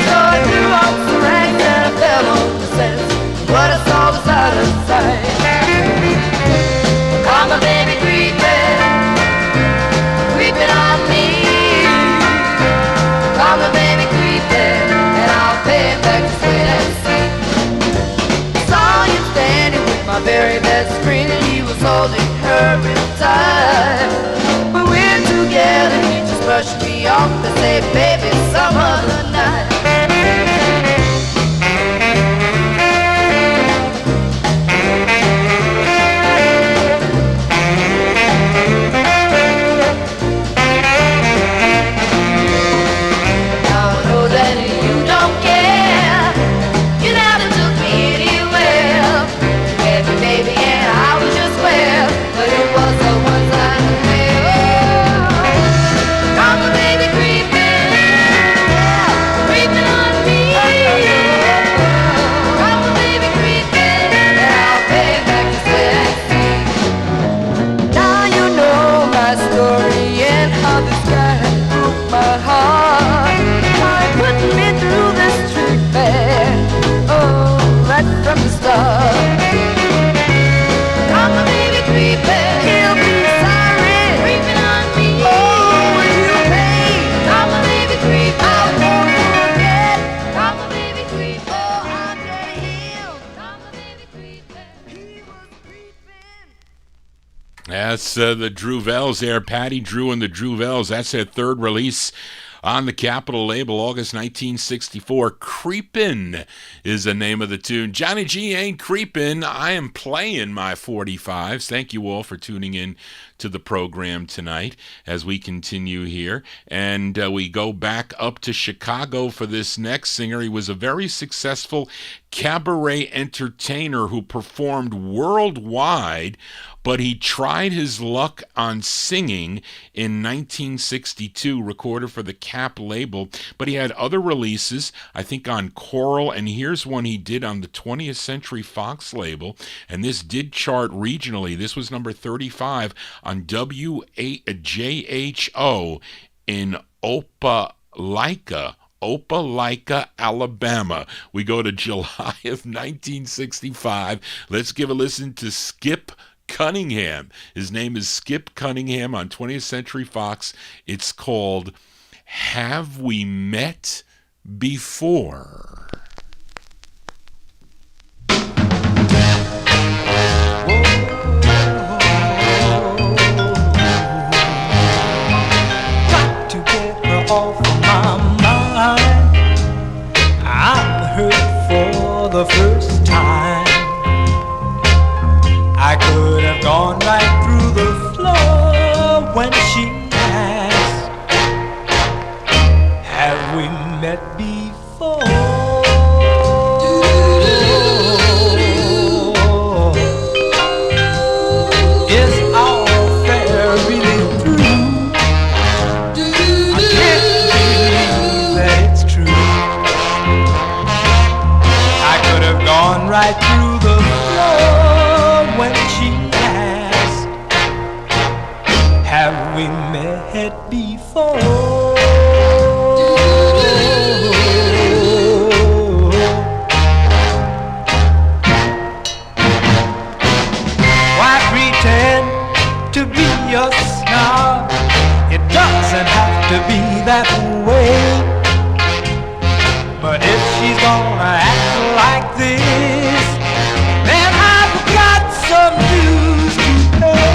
So I threw off the rags and I fell on the steps. What I saw was out of sight. Call my baby creeping, creeping on me. Call my baby creeping, and I'll pay back sweet and sweet. Saw you standing with my very best friend, and he was holding her real tight. When we're together, he just brushed me off and said, baby, some other night. Now I know that you don't care. You never took me anywhere. Every baby and I was just well, but it was a one-time affair. Come on, baby, creeping, creeping on me. Come on, baby, creeping, and I'll pay back the sweat and see. Now you know my story and how this guy broke my heart. How he put me through this treatment, oh, right from the start. Come on, baby, creeping, he'll be sorry, creeping on me. Oh, will you pay? Come on, baby, creep, I won't forget. Come on, baby, creep, oh, I'll get him. Come on, baby, creeping, he was creeping. That's the Drew-Vels there, Patty Drew and the Drew-Vels. That's their third release on the Capitol label, August 1964. Creepin' is the name of the tune. Johnny G ain't creepin'. I am playing my 45s. Thank you all for tuning in to the program tonight as we continue here. And we go back up to Chicago for this next singer. He was a very successful cabaret entertainer who performed worldwide, but he tried his luck on singing in 1962, recorded for the Cap label, but he had other releases, I think on Choral, and here's one he did on the 20th Century Fox label, and this did chart regionally. This was number 35 on WJHO in Opelika, Alabama. We go to July of 1965. Let's give a listen to Skip Cunningham. His name is Skip Cunningham on 20th Century Fox. It's called Have We Met Before? Got to get her off my mind. I'm hurt for the first time. I could have gone right through the floor when she asked, have we met before? Is our affair really through? I can't believe that it's true. I could have gone right through the floor when she asked, have we met before? gonna act like this, then I've got some news to tell.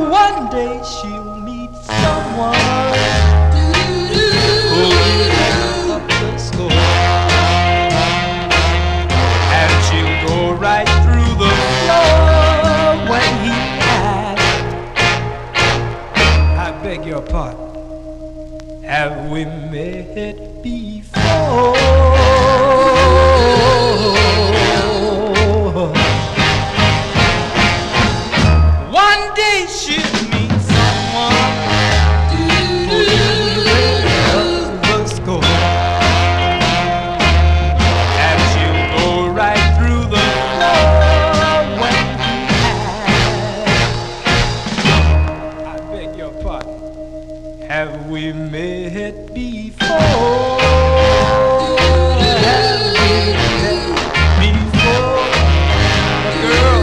One day she'll meet someone who'll make up the score, and she'll go right through the floor when he asks, I beg your pardon, have we met before? One day she'll meet someone who'll make the score, and she'll go right through the floor when he asks, I beg your pardon, have we met before? Have we met before? The girl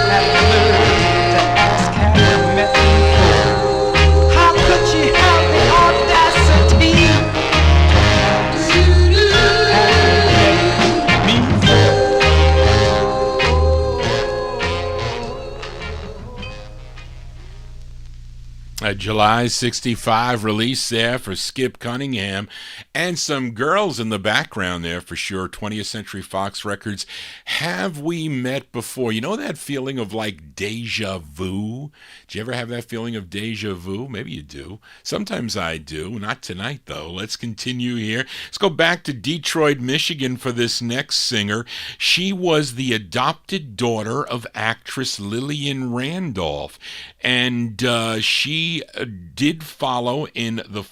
had the nerve to ask, have we met before? How could she have the audacity? Have we met before? A July 65 release there for Skip Cunningham, and some girls in the background there for sure. 20th Century Fox Records. Have we met before? You know that feeling of like deja vu? Do you ever have that feeling of deja vu? Maybe you do. Sometimes I do. Not tonight, though. Let's continue here. Let's go back to Detroit, Michigan for this next singer. She was the adopted daughter of actress Lillian Randolph, and she did follow in the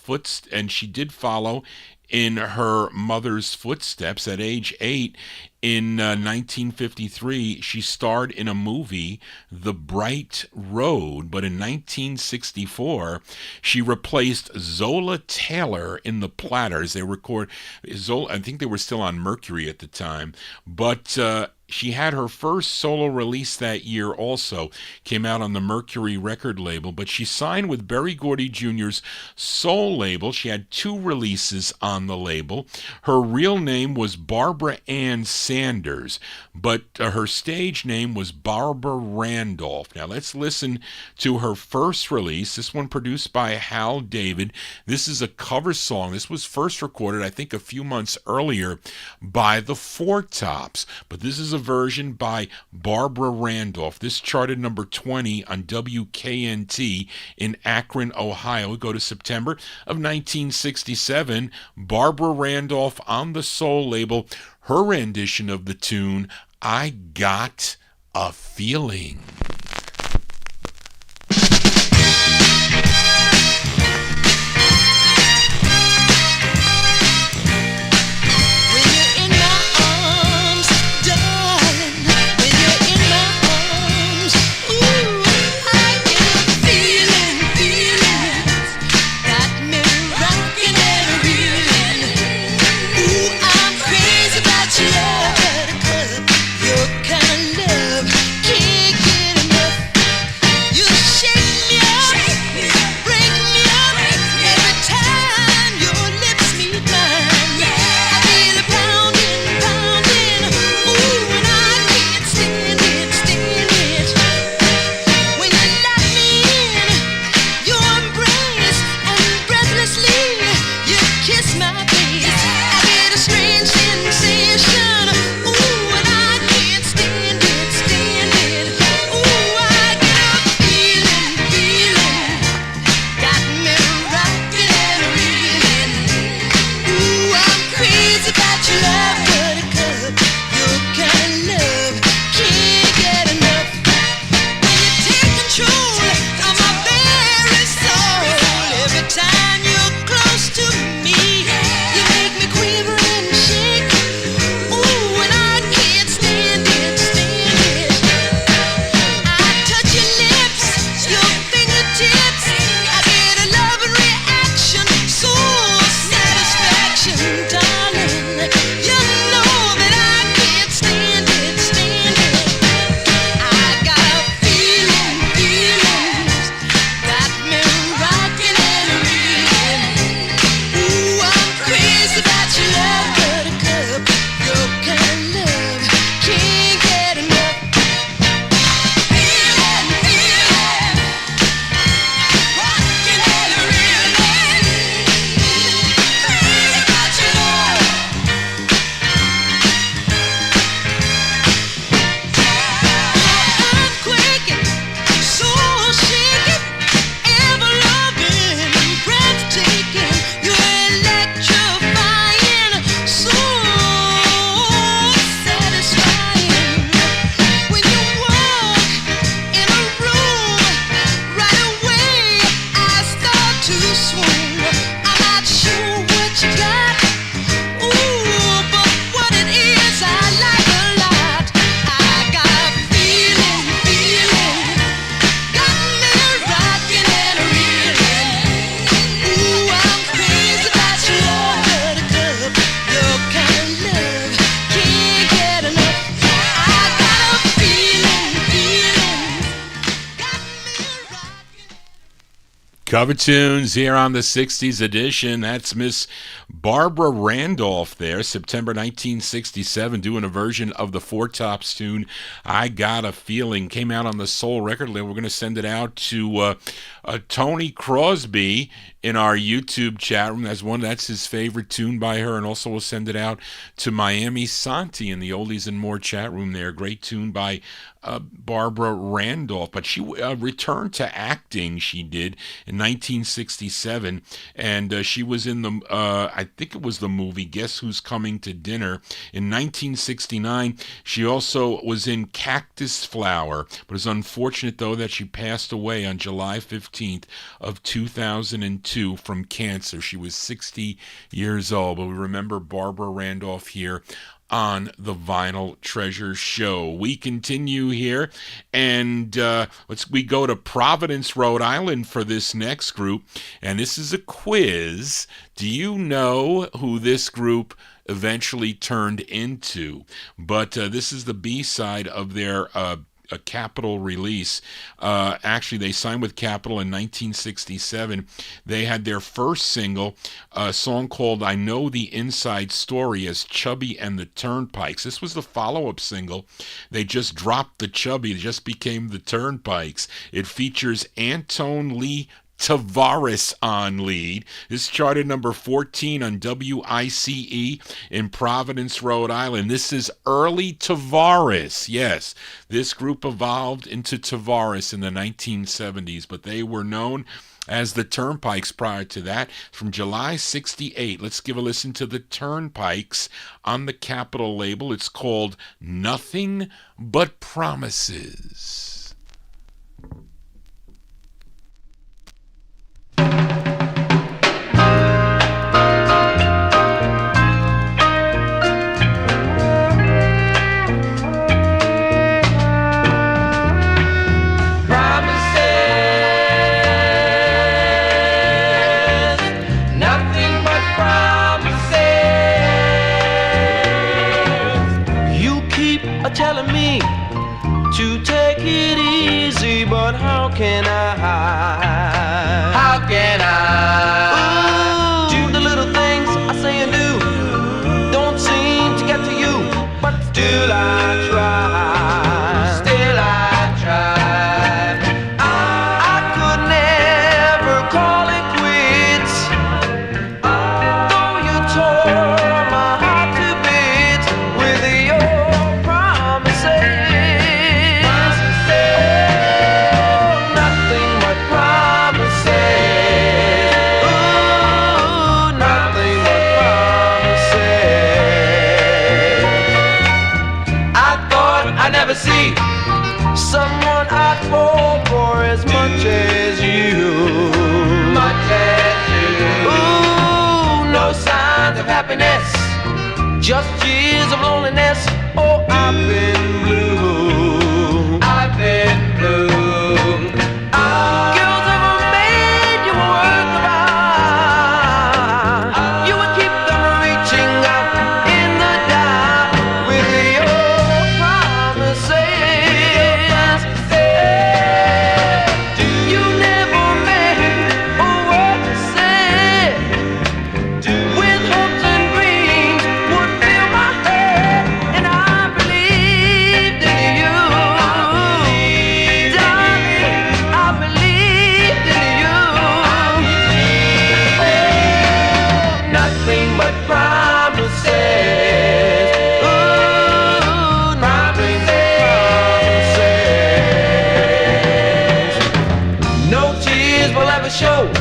in her mother's footsteps. At age 8 in 1953, she starred in a movie, The Bright Road, but in 1964, she replaced Zola Taylor in the Platters. I think they were still on Mercury at the time, but she had her first solo release that year also, came out on the Mercury record label, but she signed with Berry Gordy Jr.'s Soul label. She had 2 releases on the label. Her real name was Barbara Ann Sanders, but her stage name was Barbara Randolph. Now let's listen to her first release, this one produced by Hal David. This is a cover song. This was first recorded, I think, a few months earlier by the Four Tops, but this is a version by Barbara Randolph. This charted number 20 on WKNT in Akron, Ohio. We go to September of 1967. Barbara Randolph on the Soul label, her rendition of the tune, I Got a Feeling. Your kind of love can't get enough. Cover tunes here on the 60s edition. That's Miss Barbara Randolph there, September 1967, doing a version of the Four Tops tune, I Got a Feeling. Came out on the Soul record label. We're going to send it out to Tony Crosby in our YouTube chat room. That's his favorite tune by her. And also we'll send it out to Miami Santi in the Oldies and More chat room there. Great tune by Barbara Randolph, but she returned to acting. She did in 1967, and she was in the I think it was the movie Guess Who's Coming to Dinner. In 1969, she also was in Cactus Flower, but it's unfortunate though that she passed away on July 15th of 2002 from cancer. She was 60 years old, but we remember Barbara Randolph here on the Vinyl Treasure Show. We continue here, and we go to Providence, Rhode Island for this next group, and this is a quiz. Do you know who this group eventually turned into? But this is the B-side of their a Capitol release. Actually, they signed with Capitol in 1967. They had their first single, a song called I Know the Inside Story, as Chubby and the Turnpikes. This was the follow-up single. They just dropped the Chubby. It just became the Turnpikes. It features Antone Lee Tavares on lead. This charted number 14 on WICE in Providence, Rhode Island. This is early Tavares. Yes, this group evolved into Tavares in the 1970s, but they were known as the Turnpikes prior to that. From July 68, let's give a listen to the Turnpikes on the Capitol label. It's called Nothing But Promises. Telling me to take it easy, but how can I? How can I? Ooh, do the little things I say and do don't seem to get to you, but still I try. Still I try. I could never call it quits, though you tore my heart to bits with your see someone I'd fall for as much as you. Much as you. Ooh, no signs of happiness, just years of loneliness. Oh, I've been blue. I've been blue. Girls ever made you worth of art. You would keep them reaching out in the dark with your show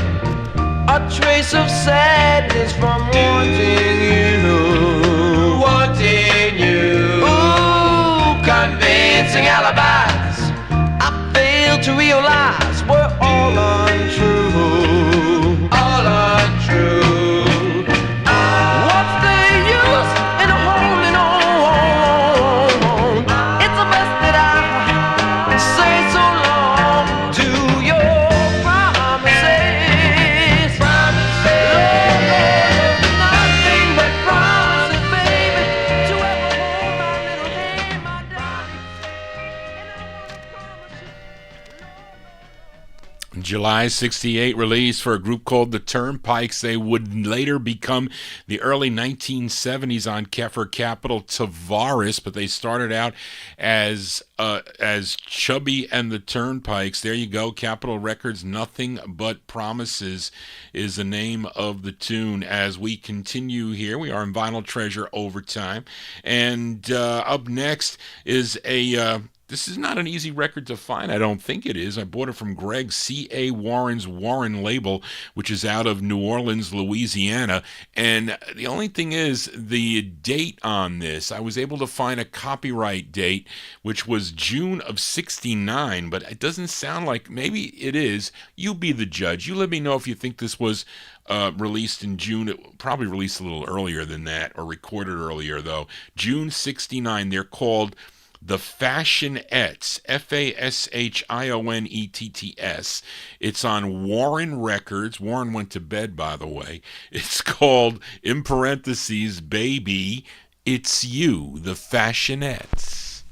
a trace of sadness from wanting you. Wanting you. Ooh, convincing alibis I failed to realize were all untrue. All untrue. What's the use in holding on? It's the best that I say so long to your July 68 release for a group called the Turnpikes. They would later become the early 1970s on for Capitol Tavares, but they started out as Chubby and the Turnpikes. There you go, Capitol Records. Nothing But Promises is the name of the tune. As we continue here, we are in Vinyltreasure Overtime, and up next is this is not an easy record to find. I don't think it is. I bought it from Greg C.A. Warren's Warren label, which is out of New Orleans, Louisiana. And the only thing is the date on this. I was able to find a copyright date, which was June of 69, but it doesn't sound like, maybe it is. You be the judge. You let me know if you think this was released in June. It probably released a little earlier than that, or recorded earlier, though. June 69. They're called the Fashionettes, Fashionetts. It's on Warren Records. Warren went to bed, by the way. It's called, in parentheses, Baby, It's You, the Fashionettes.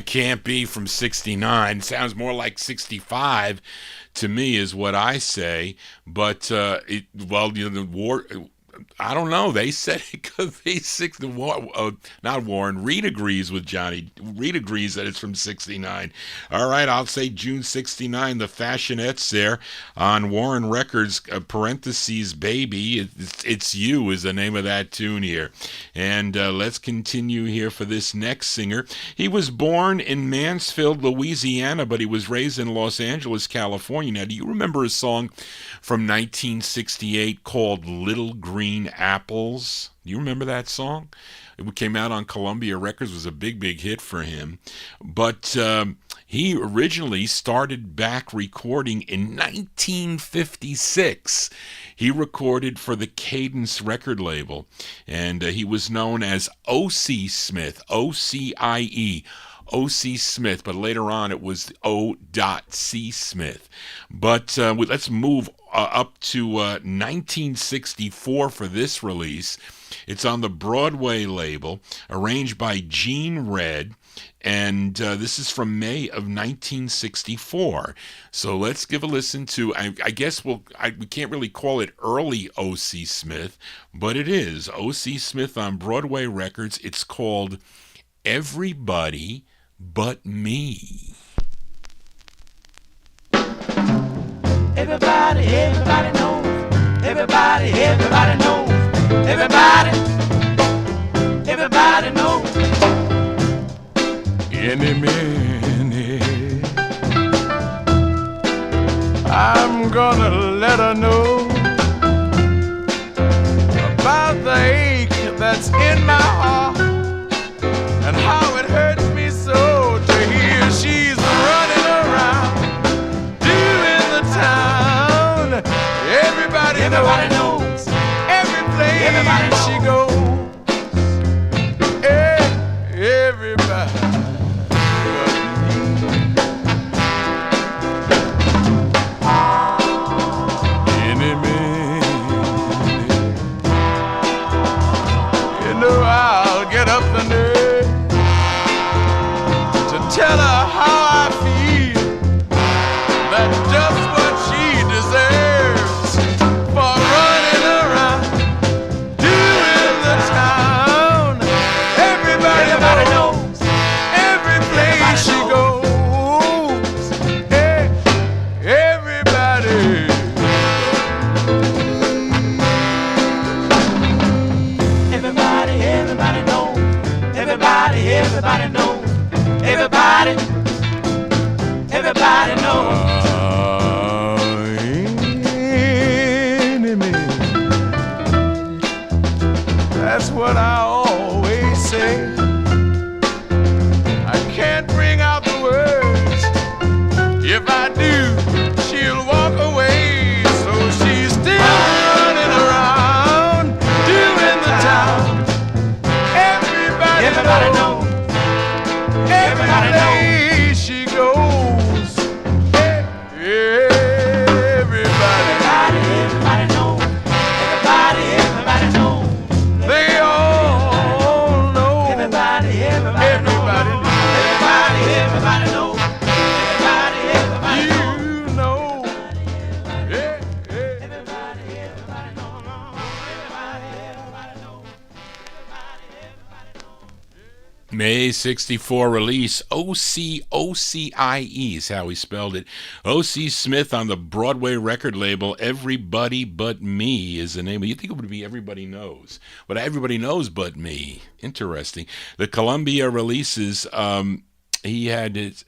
Can't be from 69. Sounds more like 65 to me is what I say. But the war, I don't know. They said it because not Warren. Reed agrees with Johnny. Reed agrees that it's from 69. All right, I'll say June 69. The Fashionettes there on Warren Records, parentheses, Baby, It's You is the name of that tune here. And let's continue here for this next singer. He was born in Mansfield, Louisiana, but he was raised in Los Angeles, California. Now, do you remember a song from 1968 called Little Green Apples? Do you remember that song? It came out on Columbia Records, was a big hit for him. But he originally started back recording in 1956. He recorded for the Cadence record label, and he was known as O.C. Smith, O-C-I-E. O.C. Smith, but later on it was O.C. Smith. But let's move up to 1964 for this release. It's on the Broadway label, arranged by Gene Red, and this is from May of 1964. So let's give a listen to, I guess we can't really call it early O.C. Smith, but it is O.C. Smith on Broadway Records. It's called Everybody But Me. Everybody knows. Everybody knows. Everybody knows. Any minute, I'm gonna let her know about the ache that's in my heart and how it hurts me so to hear she's running around doing the town. Everybody knows. Every place how I feel. That's just what she deserves for running around, doing the town. Everybody knows every place she goes. Hey, everybody. Everybody know. Everybody know. Everybody knows. Enemy. That's what I always say. I can't bring out the words. If I do, she'll walk away. So she's still running around, doing the town. Everybody knows. Everybody knows. She goes. Everybody knows. Everybody knows. They all know. Everybody knows. Everybody knows. You know. Everybody knows. May 64 release, OCOCIE is how he spelled it. O.C. Smith on the Broadway record label. Everybody But Me is the name. You think it would be Everybody Knows, but Everybody Knows But Me. Interesting. The Columbia releases, he had it,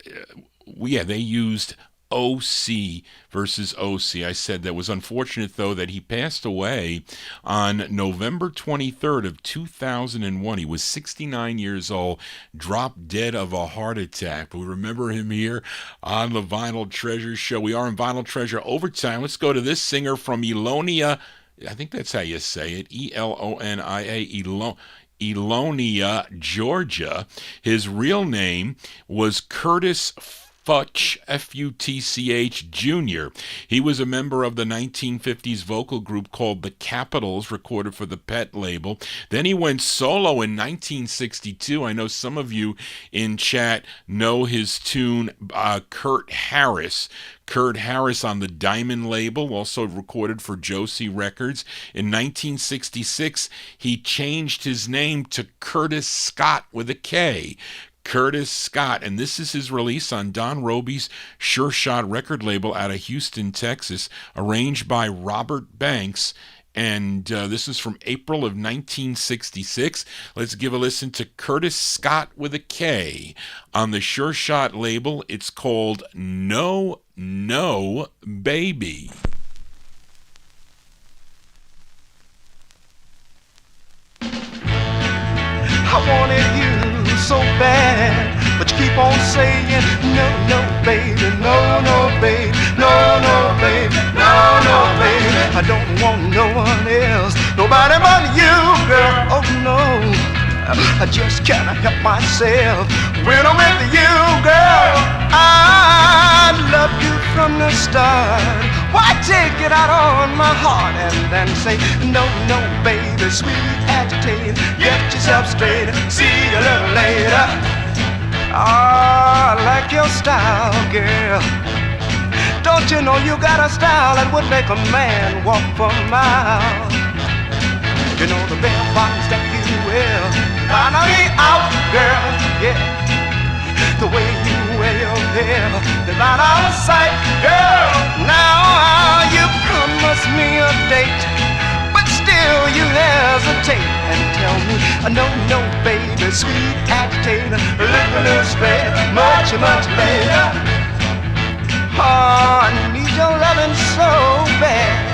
they used OC versus OC. I said that was unfortunate, though, that he passed away on November 23rd of 2001. He was 69 years old, dropped dead of a heart attack. But we remember him here on the Vinyl Treasure Show. We are in Vinyl Treasure Overtime. Let's go to this singer from Elonia. I think that's how you say it. Elonia. Elonia, Georgia. His real name was Curtis Futch, F-U-T-C-H, Jr. He was a member of the 1950s vocal group called The Capitals, recorded for the Pet label. Then he went solo in 1962. I know some of you in chat know his tune, Kurt Harris. Kurt Harris on the Diamond label, also recorded for Josie Records. In 1966, he changed his name to Curtis Scott with a K. Curtis Scott, and this is his release on Don Roby's Sure Shot record label out of Houston, Texas, arranged by Robert Banks, and this is from April of 1966. Let's give a listen to Curtis Scott with a K on the Sure Shot label. It's called No, No, Baby. I wanted you so bad, but you keep on saying no, no, baby, no, no, baby, no, no, baby, no, no, baby. I don't want no one else, nobody but you, girl. Oh no, I just can't help myself when I'm with you, girl. I love you from the start. Why take it out on my heart and then say no, no, baby, sweet agitated, get yourself straight, see you a little later. Oh, I like your style, girl. Don't you know you got a style that would make a man walk for miles? You know the bare bottoms that you wear, I know you out, girl, yeah. The way you wear your hair, they're not out of sight, girl. Now you promised me a date, but still you hesitate and tell me, no, no, baby, sweet agitator, little straight, much, much later. Oh, I need your loving so bad.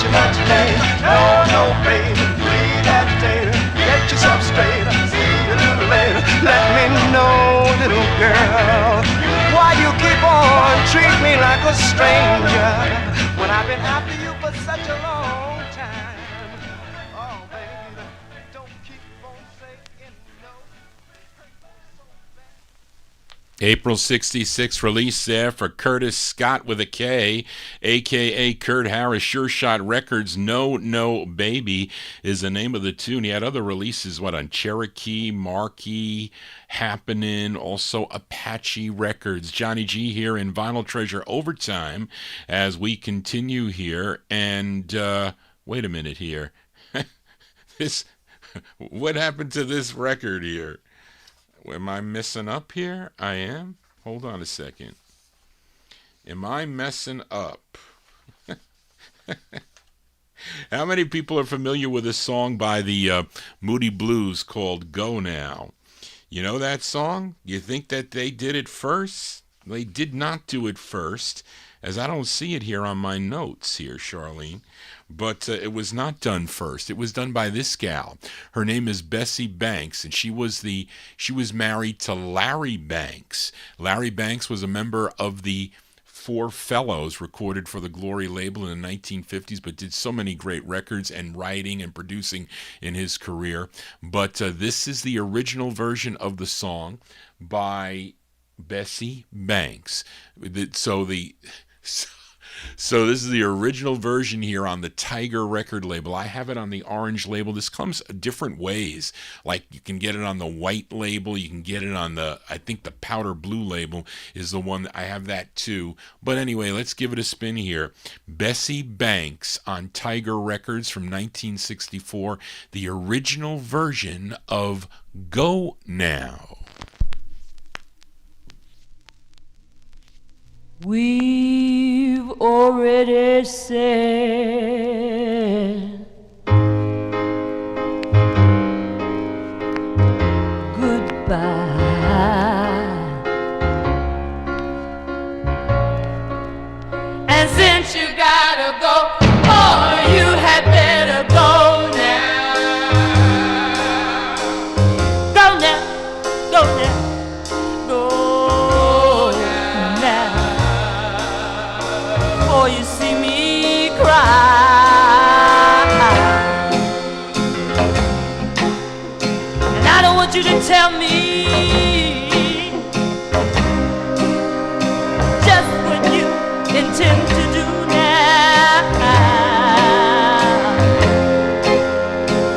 Much later, no, no, baby, sweet agitator, get yourself straight, see you a little later. Let me know, little girl, why you keep on treating me like a stranger when I've been after you for such a long time. Oh, baby. April 66 release there for Curtis Scott with a K, a.k.a. Kurt Harris. Sure Shot Records. No, No, Baby is the name of the tune. He had other releases, on Cherokee, Marquee, Happening, also Apache Records. Johnny G here in Vinyltreasure Overtime as we continue here. And wait a minute here. What happened to this record here? Am I messing up here? I am? Hold on a second. Am I messing up? How many people are familiar with a song by the Moody Blues called Go Now? You know that song? You think that they did it first? They did not do it first, as I don't see it here on my notes here, Charlene. But it was not done first. It was done by this gal. Her name is Bessie Banks, and she was married to Larry Banks. Larry Banks was a member of the Four Fellows, recorded for the Glory label in the 1950s, but did so many great records and writing and producing in his career. But this is the original version of the song by Bessie Banks. So this is the original version here on the Tiger record label. I have it on the orange label. This comes different ways. Like you can get it on the white label. You can get it on I think the powder blue label is the one that I have that too. But anyway, let's give it a spin here. Bessie Banks on Tiger Records from 1964. The original version of Go Now. We've already said goodbye, and since you gotta go, oh, you had better go now. Go now, go now. You see me cry, and I don't want you to tell me just what you intend to do now.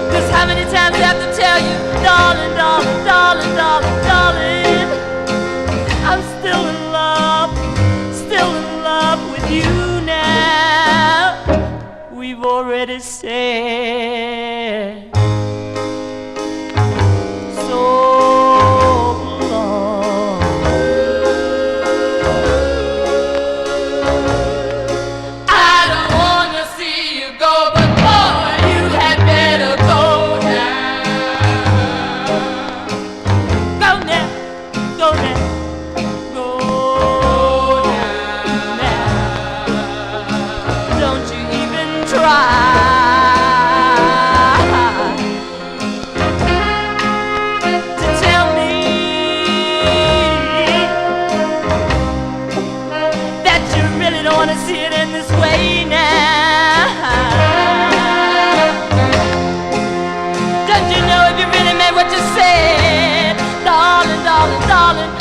'Cause how many times I have to tell you, darling, darling, darling, darling, darling, I'm still in love with you. We've already said so long. I don't want to see you go, but boy, you had better go now. Go now, go now.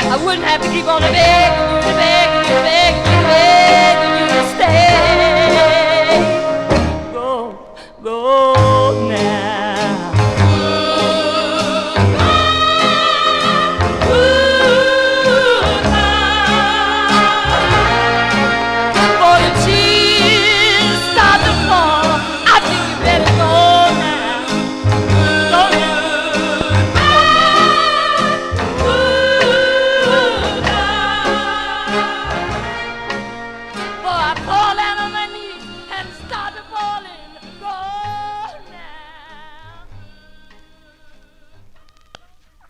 I wouldn't have to keep on begging you, begging you, begging you, begging you to stay. Go, go now. Before the tears start to fall, I think you better go now. Go now.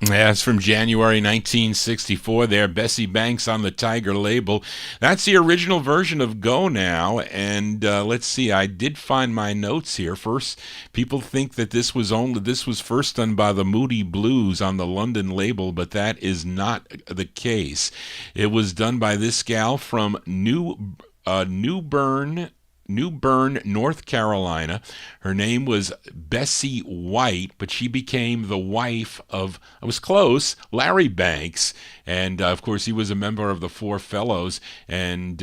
That's from January 1964 there, Bessie Banks on the Tiger label. That's the original version of Go Now, and let's see, I did find my notes here. First, people think that this was first done by the Moody Blues on the London label, but that is not the case. It was done by this gal from New Bern, New Bern, North Carolina. Her name was Bessie White, but she became the wife of, I was close, Larry Banks. And, of course, he was a member of the Four Fellows and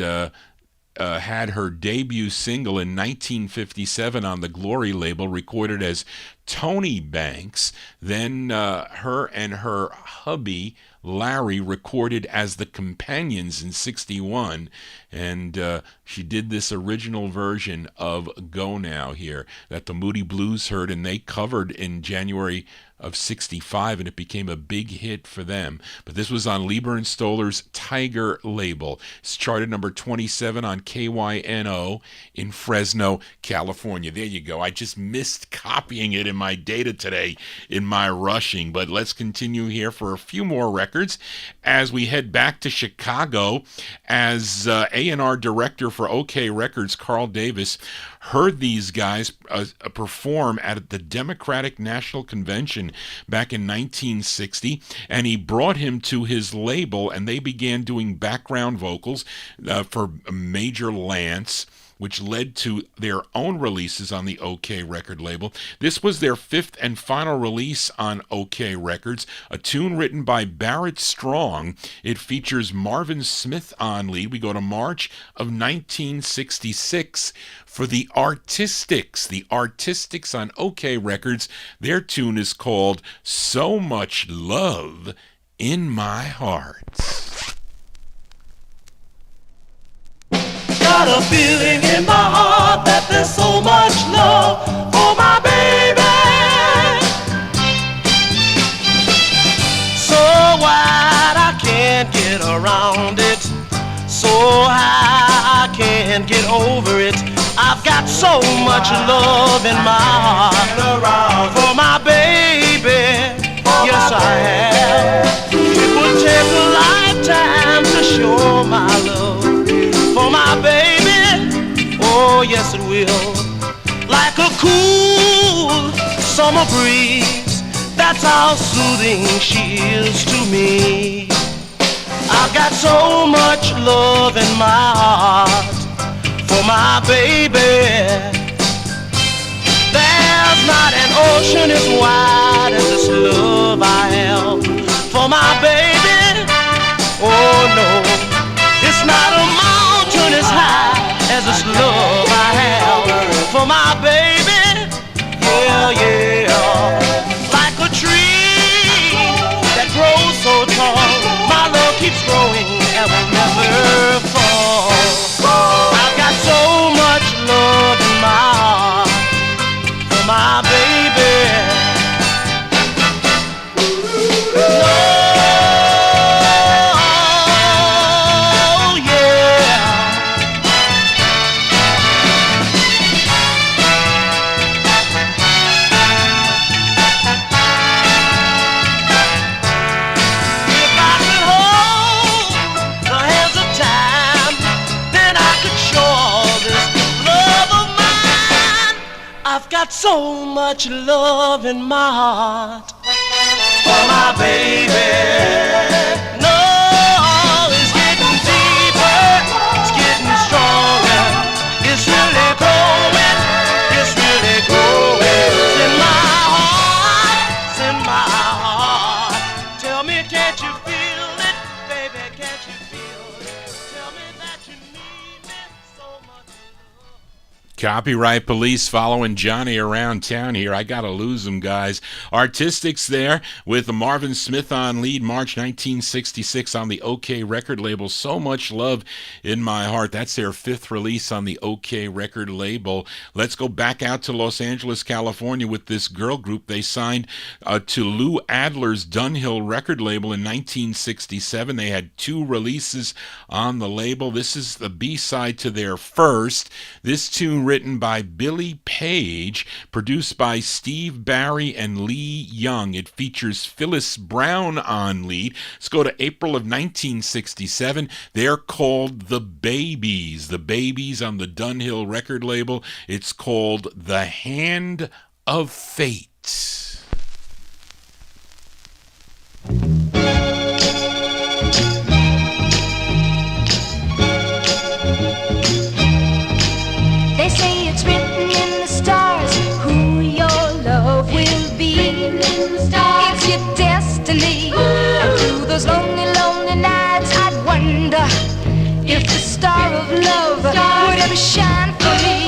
had her debut single in 1957 on the Glory label, recorded as Tony Banks. Then her and her hubby, Larry, recorded as the Companions in 61, and she did this original version of Go Now here that the Moody Blues heard, and they covered in January of 65, and it became a big hit for them. But this was on Lieber and Stoller's Tiger label. It's charted number 27 on KYNO in Fresno, California. There you go. I just missed copying it in my data today in my rushing, but let's continue here for a few more records as we head back to Chicago, as A&R director for OK Records, Carl Davis, heard these guys perform at the Democratic National Convention back in 1960, and he brought him to his label, and they began doing background vocals for Major Lance, which led to their own releases on the OK record label. This was their fifth and final release on OK Records, a tune written by Barrett Strong. It features Marvin Smith on lead. We go to March of 1966 for the Artistics. The Artistics on OK Records. Their tune is called So Much Love in My Heart. Got a feeling in my heart that there's so much love for my baby. So wide I can't get around it, so high I can't get over it. I've got so much love in my heart for my baby. Yes, I have. It would take a lifetime to show my love for my baby. Oh, yes, it will. Like a cool summer breeze, that's how soothing she is to me. I've got so much love in my heart for my baby. There's not an ocean as wide as this love I have for my baby. Oh no, it's not a mountain as high as this love I have for my baby. Yeah, yeah. Like a tree that grows so tall, my love keeps growing and will never fall. I've got so much love in my heart for my baby. So much love in my heart for my baby. No, it's getting deeper, it's getting stronger, it's really growing, it's really growing. It's in my heart, it's in my heart. Tell me, can't you feel it, baby, can't you feel it? Tell me that you need me so much. Copyright Police following Johnny around town here. I gotta lose them, guys. Artistics there with Marvin Smith on lead, March 1966 on the OK record label. So Much Love in My Heart. That's their fifth release on the OK record label. Let's go back out to Los Angeles, California with this girl group. They signed to Lou Adler's Dunhill record label in 1967. They had two releases on the label. This is the B-side to their first. This tune written by Billy Page, produced by Steve Barry and Lee Young. It features Phyllis Brown on lead. Let's go to April of 1967. They're called The Babies. The Babies on the Dunhill record label. It's called The Hand of Fate. destiny. And through those lonely, lonely nights, I'd wonder if the star of love would ever shine for me.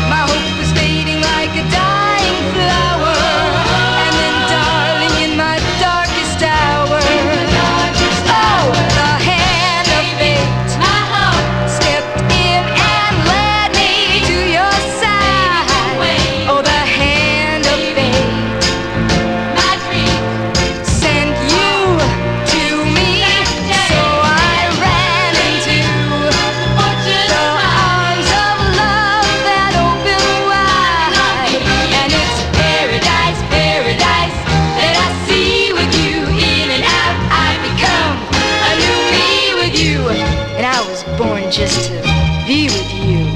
My hope was fading like a dying flower, and then, darling, in my darkest hour, oh, the hand of fate stepped in and led me to your side. Oh, the hand of fate sent you to me, so I ran into the arms of love that open wide. And it's paradise, paradise that I see with you. In and out I become a new me with you, and I was born just to be with you.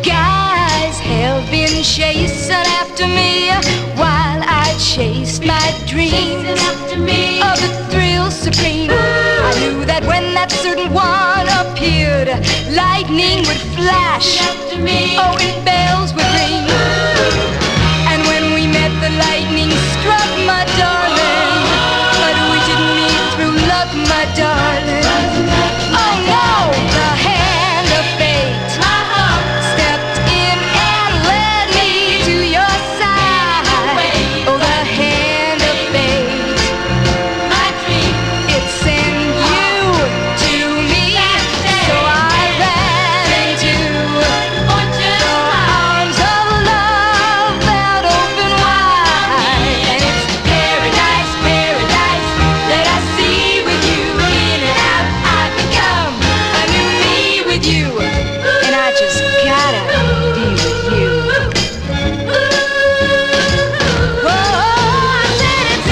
Guys have been chasing after me while I chased my dreams of the thrill supreme. I knew that when that certain one appeared, lightning would flash, oh, and bells would ring. And when we met, the lightning struck, my darling, but we didn't meet through luck, my darling. Oh no, the hand of fate stepped in and led me to your side. Oh, the hand of fate, it sent you to me, so I ran into the arms of love that open wide. And it's paradise, paradise that I see with you. In and out I become a new me with you, and I just gotta be with you. Oh, I said it's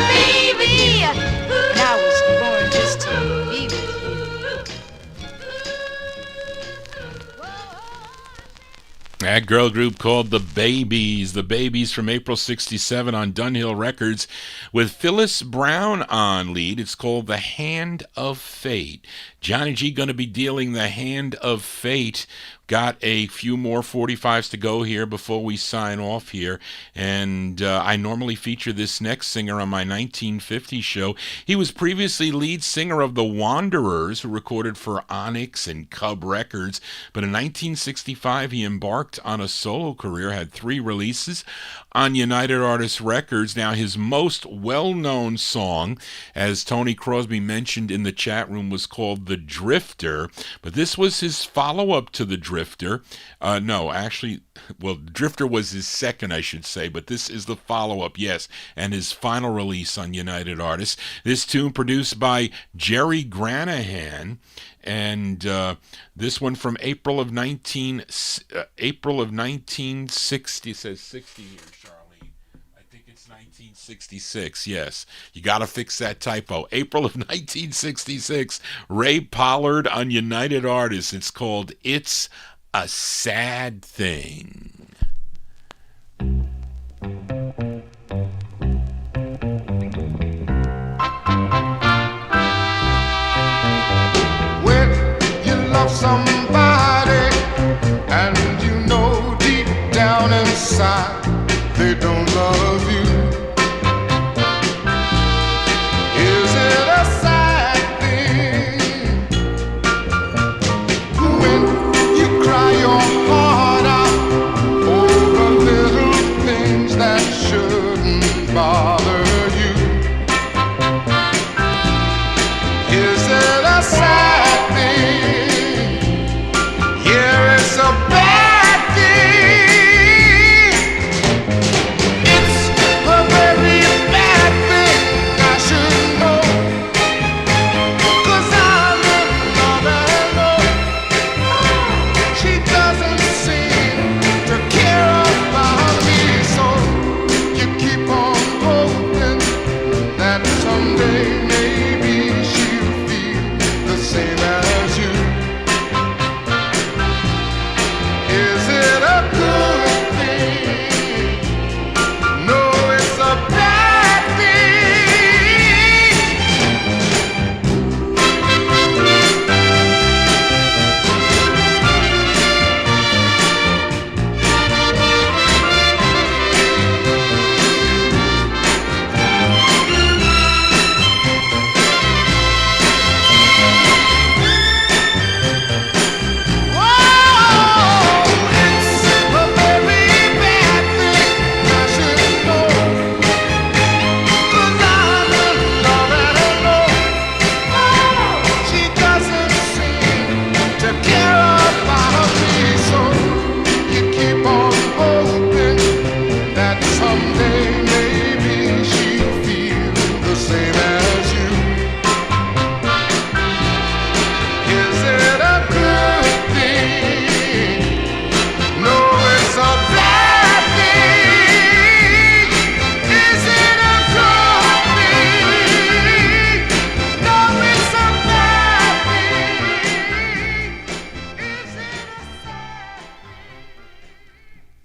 baby, and I was born just to be with you. That girl group called the Babies. The Babies from April 67 on Dunhill Records with Phyllis Brown on lead. It's called The Hand of Fate. Johnny G going to be dealing the Hand of Fate. Got a few more 45s to go here before we sign off here. And I normally feature this next singer on my 1950s show. He was previously lead singer of the Wanderers, who recorded for Onyx and Cub Records. But in 1965, he embarked on a solo career, had 3 releases on United Artists Records. Now, his most well-known song, as Tony Crosby mentioned in the chat room, was called The Drifter. But this was his follow-up to The Drifter. No, actually, well, Drifter was his second, I should say, but this is the follow-up, yes, and his final release on United Artists. This tune produced by Jerry Granahan, and this one from April of 1960. It says 60 here, Charlene. I think it's 1966, yes. You got to fix that typo. April of 1966, Ray Pollard on United Artists. It's called It's a Sad Thing. When you love somebody and you know deep down inside they don't love you, is it a sad thing when you cry your heart out over little things that shouldn't bother you? Is it a sad thing? Yeah, it's a bad thing. It's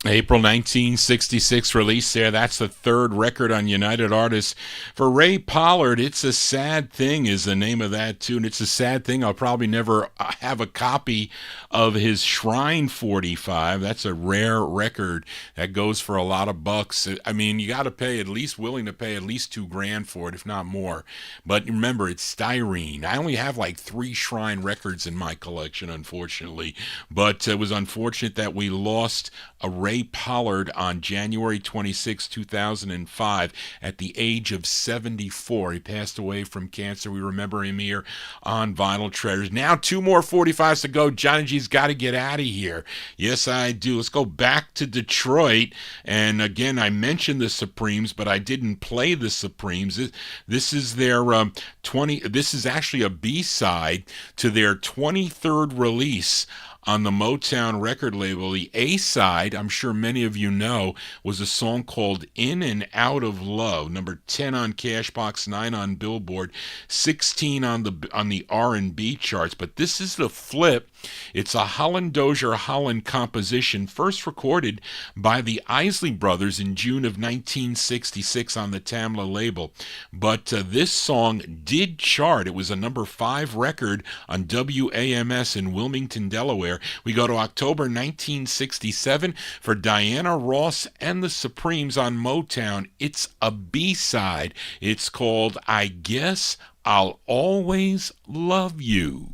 April 1966 release there. That's the third record on United Artists. For Ray Pollard, It's a Sad Thing is the name of that tune. It's a sad thing. I'll probably never have a copy of his Shrine 45. That's a rare record that goes for a lot of bucks. I mean, you got to pay at least, willing to pay at least $2,000 for it, if not more. But remember, it's styrene. I only have like 3 Shrine records in my collection, unfortunately. But it was unfortunate that we lost a Ray Pollard on January 26, 2005, at the age of 74. He passed away from cancer. We remember him here on Vinyl Treasures. Now 2 more 45s to go. Johnny G's got to get out of here. Yes, I do. Let's go back to Detroit. And again, I mentioned the Supremes, but I didn't play the Supremes. This is their This is actually a B-side to their 23rd release on the Motown record label. The A-side, I'm sure many of you know, was a song called In and Out of Love, number 10 on Cashbox, 9 on Billboard, 16 on the R&B charts. But this is the flip. It's a Holland Dozier Holland composition, first recorded by the Isley Brothers in June of 1966 on the Tamla label. But this song did chart. It was a number 5 record on WAMS in Wilmington, Delaware. We go to October 1967 for Diana Ross and the Supremes on Motown. It's a B-side. It's called I Guess I'll Always Love You.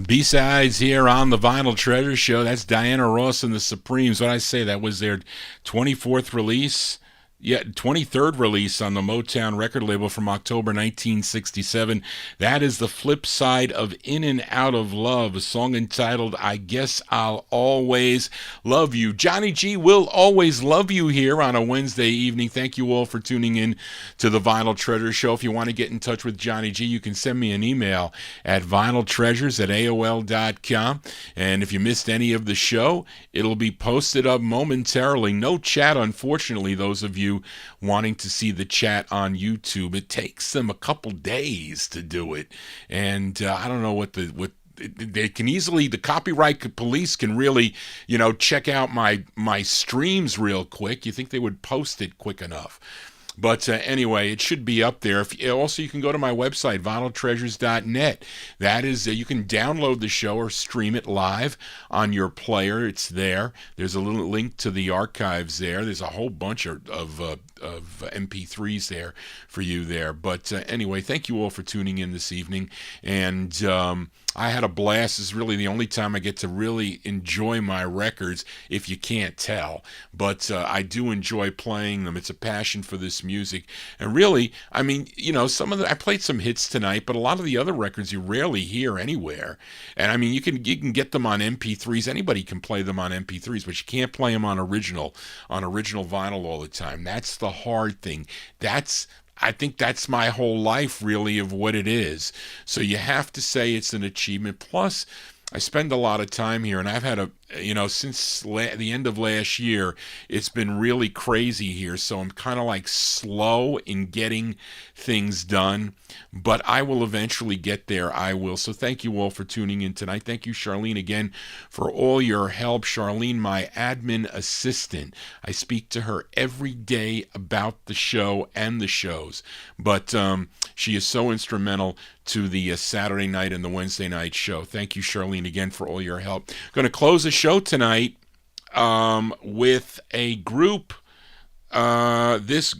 B-sides here on the Vinyl Treasure Show. That's Diana Ross and the Supremes. What I say, that was their 24th release. Yeah, 23rd release on the Motown record label from October 1967. That is the flip side of In and Out of Love, a song entitled I Guess I'll Always Love You. Johnny G will always love you here on a Wednesday evening. Thank you all for tuning in to the Vinyl Treasure Show. If you want to get in touch with Johnny G, you can send me an email at vinyltreasures@aol.com. And if you missed any of the show, it'll be posted up momentarily. No chat, unfortunately, those of you wanting to see the chat on YouTube. It takes them a couple days to do it, and I don't know what they can easily, the copyright police can really, check out my streams real quick. You think they would post it quick enough? But anyway, it should be up there. Also, you can go to my website, vinyltreasures.net. That is, you can download the show or stream it live on your player. It's there. There's a little link to the archives there. There's a whole bunch of MP3s there for you there. But anyway, thank you all for tuning in this evening. And I had a blast. This is really the only time I get to really enjoy my records, if you can't tell. But I do enjoy playing them. It's a passion for this music. And really, I mean, I played some hits tonight, but a lot of the other records you rarely hear anywhere. And I mean, you can get them on MP3s. Anybody can play them on MP3s, but you can't play them on original vinyl all the time. That's the hard thing. I think that's my whole life, really, of what it is. So you have to say it's an achievement. Plus, I spend a lot of time here, and I've had since the end of last year, it's been really crazy here. So I'm kind of like slow in getting things done, but I will eventually get there. I will. So thank you all for tuning in tonight. Thank you, Charlene, again, for all your help. Charlene, my admin assistant. I speak to her every day about the show and the shows, but she is so instrumental to the Saturday night and the Wednesday night show. Thank you, Charlene, again, for all your help. Going to close the show tonight with a group, this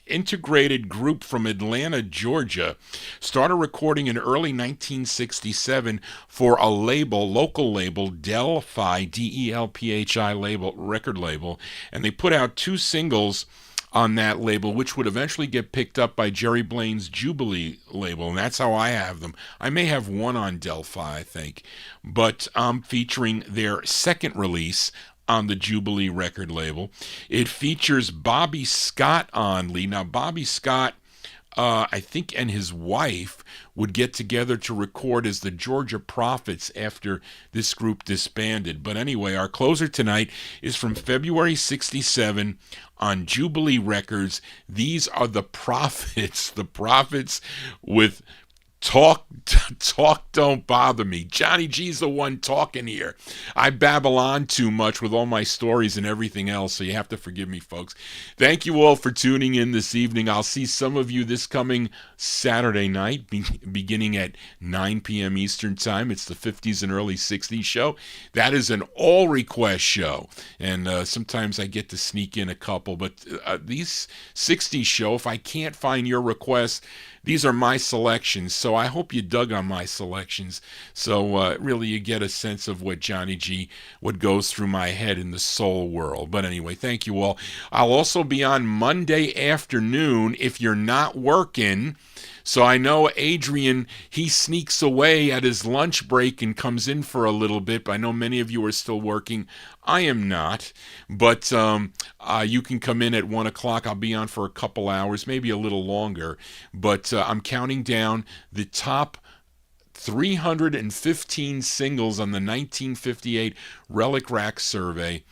integrated group from Atlanta, Georgia, started recording in early 1967 for a local label, Delphi, D-E-L-P-H-I record label, and they put out 2 singles on that label, which would eventually get picked up by Jerry Blaine's Jubilee label, and that's how I have them. I may have one on Delphi, I think, but I'm featuring their second release on the Jubilee record label. It features Bobby Scott on lead. Now, Bobby Scott, I think, and his wife would get together to record as the Georgia Prophets after this group disbanded. But anyway, our closer tonight is from February 67 on Jubilee Records. These are the Prophets. The Prophets with Talk Don't Bother Me. Johnny G's the one talking here. I babble on too much with all my stories and everything else, so you have to forgive me, folks. Thank you all for tuning in this evening. I'll see some of you this coming Saturday night, beginning at 9 p.m. Eastern Time. It's the 50s and early 60s show. That is an all-request show, and sometimes I get to sneak in a couple, but these 60s show, if I can't find your request, these are my selections, so I hope you dug on my selections. So really you get a sense of what goes through my head in the soul world. But anyway, thank you all. I'll also be on Monday afternoon if you're not working. So I know Adrian, he sneaks away at his lunch break and comes in for a little bit, but I know many of you are still working. I am not, but you can come in at 1 o'clock. I'll be on for a couple hours, maybe a little longer, but I'm counting down the top 315 singles on the 1958 Relic Rack survey.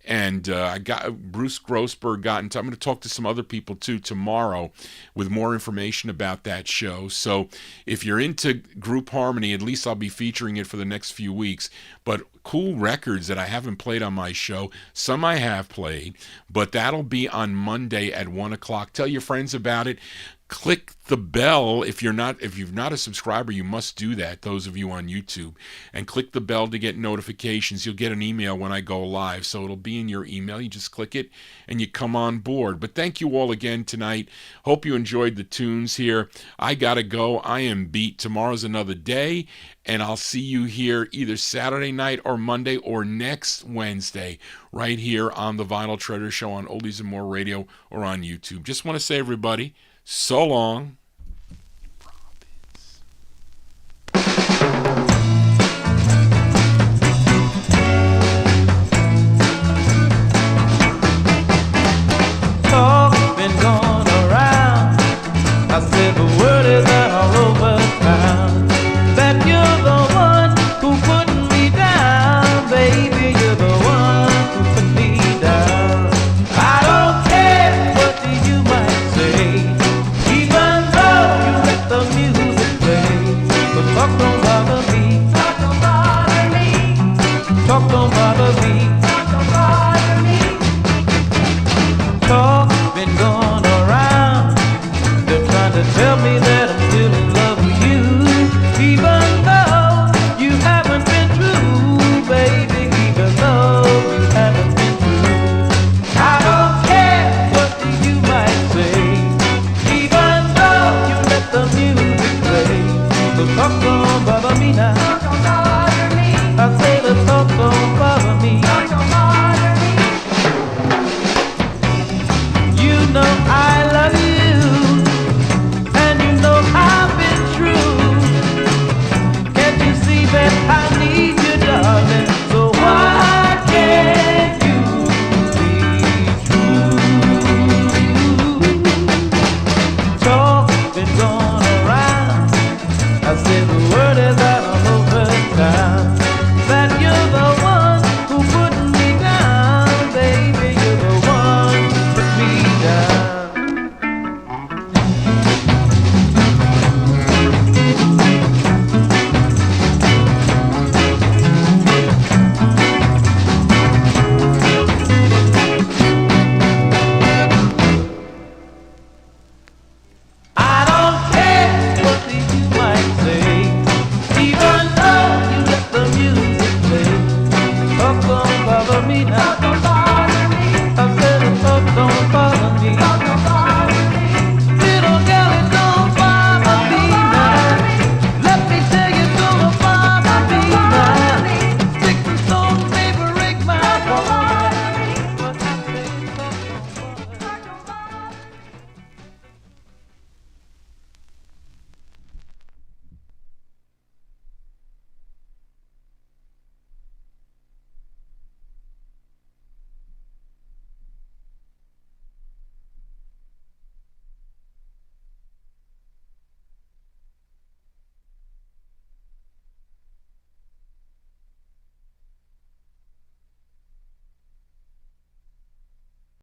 And I got Bruce Grossberg I'm going to talk to some other people too tomorrow with more information about that show. So if you're into group harmony, at least I'll be featuring it for the next few weeks. But cool records that I haven't played on my show. Some I have played, but that'll be on Monday at 1 o'clock. Tell your friends about it. click the bell. If you're not a subscriber, you must do that, those of you on YouTube, and click the bell to get notifications. You'll get an email when I go live, so it'll be in your email. You just click it and you come on board. But thank you all again tonight. Hope you enjoyed the tunes here. I gotta go. I am beat. Tomorrow's another day, and I'll see you here either Saturday night or Monday or next Wednesday right here on the Vinyl Treasure Show on Oldies and More Radio or on YouTube. Just want to say, everybody, so long.